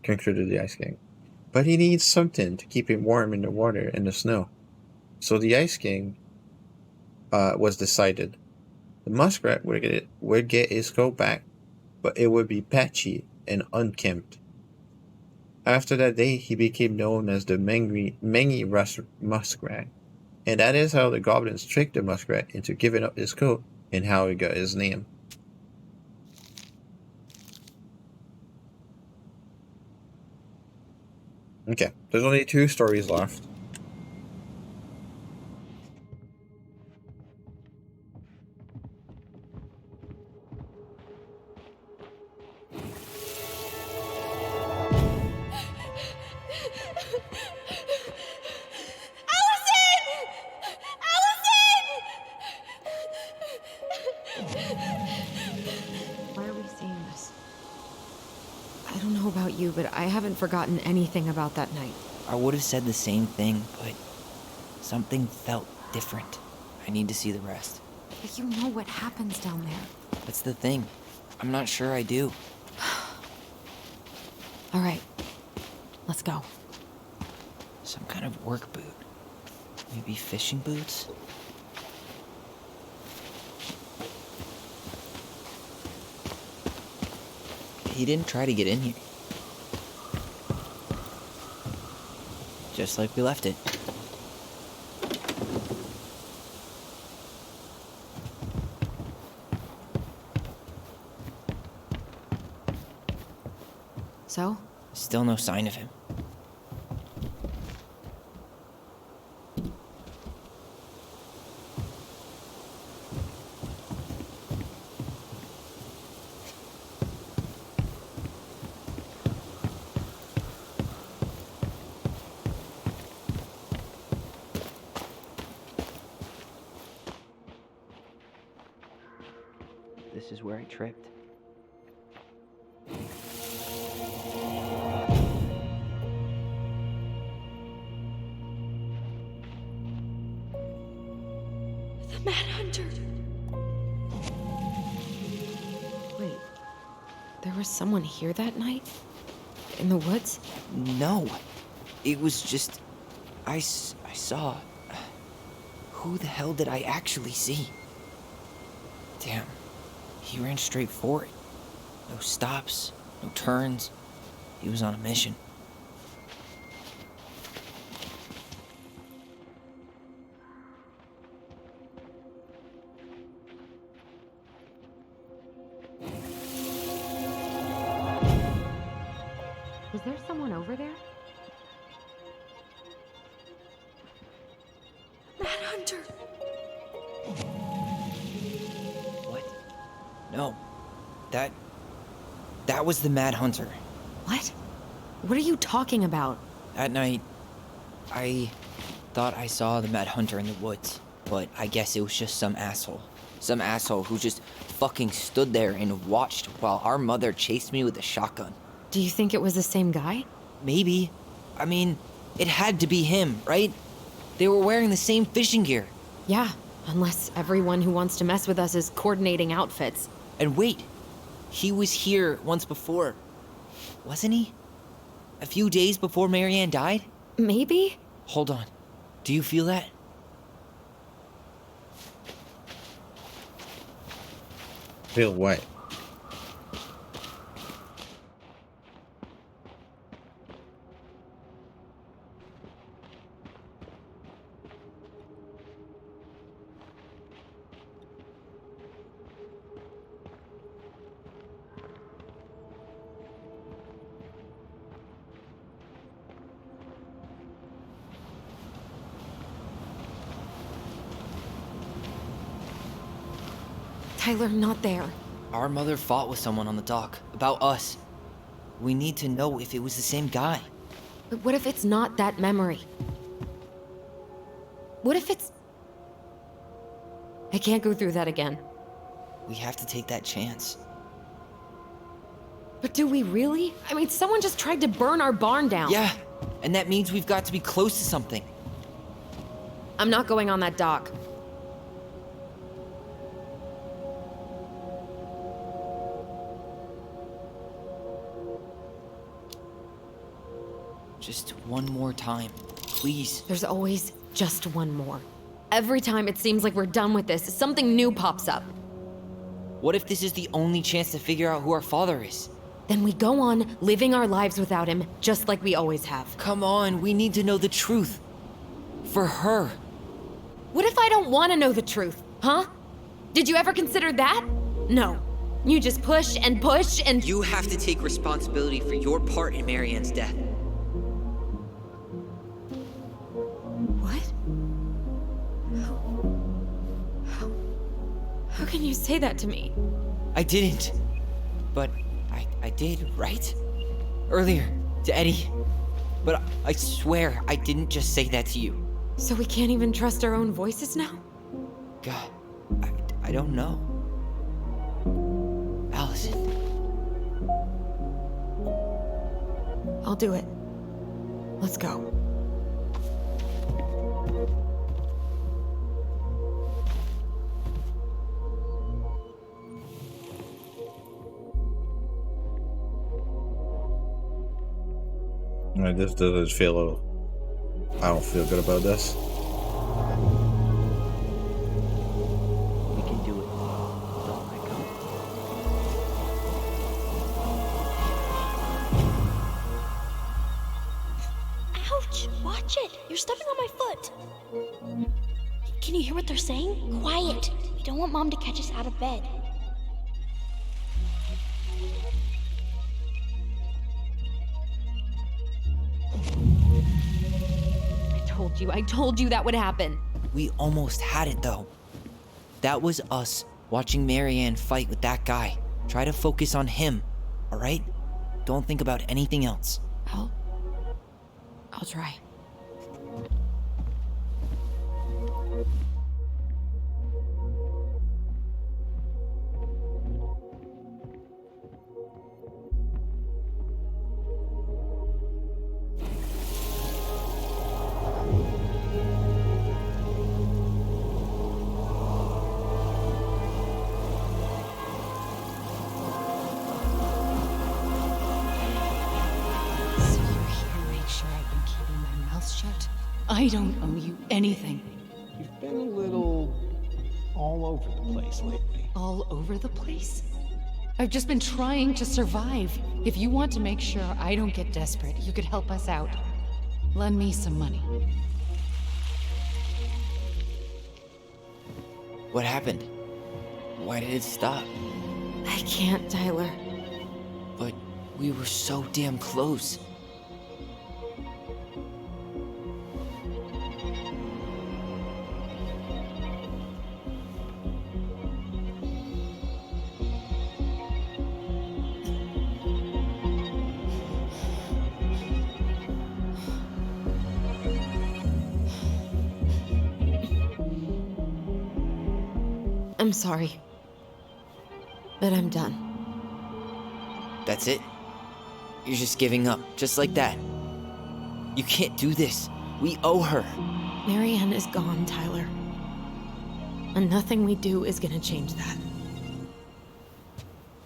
concluded the Ice King. "But he needs something to keep him warm in the water and the snow." So the Ice King was decided. The muskrat would get his coat back, but it would be patchy and unkempt. After that day, he became known as the Mangy Muskrat, and that is how the goblins tricked the muskrat into giving up his coat and how he got his name. Okay, there's only 2 stories left. Why are we seeing this? I don't know about you, but I haven't forgotten anything about that night. I would have said the same thing, but something felt different. I need to see the rest. But you know what happens down there. That's the thing. I'm not sure I do. All right, let's go. Some kind of work boot. Maybe fishing boots? He didn't try to get in here. Just like we left it. So? Still no sign of him. This is where I tripped. The Mad Hunter. Wait, there was someone here that night? In the woods? No. It was just... I saw... Who the hell did I actually see? Damn. He ran straight for it. No stops, no turns. He was on a mission. Was there someone over there? Mad Hunter. What? No. That was the Mad Hunter. What? What are you talking about? That night, I thought I saw the Mad Hunter in the woods, but I guess it was just some asshole. Some asshole who just fucking stood there and watched while our mother chased me with a shotgun. Do you think it was the same guy? Maybe. I mean, it had to be him, right? They were wearing the same fishing gear. Yeah, unless everyone who wants to mess with us is coordinating outfits. And wait, he was here once before, wasn't he? A few days before Marianne died? Maybe? Hold on. Do you feel that? Feel what? Tyler, not there. Our mother fought with someone on the dock about us. We need to know if it was the same guy. But what if it's not that memory? What if it's... I can't go through that again. We have to take that chance. But do we really? I mean, someone just tried to burn our barn down. Yeah, and that means we've got to be close to something. I'm not going on that dock. Just one more time, please. There's always just one more. Every time it seems like we're done with this, something new pops up. What if this is the only chance to figure out who our father is? Then we go on living our lives without him, just like we always have. Come on, we need to know the truth. For her. What if I don't want to know the truth, huh? Did you ever consider that? No. You just push and push and... You have to take responsibility for your part in Marianne's death. How can you say that to me? I didn't. But I did, right? Earlier, to Eddie. But I swear I didn't just say that to you. So we can't even trust our own voices now? God, I don't know. Allison. I'll do it. Let's go. Alright, this doesn't feel... I don't feel good about this. We can do it. Don't let go. Ouch! Watch it! You're stepping on my foot! Can you hear what they're saying? Quiet! We don't want Mom to catch us out of bed. I told you that would happen. We almost had it, though. That was us watching Marianne fight with that guy. Try to focus on him, all right? Don't think about anything else. I'll try. I don't owe you anything. You've been a little all over the place lately. All over the place? I've just been trying to survive. If you want to make sure I don't get desperate, you could help us out. Lend me some money. What happened? Why did it stop? I can't, Tyler. But we were so damn close. I'm sorry. But I'm done. That's it? You're just giving up, just like that. You can't do this. We owe her. Marianne is gone, Tyler. And nothing we do is gonna change that.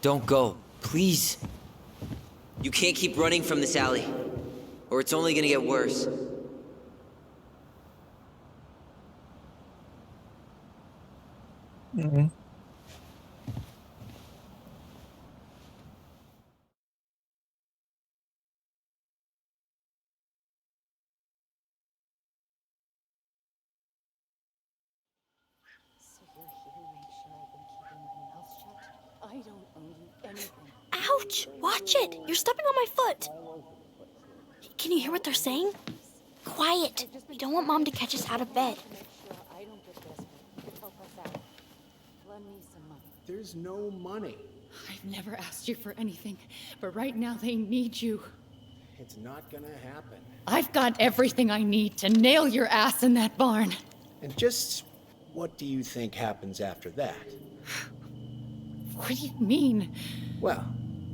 Don't go, please. You can't keep running from this alley, or it's only gonna get worse. Mm-hmm. I don't owe you anything. Ouch! Watch it! You're stepping on my foot! Can you hear what they're saying? Quiet! We don't want Mom to catch us out of bed. I don't get desperate. Help us out. Lend me some money. There's no money. I've never asked you for anything, but right now they need you. It's not gonna happen. I've got everything I need to nail your ass in that barn. And just what do you think happens after that? What do you mean? Well,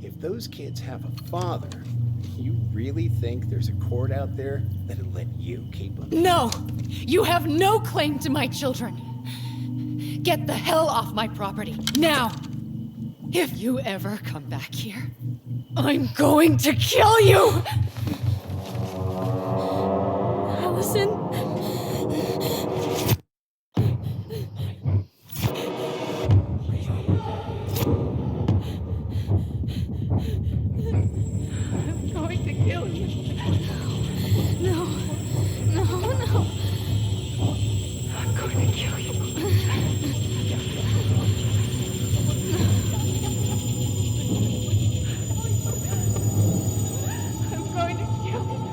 if those kids have a father, you really think there's a court out there that'll let you keep them? No! You have no claim to my children. Get the hell off my property, now! If you ever come back here, I'm going to kill you! Allison? I'm going to kill you. No. No. I'm going to kill you. I'm going to kill you.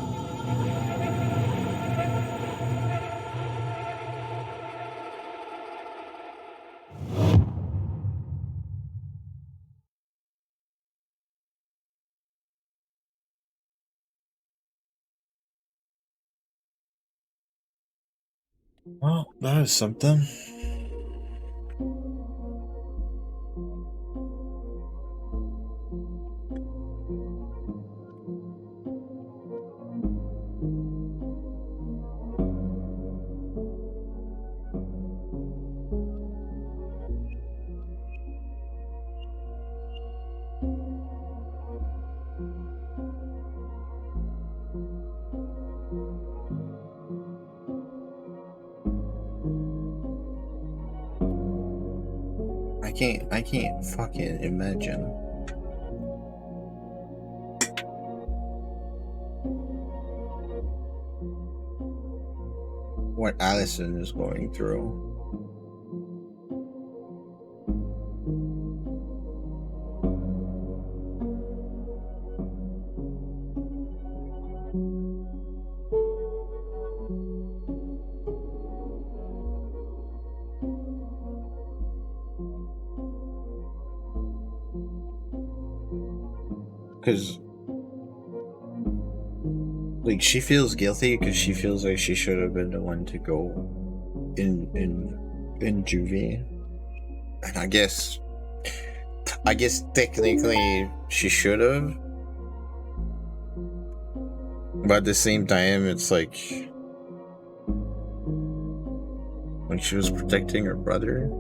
Well, that is something. I can't fucking imagine what Allison is going through. Because, like, she feels guilty because she feels like she should have been the one to go in juvie, and I guess technically she should have, but at the same time, it's like when she was protecting her brother,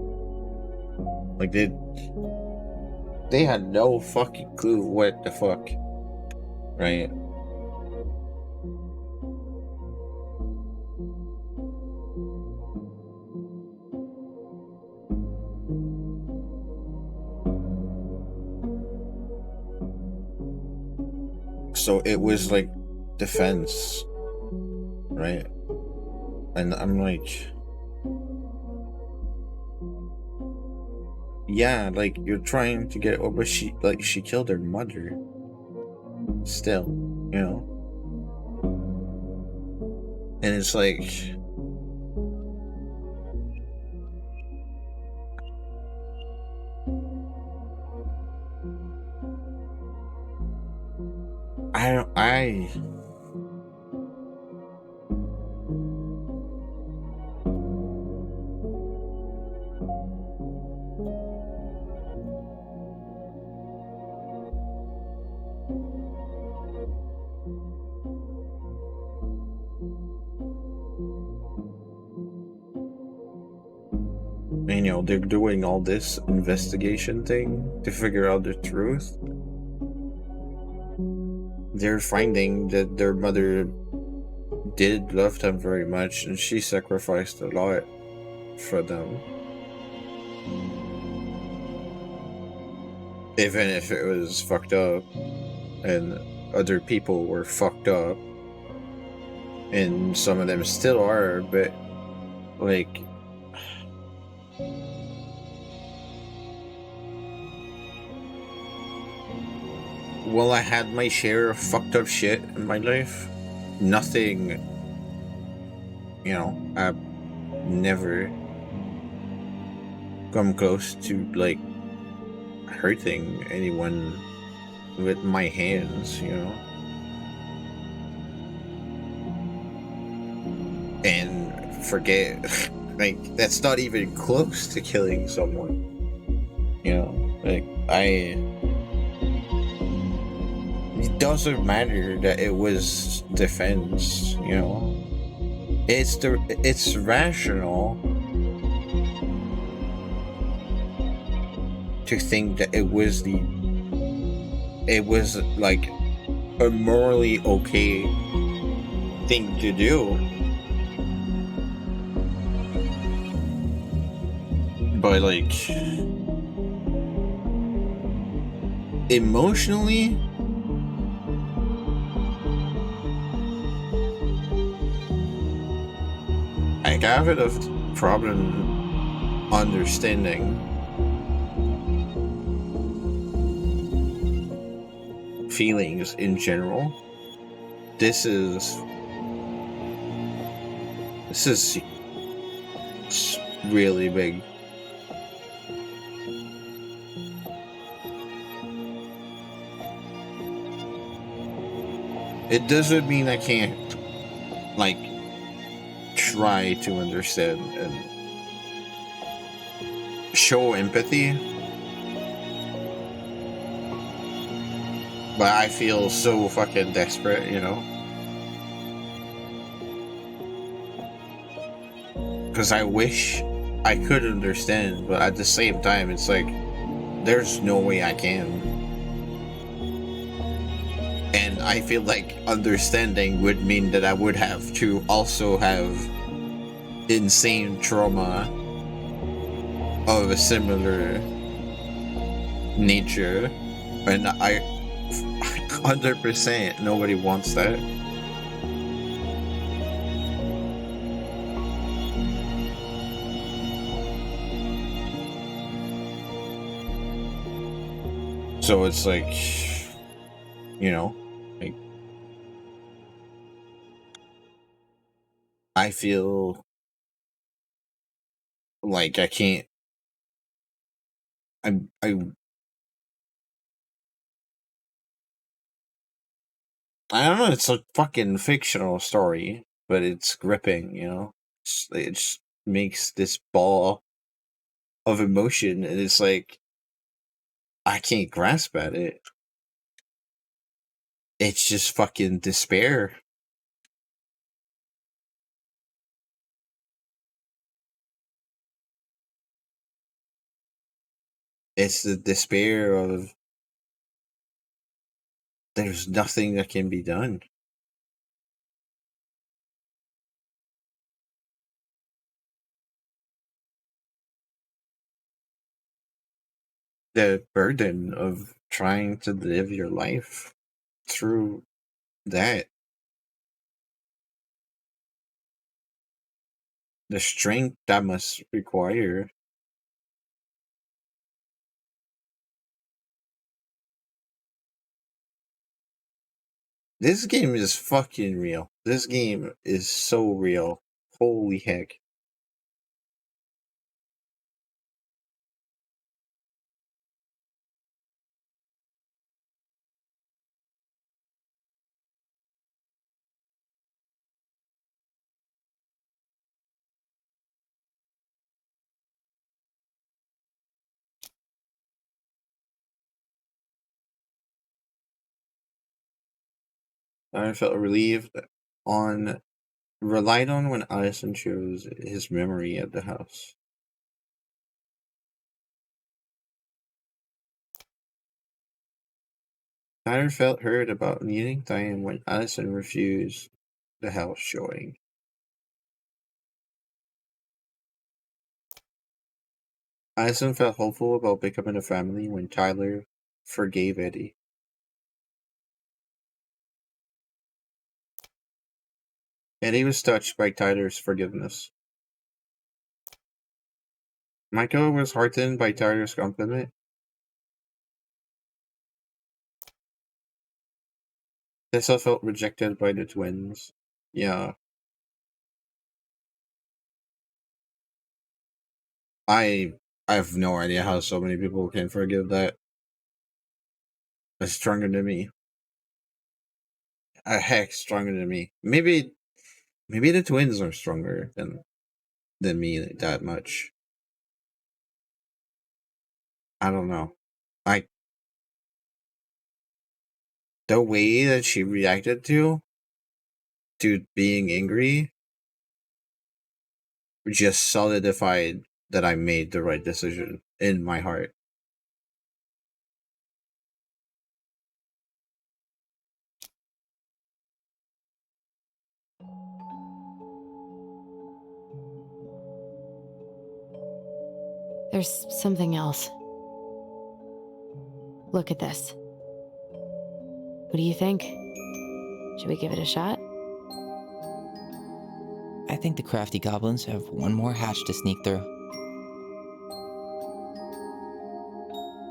like they had no fucking clue what the fuck, right? So it was like defense, right? And I'm like, yeah, like you're trying to get over, she killed her mother. Still, you know. And it's like, you know, they're doing all this investigation thing to figure out the truth. They're finding that their mother did love them very much, and she sacrificed a lot for them. Even if it was fucked up, and other people were fucked up, and some of them still are, but like, well, I had my share of fucked up shit in my life. Nothing, you know, I've never come close to like hurting anyone with my hands, you know. And forget, like, that's not even close to killing someone, you know. Like, it doesn't matter that it was defense, you know. It's rational to think that it was like a morally okay thing to do. But like, emotionally, I have a problem understanding feelings in general. This is really big. It doesn't mean I can't, like, try to understand and show empathy, but I feel so fucking desperate, you know? Because I wish I could understand, but at the same time, it's like, there's no way I can. And I feel like understanding would mean that I would have to also have insane trauma of a similar nature, and I 100% nobody wants that. So it's like, you know, like, I feel like I can't. I don't know. It's a fucking fictional story, but it's gripping. You know, it just makes this ball of emotion, and it's like I can't grasp at it. It's just fucking despair. It's the despair of there's nothing that can be done. The burden of trying to live your life through that. The strength that must require. This game is fucking real. This game is so real. Holy heck. I felt relieved relied on when Allison chose his memory at the house. Tyler felt hurt about needing time when Allison refused the house showing. Allison felt hopeful about becoming a family when Tyler forgave Eddie. Eddie was touched by Tyler's forgiveness. Michael was heartened by Tyler's compliment. Tessa felt rejected by the twins. Yeah. I have no idea how so many people can forgive that. That's stronger than me. A heck stronger than me. Maybe the twins are stronger than me that much. I don't know. The way that she reacted to being angry just solidified that I made the right decision in my heart. There's something else. Look at this. What do you think? Should we give it a shot? I think the crafty goblins have one more hatch to sneak through.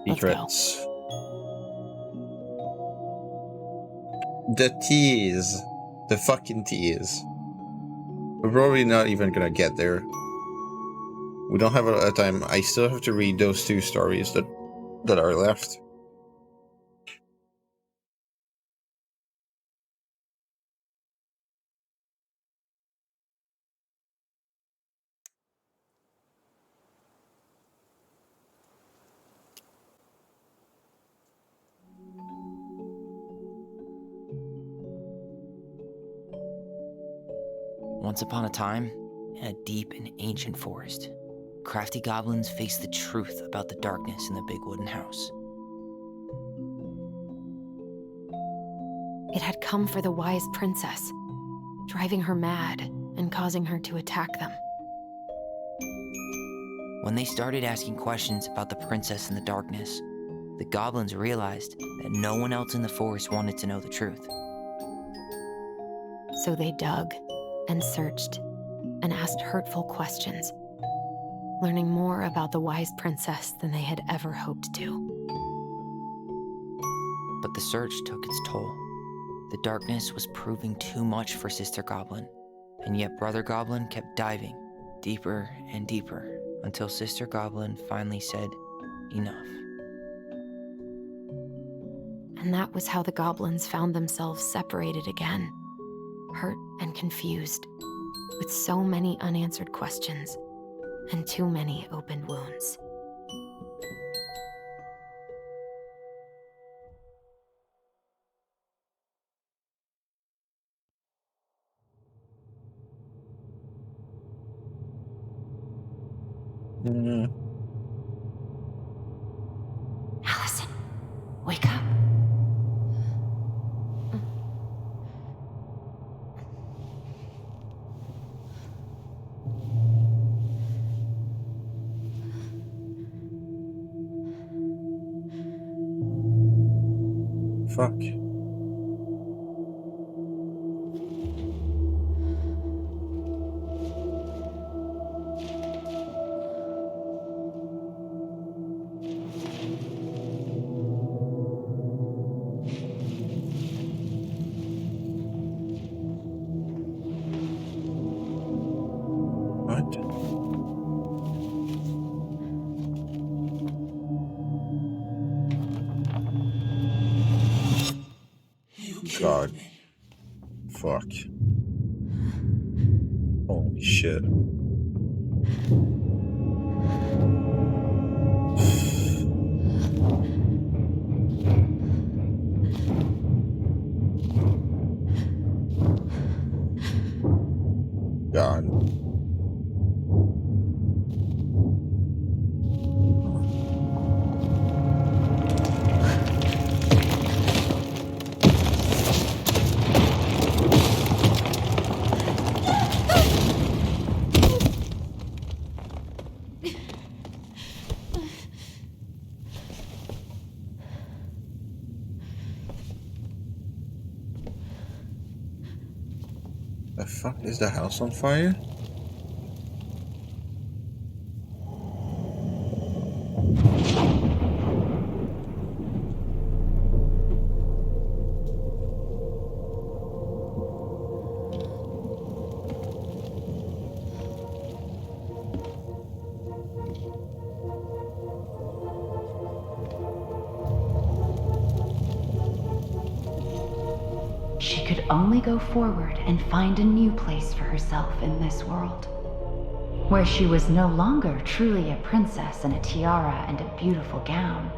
Secrets. The tease. The fucking tease. We're probably not even gonna get there. We don't have a lot of time. I still have to read those 2 stories that are left. Once upon a time, in a deep and ancient forest, crafty goblins faced the truth about the darkness in the big wooden house. It had come for the wise princess, driving her mad and causing her to attack them. When they started asking questions about the princess in the darkness, the goblins realized that no one else in the forest wanted to know the truth. So they dug and searched and asked hurtful questions, learning more about the wise princess than they had ever hoped to. But the search took its toll. The darkness was proving too much for Sister Goblin, and yet Brother Goblin kept diving deeper and deeper until Sister Goblin finally said, enough. And that was how the goblins found themselves separated again, hurt and confused, with so many unanswered questions and too many open wounds. Allison, wake up. Fuck. God. Fuck. Holy shit. God. fuck? Is the house on fire? She could only go forward and find a new place for herself in this world, where she was no longer truly a princess in a tiara and a beautiful gown,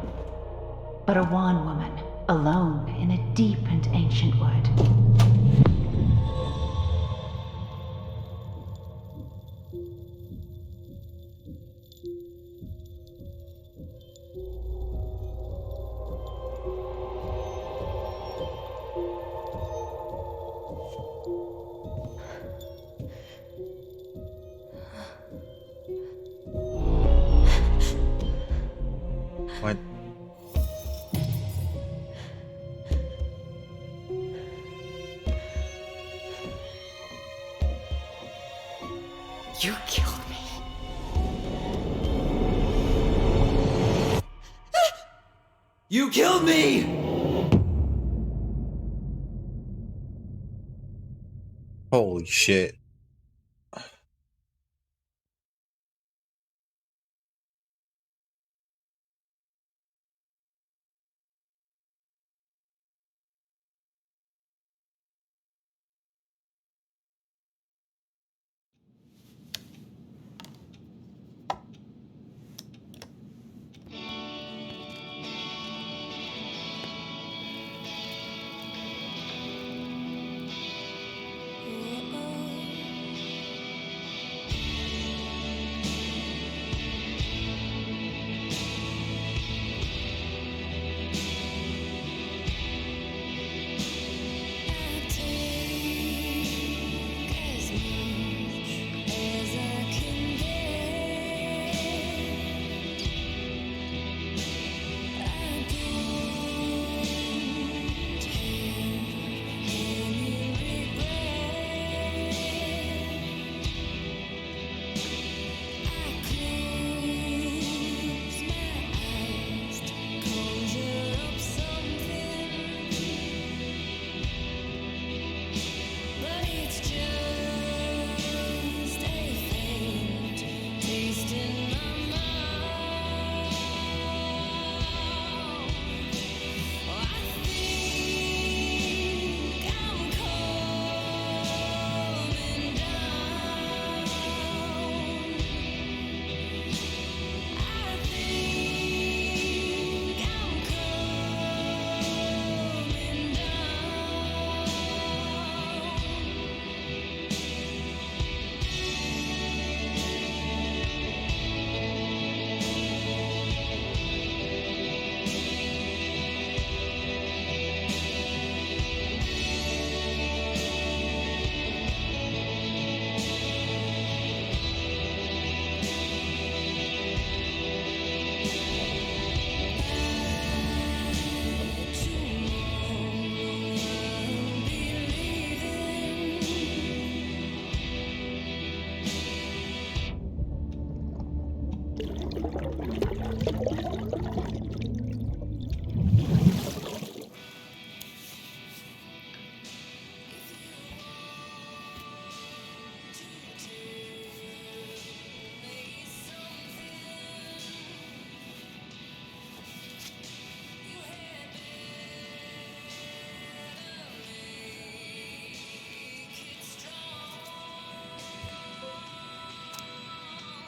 but a wan woman, alone in a deep and ancient wood. What? You killed me. You killed me! Holy shit.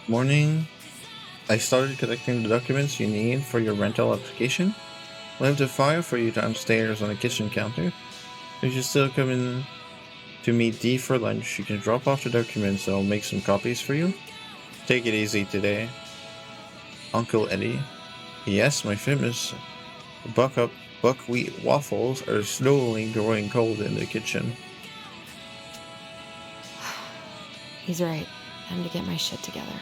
Morning. I started collecting the documents you need for your rental application. I left a file for you downstairs on the kitchen counter. If you're still coming to meet Dee for lunch, you can drop off the documents and I'll make some copies for you. Take it easy today. Uncle Eddie. Yes, my famous buckwheat waffles are slowly growing cold in the kitchen. He's right. Time to get my shit together.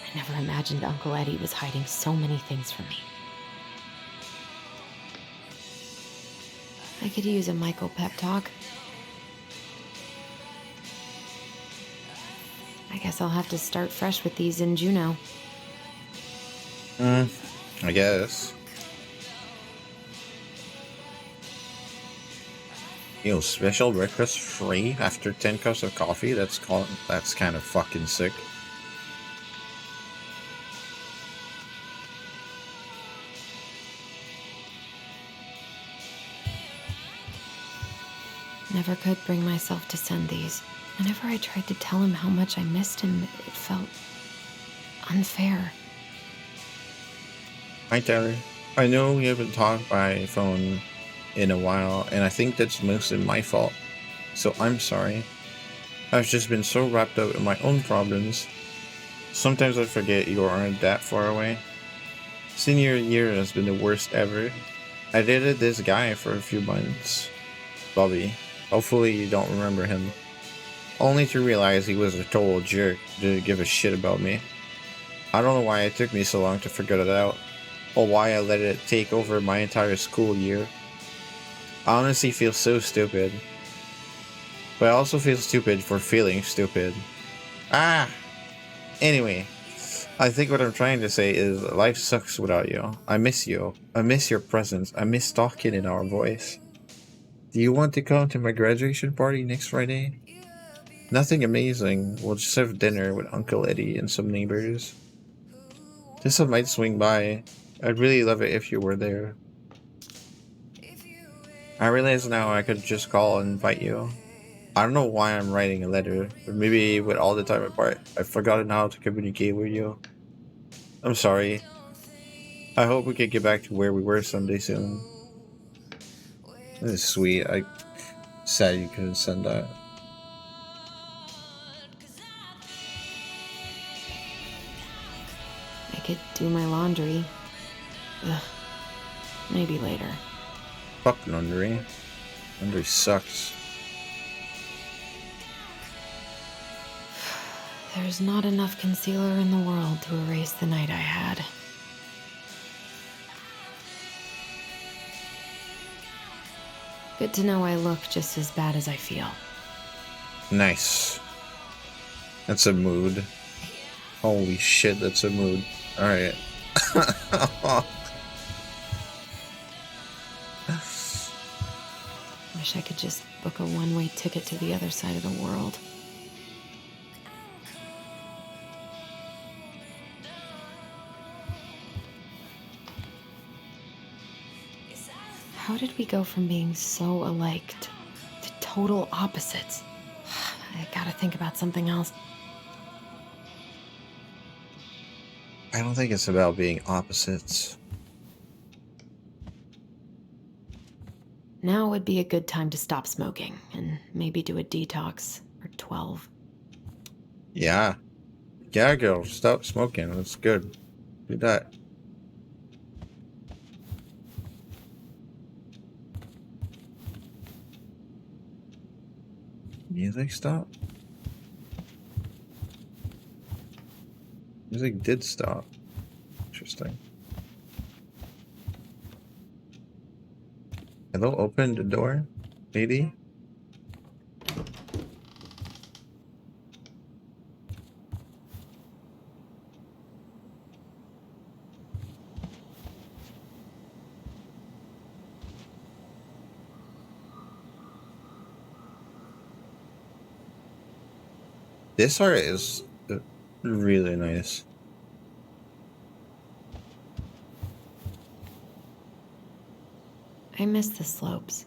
I never imagined Uncle Eddie was hiding so many things from me. I could use a Michael pep talk. I guess I'll have to start fresh with these in Juneau. I guess. Special breakfast free after 10 cups of coffee? That's kind of fucking sick. Never could bring myself to send these. Whenever I tried to tell him how much I missed him, it felt unfair. Hi, Tyler. I know we haven't talked by phone in a while, and I think that's mostly my fault. So I'm sorry. I've just been so wrapped up in my own problems. Sometimes I forget you aren't that far away. Senior year has been the worst ever. I dated this guy for a few months. Bobby. Hopefully you don't remember him. Only to realize he was a total jerk, didn't give a shit about me. I don't know why it took me so long to figure that out, or why I let it take over my entire school year. I honestly feel so stupid. But I also feel stupid for feeling stupid. Anyway, I think what I'm trying to say is life sucks without you. I miss you. I miss your presence. I miss talking in our voice. Do you want to come to my graduation party next Friday? Nothing amazing. We'll just have dinner with Uncle Eddie and some neighbors. Tessa might swing by. I'd really love it if you were there. I realize now I could just call and invite you. I don't know why I'm writing a letter, but maybe with all the time apart, I've forgotten how to communicate with you. I'm sorry. I hope we can get back to where we were someday soon. This is sweet. I'm sad you couldn't send that. I could do my laundry. Ugh. Maybe later. Fuck laundry. Laundry sucks. There's not enough concealer in the world to erase the night I had. Good to know I look just as bad as I feel. Nice. That's a mood. Holy shit, that's a mood. Alright. Wish I could just book a one-way ticket to the other side of the world. How did we go from being so alike to total opposites? I gotta think about something else. I don't think it's about being opposites. Now would be a good time to stop smoking and maybe do a detox for 12. Yeah. Yeah, girl, stop smoking. That's good. Do that. Music stop? Music did stop. Interesting. Hello, open the door, lady. This art is really nice. I miss the slopes.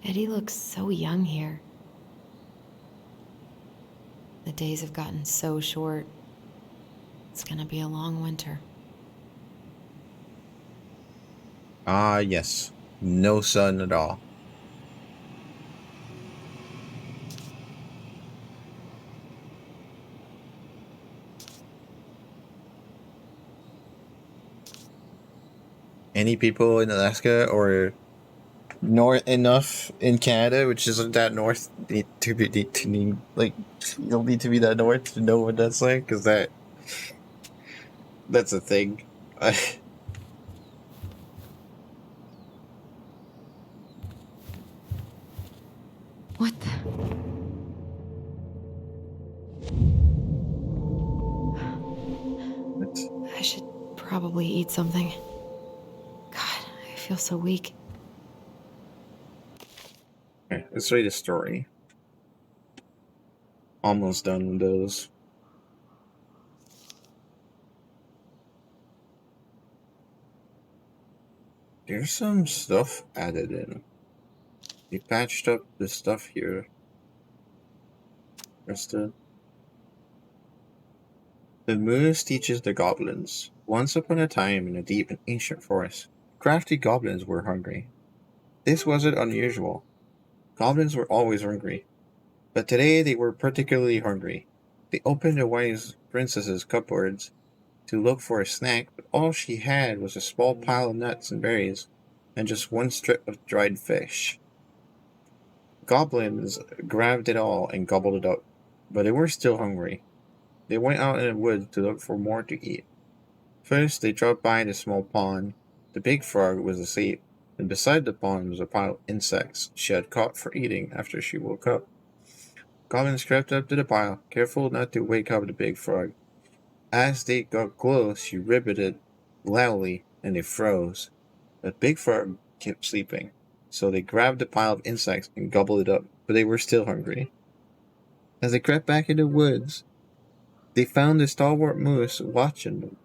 Eddie looks so young here. The days have gotten so short. It's gonna be a long winter. Ah, yes. No sun at all. Any people in Alaska or north enough in Canada, which isn't that north, need to be like you'll need to be that north to know what that's like, because that's a thing. What the? I should probably eat something. God, I feel so weak. Okay, let's read a story. Almost done with those. There's some stuff added in. They patched up the stuff here. The moose teaches the goblins. Once upon a time in a deep and ancient forest, crafty goblins were hungry. This wasn't unusual. Goblins were always hungry. But today they were particularly hungry. They opened the wise princess's cupboards to look for a snack, but all she had was a small pile of nuts and berries, and just one strip of dried fish. Goblins grabbed it all and gobbled it up, but they were still hungry. They went out in the woods to look for more to eat. First, they dropped by the small pond. The big frog was asleep, and beside the pond was a pile of insects she had caught for eating after she woke up. Goblins crept up to the pile, careful not to wake up the big frog. As they got close, she ribbited loudly, and they froze. The big frog kept sleeping, so they grabbed the pile of insects and gobbled it up, but they were still hungry. As they crept back in the woods, they found the stalwart moose watching them.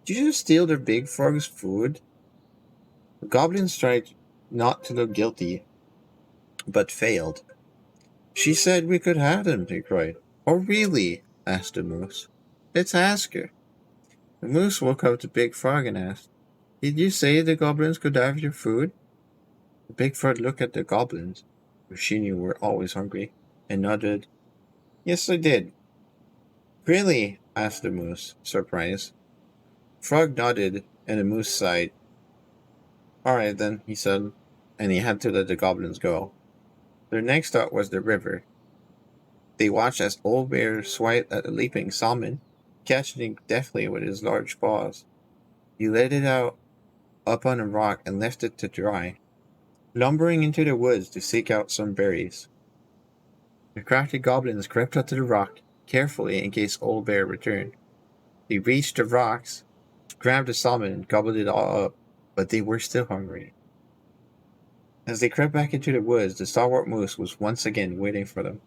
Did you just steal the big frog's food? The goblins tried not to look guilty, but failed. She said we could have them, they cried. Oh, really? Asked the moose. Let's ask her. The moose woke up the big frog and asked, Did you say the goblins could have your food? The big frog looked at the goblins, who she knew were always hungry, and nodded. Yes, I did. Really? Asked the moose, surprised. Frog nodded, and the moose sighed. All right then, he said, and he had to let the goblins go. Their next stop was the river. They watched as Old Bear swiped at the leaping salmon, catching it deftly with his large paws. He let it out up on a rock and left it to dry, lumbering into the woods to seek out some berries. The crafty goblins crept up to the rock, carefully in case Old Bear returned. They reached the rocks, grabbed the salmon, and gobbled it all up, but they were still hungry. As they crept back into the woods, the stalwart moose was once again waiting for them.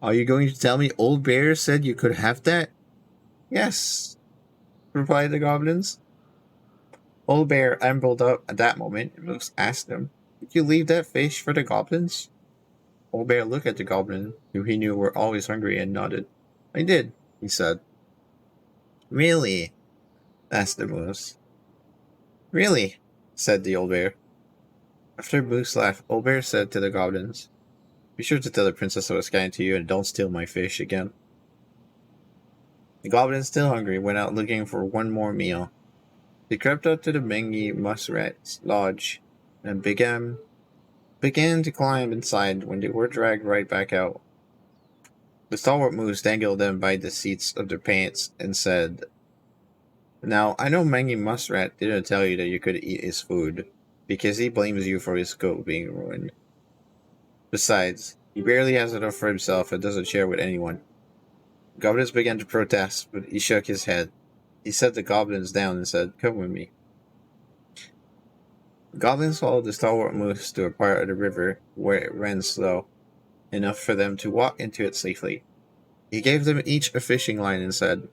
Are you going to tell me Old Bear said you could have that? Yes, replied the goblins. Old Bear ambled up at that moment, and Moose asked him, Did you leave that fish for the goblins? Old Bear looked at the goblin, who he knew were always hungry, and nodded. I did, he said. Really? Asked the moose. Really, said the Old Bear. After Moose left, Old Bear said to the goblins, Be sure to tell the princess I was kind to you and don't steal my fish again. The goblins, still hungry, went out looking for one more meal. They crept up to the mangy muskrat's lodge and began to climb inside when they were dragged right back out. The stalwart moose dangled them by the seats of their pants and said, Now, I know Mangy Muskrat didn't tell you that you could eat his food, because he blames you for his coat being ruined. Besides, he barely has enough for himself and doesn't share with anyone. The goblins began to protest, but he shook his head. He set the goblins down and said, Come with me. The goblins followed the stalwart moose to a part of the river where it ran slow, enough for them to walk into it safely. He gave them each a fishing line and said,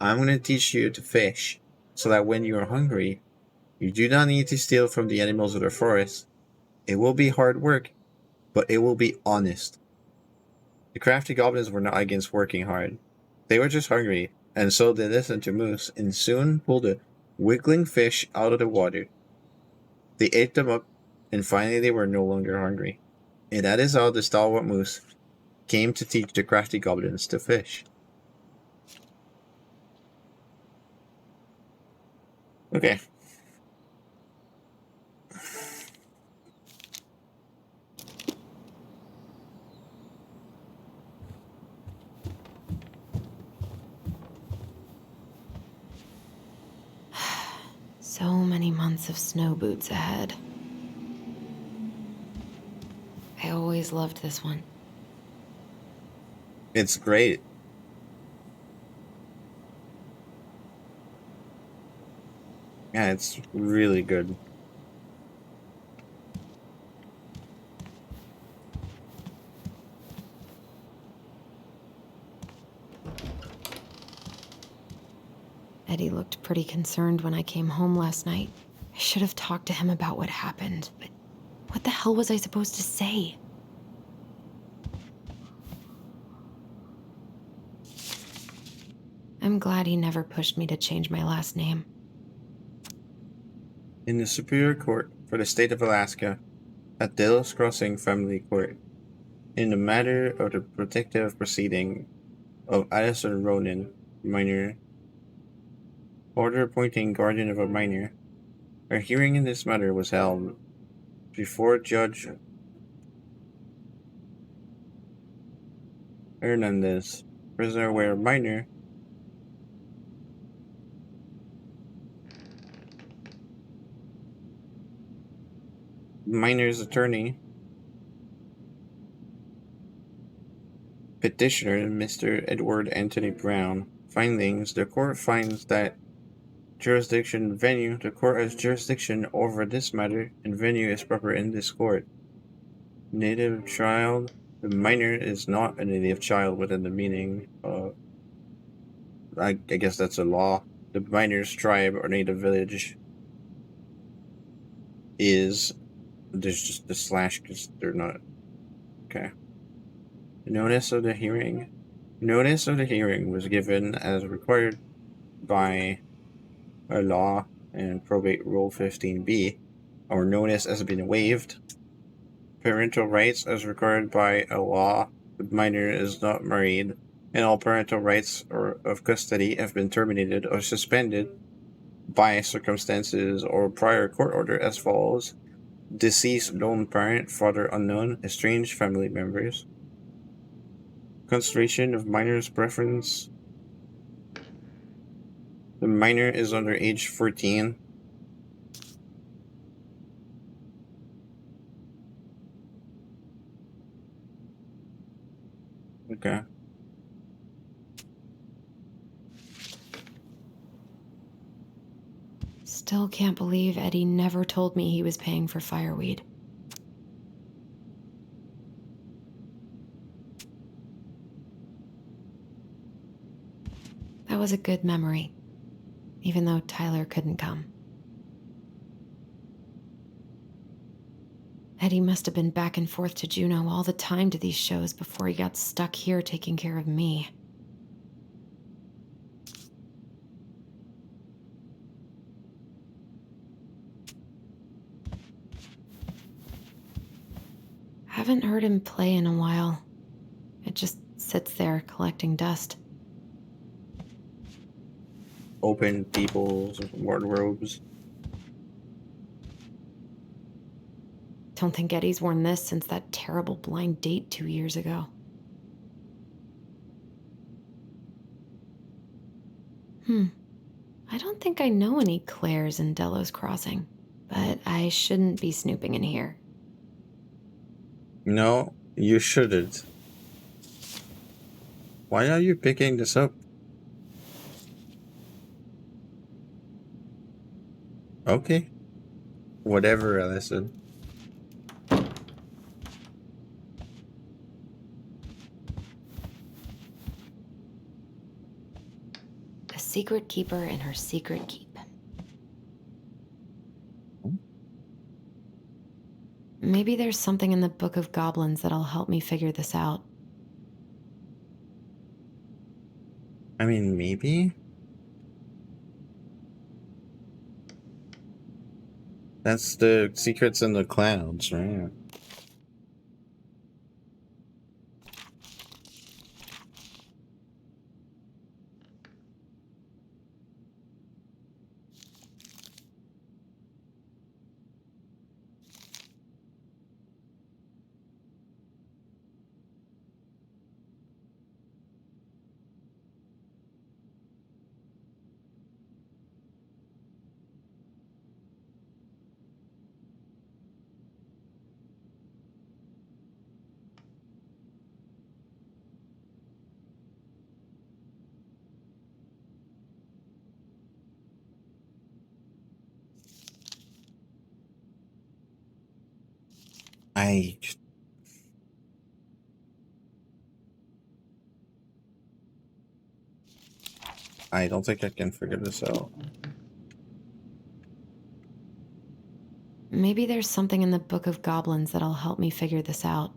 I'm going to teach you to fish, so that when you are hungry, you do not need to steal from the animals of the forest. It will be hard work, but it will be honest. The crafty goblins were not against working hard. They were just hungry, and so they listened to Moose and soon pulled a wiggling fish out of the water. They ate them up, and finally they were no longer hungry. And that is how the stalwart moose came to teach the crafty goblins to fish. Okay. So many months of snow boots ahead. I always loved this one. It's great. Yeah, it's really good. Eddie looked pretty concerned when I came home last night. I should have talked to him about what happened, but what the hell was I supposed to say? I'm glad he never pushed me to change my last name. In the Superior Court for the State of Alaska, at Delos Crossing Family Court, in the matter of the protective proceeding of Addison Ronan, minor, order appointing guardian of a minor, a hearing in this matter was held before Judge Hernandez, prisoner where minor minor's attorney, petitioner Mr. Edward Anthony Brown. Findings: the court finds that jurisdiction venue, the court has jurisdiction over this matter, and venue is proper in this court. Native child, the minor is not a native child within the meaning of, I guess that's a law. The minor's tribe or native village is, there's just the slash because they're not, okay. Notice of the hearing. Notice of the hearing was given as required by a law and probate rule 15b, or notice has been waived. Parental rights as required by a law. The minor is not married, and all parental rights or of custody have been terminated or suspended by circumstances or prior court order as follows: deceased lone parent, father unknown, estranged family members. Consideration of minor's preference. The minor is under age 14. Okay. Still can't believe Eddie never told me he was paying for fireweed. That was a good memory, even though Tyler couldn't come. Eddie must have been back and forth to Juneau all the time to these shows before he got stuck here taking care of me. Haven't heard him play in a while. It just sits there collecting dust. Open people's wardrobes. Don't think Eddie's worn this since that terrible blind date 2 years ago. I don't think I know any Claires in Delos Crossing, but I shouldn't be snooping in here. No, you shouldn't. Why are you picking this up? Okay. Whatever, Allison. A secret keeper in her secret keep. Maybe there's something in the Book of Goblins that'll help me figure this out. I mean, maybe? That's the secrets in the clouds, right? I don't think I can figure this out. Maybe there's something in the Book of Goblins that'll help me figure this out.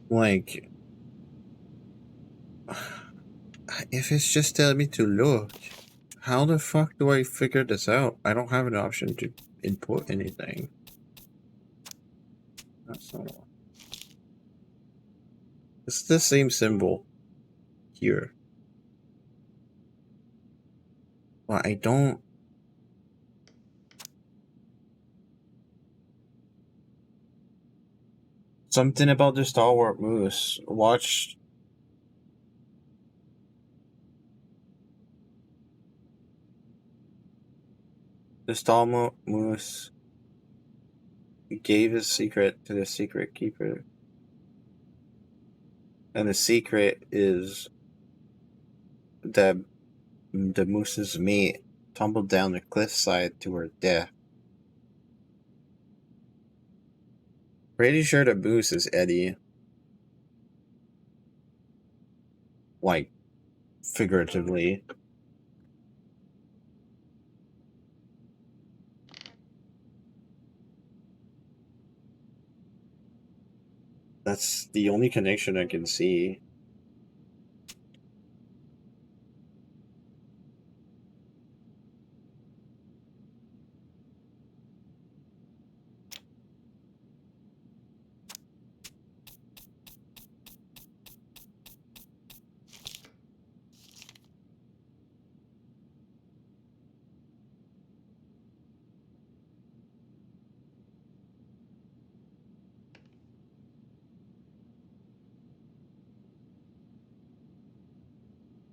Like, if it's just telling me to look, how the fuck do I figure this out? I don't have an option to input anything. That's not all. It's the same symbol here. Well, I don't. Something about the stalwart moose. Watch. The stalwart moose gave his secret to the secret keeper. And the secret is that the moose's mate tumbled down the cliffside to her death. Pretty sure the moose is Eddie. Like, figuratively. That's the only connection I can see.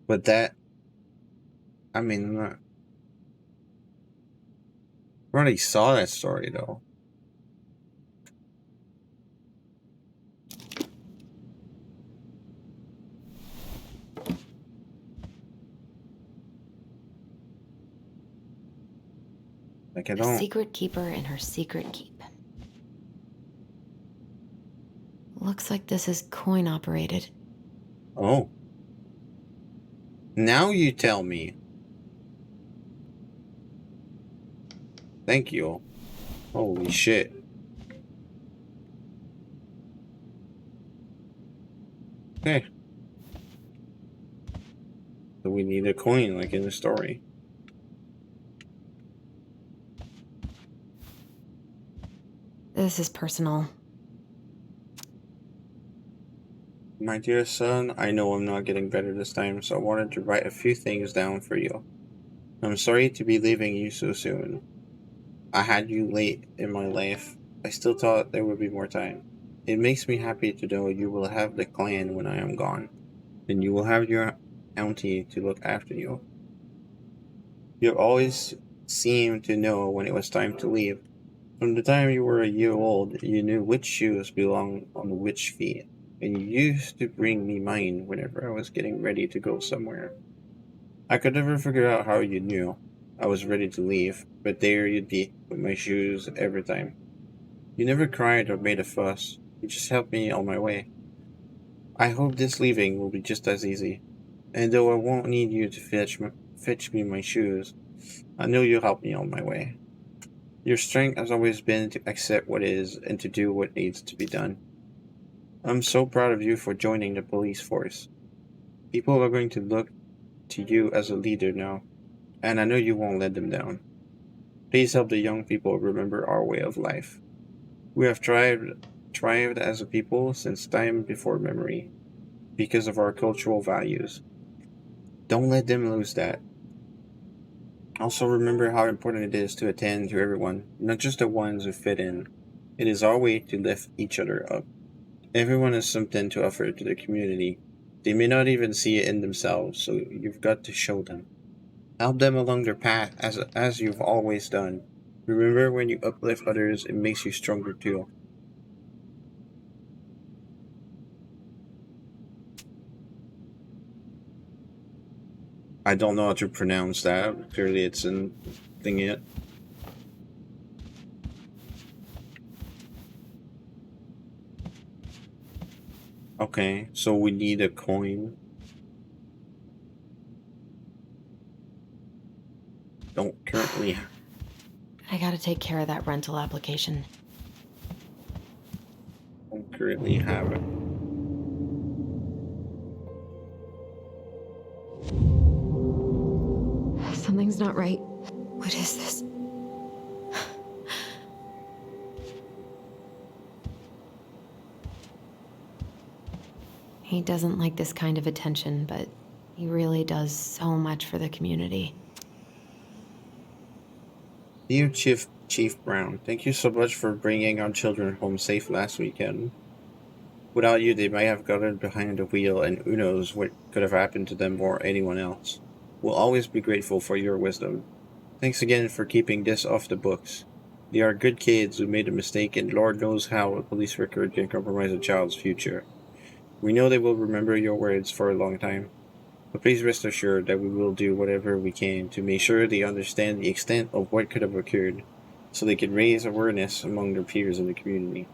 But that, I mean, I already saw that story though. Like, I A don't... secret keeper in her secret keep. Looks like this is coin operated. Oh. Now you tell me. Thank you. Holy shit. Okay. So we need a coin, like in the story. This is personal. My dear son, I know I'm not getting better this time, so I wanted to write a few things down for you. I'm sorry to be leaving you so soon. I had you late in my life. I still thought there would be more time. It makes me happy to know you will have the clan when I am gone, and you will have your auntie to look after you. You always seemed to know when it was time to leave. From the time you were a year old, you knew which shoes belonged on which feet, and you used to bring me mine whenever I was getting ready to go somewhere. I could never figure out how you knew I was ready to leave, but there you'd be with my shoes every time. You never cried or made a fuss. You just helped me on my way. I hope this leaving will be just as easy. And though I won't need you to fetch me my shoes, I know you'll help me on my way. Your strength has always been to accept what is and to do what needs to be done. I'm so proud of you for joining the police force. People are going to look to you as a leader now, and I know you won't let them down. Please help the young people remember our way of life. We have thrived as a people since time before memory, because of our cultural values. Don't let them lose that. Also remember how important it is to attend to everyone, not just the ones who fit in. It is our way to lift each other up. Everyone has something to offer to the community. They may not even see it in themselves, so you've got to show them. Help them along their path as you've always done. Remember, when you uplift others, it makes you stronger too. I don't know how to pronounce that. Clearly it's in thingy it. Okay, so we need a coin. Don't currently. I gotta take care of that rental application. Don't currently have it. Something's not right. What is this? He doesn't like this kind of attention, but he really does so much for the community. Dear Chief Brown, thank you so much for bringing our children home safe last weekend. Without you, they might have gotten behind the wheel, and who knows what could have happened to them or anyone else. We'll always be grateful for your wisdom. Thanks again for keeping this off the books. They are good kids who made a mistake, and Lord knows how a police record can compromise a child's future. We know they will remember your words for a long time. But please rest assured that we will do whatever we can to make sure they understand the extent of what could have occurred, so they can raise awareness among their peers in the community.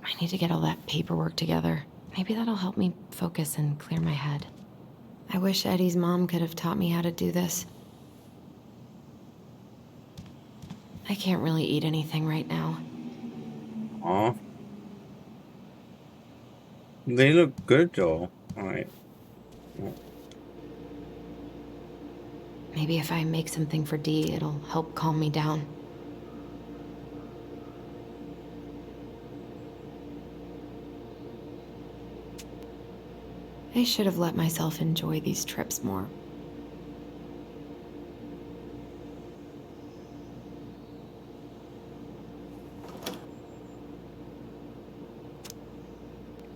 I need to get all that paperwork together. Maybe that'll help me focus and clear my head. I wish Eddie's mom could have taught me how to do this. I can't really eat anything right now. Aw. They look good though. Alright. Maybe if I make something for Dee, it'll help calm me down. I should have let myself enjoy these trips more.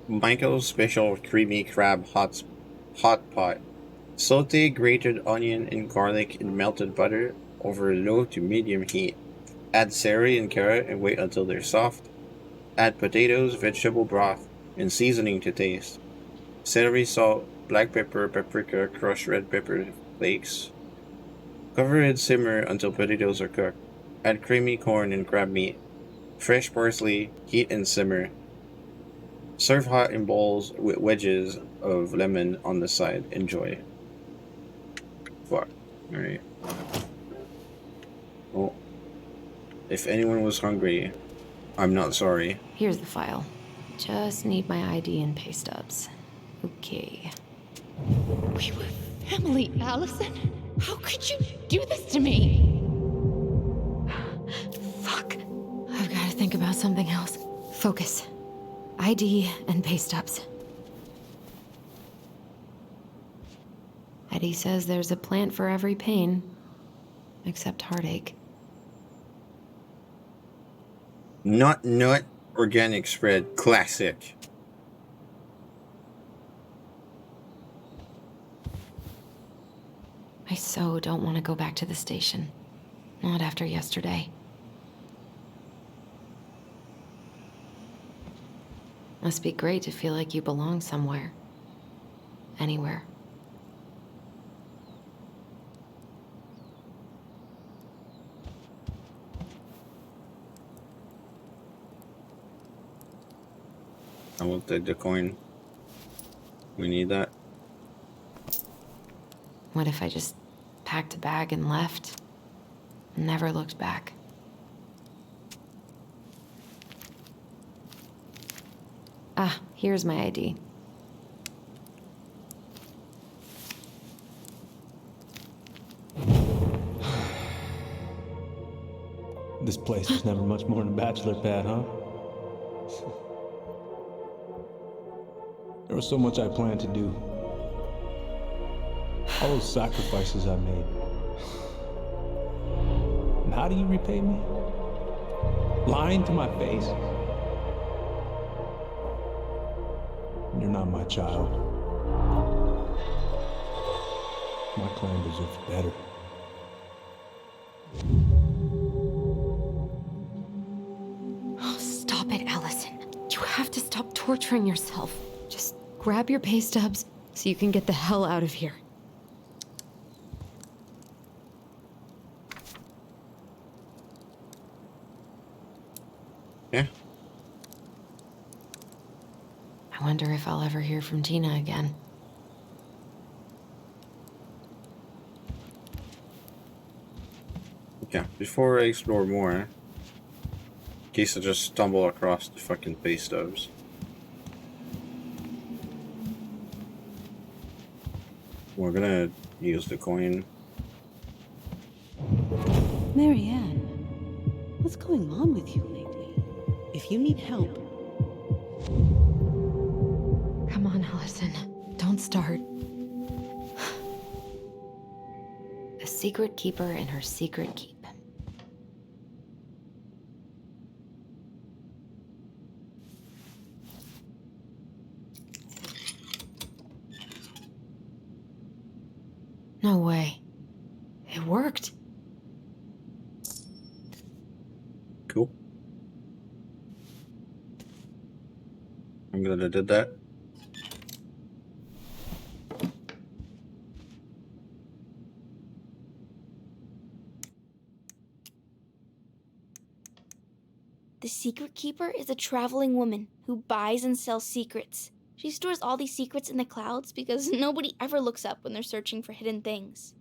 Michael's special creamy crab hot pot. Saute grated onion and garlic in melted butter over low to medium heat. Add celery and carrot and wait until they're soft. Add potatoes, vegetable broth, and seasoning to taste. Celery, salt, black pepper, paprika, crushed red pepper flakes. Cover and simmer until potatoes are cooked. Add creamy corn and crab meat. Fresh parsley, heat and simmer. Serve hot in bowls with wedges of lemon on the side. Enjoy. Fuck. Alright. Well, if anyone was hungry, I'm not sorry. Here's the file. Just need my ID and pay stubs. Okay. We were family, Allison. How could you do this to me? Fuck. I've got to think about something else. Focus. ID and pay stubs. Eddie says there's a plant for every pain, except heartache. Nut organic spread, classic. I so don't want to go back to the station. Not after yesterday. Must be great to feel like you belong somewhere. Anywhere. I will take the coin. We need that. What if I just packed a bag and left? And never looked back? Ah, here's my ID. This place was never much more than a bachelor pad, huh? There was so much I planned to do. All those sacrifices I made. And how do you repay me? Lying to my face. You're not my child. My clan deserves better. Oh, stop it, Allison. You have to stop torturing yourself. Just grab your pay stubs so you can get the hell out of here. Yeah. I wonder if I'll ever hear from Tina again. Yeah, before I explore more, in case I just stumble across the fucking pay stubs. We're gonna use the coin. Marianne, what's going on with you lately? If you need help... Come on, Allison. Don't start. A secret keeper and her secret keep. No way. It worked. Cool. I'm glad I did that. The Secret Keeper is a traveling woman who buys and sells secrets. She stores all these secrets in the clouds because nobody ever looks up when they're searching for hidden things.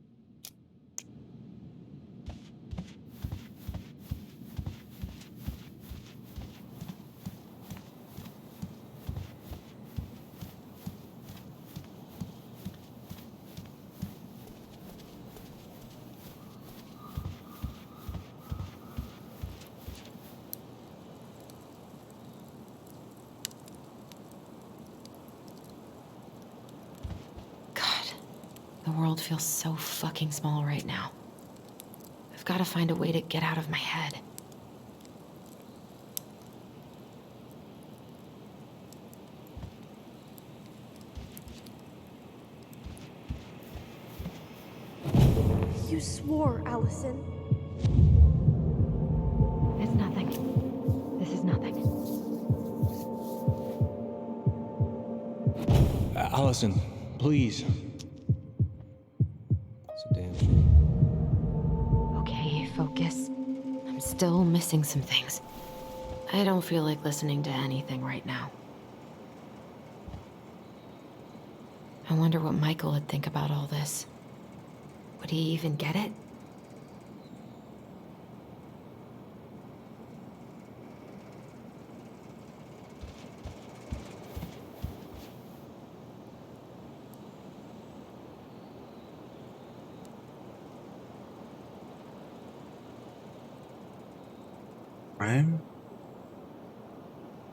The world feels so fucking small right now. I've got to find a way to get out of my head. You swore, Allison. It's nothing. This is nothing. Allison, please. It's a damn shame. Okay, focus. I'm still missing some things. I don't feel like listening to anything right now. I wonder what Michael would think about all this. Would he even get it? I'm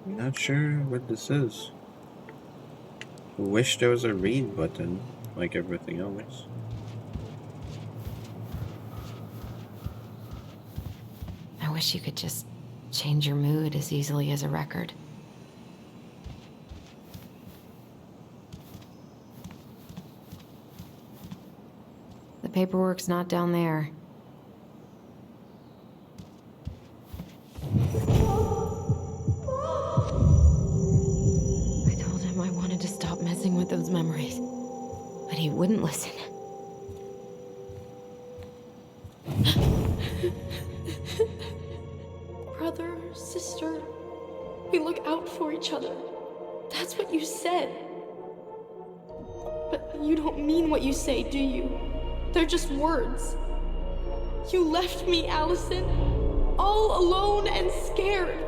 not sure what this is. I wish there was a read button, like everything else. I wish you could just change your mood as easily as a record. The paperwork's not down there. I told him I wanted to stop messing with those memories, but he wouldn't listen. Brother, sister, we look out for each other. That's what you said. But you don't mean what you say, do you? They're just words. You left me, Allison, all alone and scared.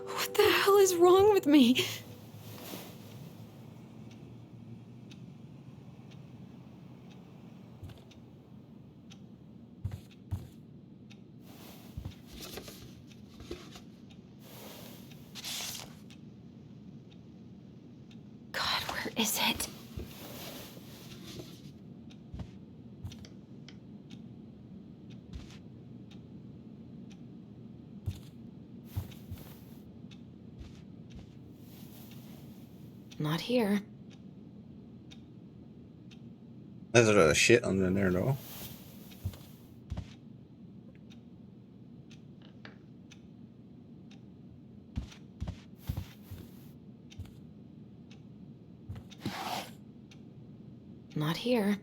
What the hell is wrong with me? God, where is it? Not here. There's a lot of shit under there though. Not here.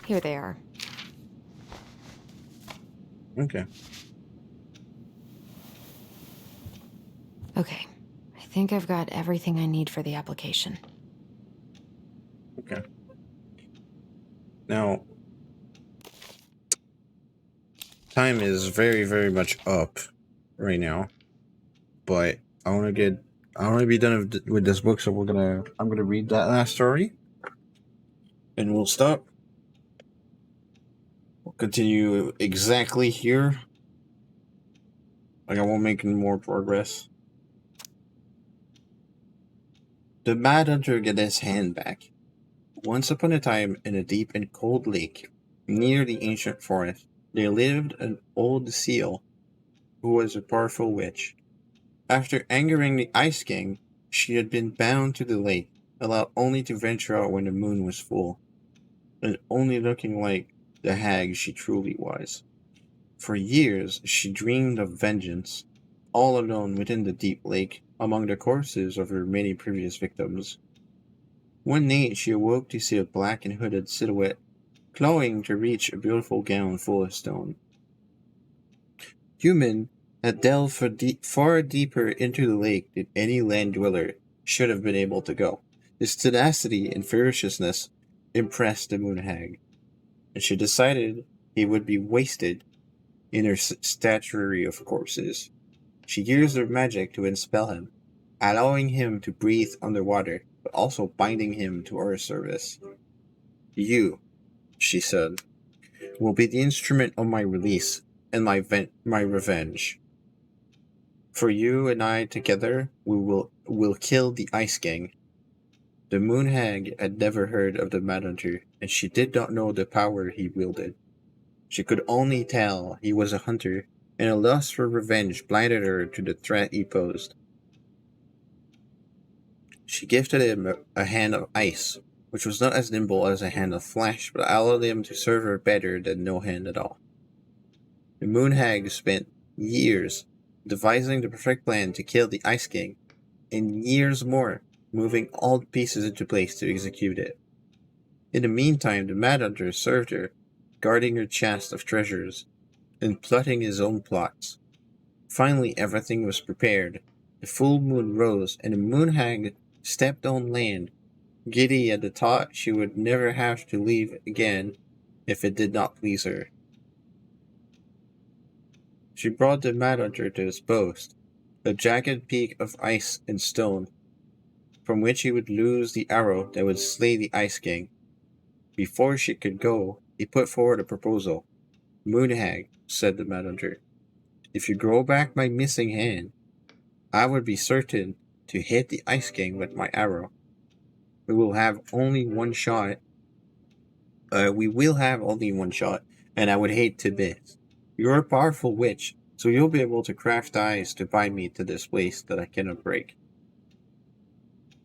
Here they are. Okay. Okay. I think I've got everything I need for the application. Okay. Now, time is very, very much up right now, but I want to be done with this book, so I'm gonna read that last story, and we'll stop. We'll continue exactly here. Like, I won't make any more progress. The Mad Hunter gets his hand back. Once upon a time, in a deep and cold lake, near the ancient forest, there lived an old seal, who was a powerful witch. After angering the Ice King, she had been bound to the lake, allowed only to venture out when the moon was full, and only looking like the hag she truly was. For years, she dreamed of vengeance, all alone within the deep lake, among the corpses of her many previous victims. One night, she awoke to see a black and hooded silhouette, clawing to reach a beautiful gown full of stone. Human had delved far deeper into the lake than any land dweller should have been able to go. His tenacity and ferociousness impressed the moon hag, and she decided he would be wasted in her statuary of corpses. She used her magic to expel him, allowing him to breathe underwater, but also binding him to her service. You, she said, will be the instrument of my release and my revenge. For you and I together, will kill the Ice Gang. The Moon Hag had never heard of the Mad Hunter, and she did not know the power he wielded. She could only tell he was a hunter, and a lust for revenge blinded her to the threat he posed. She gifted him a hand of ice, which was not as nimble as a hand of flesh, but allowed him to serve her better than no hand at all. The Moon Hag spent years devising the perfect plan to kill the Ice King, and years more moving all the pieces into place to execute it. In the meantime, the Mad Hunter served her, guarding her chest of treasures, and plotting his own plots. Finally, everything was prepared. The full moon rose, and the Moon Hag stepped on land, giddy at the thought she would never have to leave again if it did not please her. She brought the Mad Hunter to his post, a jagged peak of ice and stone, from which he would loose the arrow that would slay the Ice King. Before she could go, he put forward a proposal. Moon Hag, said the Mad Hunter, if you grow back my missing hand, I would be certain to hit the Ice King with my arrow. We will have only one shot, and I would hate to miss. You're a powerful witch, so you'll be able to craft ties to bind me to this place that I cannot break.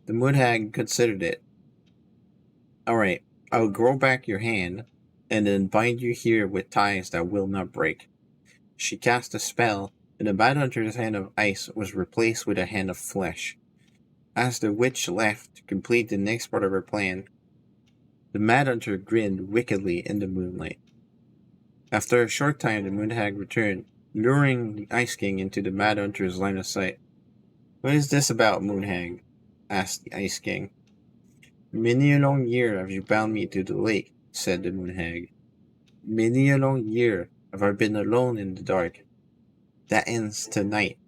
The Moon Hag considered it. Alright, I'll grow back your hand, and then bind you here with ties that will not break. She cast a spell, and the Mad Hunter's hand of ice was replaced with a hand of flesh. As the witch left to complete the next part of her plan, the Mad Hunter grinned wickedly in the moonlight. After a short time, the Moon Hag returned, luring the Ice King into the Mad Hunter's line of sight. What is this about, Moon Hag? Asked the Ice King. Many a long year have you bound me to the lake, said the Moon Hag. Many a long year have I been alone in the dark. That ends tonight.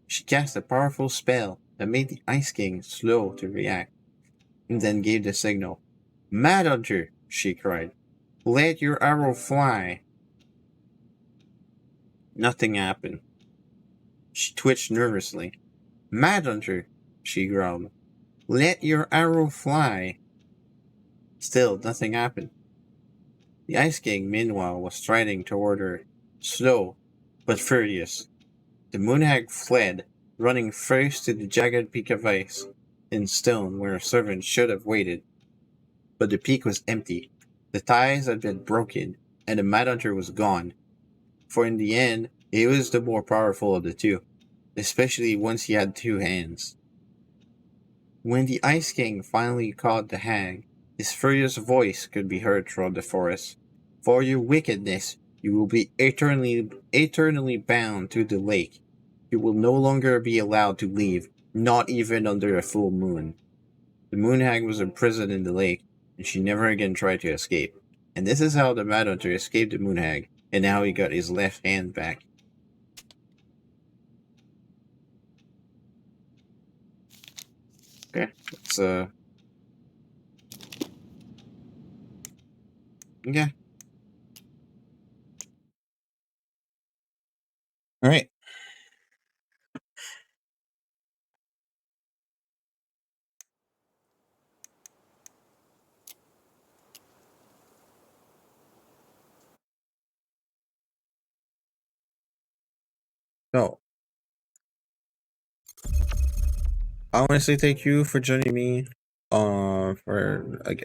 She cast a powerful spell that made the Ice King slow to react, and then gave the signal. Mad Hunter, she cried. Let your arrow fly. Nothing happened. She twitched nervously. Mad Hunter, she growled. Let your arrow fly. Still, nothing happened. The Ice King, meanwhile, was striding toward her, slow but furious. The Moon Hag fled, running first to the jagged peak of ice and stone where a servant should have waited. But the peak was empty. The ties had been broken, and the Mad Hunter was gone. For in the end, he was the more powerful of the two, especially once he had two hands. When the Ice King finally caught the hag, his furious voice could be heard throughout the forest. For your wickedness, you will be eternally bound to the lake. You will no longer be allowed to leave, not even under a full moon. The Moon Hag was imprisoned in the lake, and she never again tried to escape. And this is how the Mad Hunter escaped the Moon Hag, and now he got his left hand back. Okay, let's yeah. Alright. So, I want to say thank you for joining me for like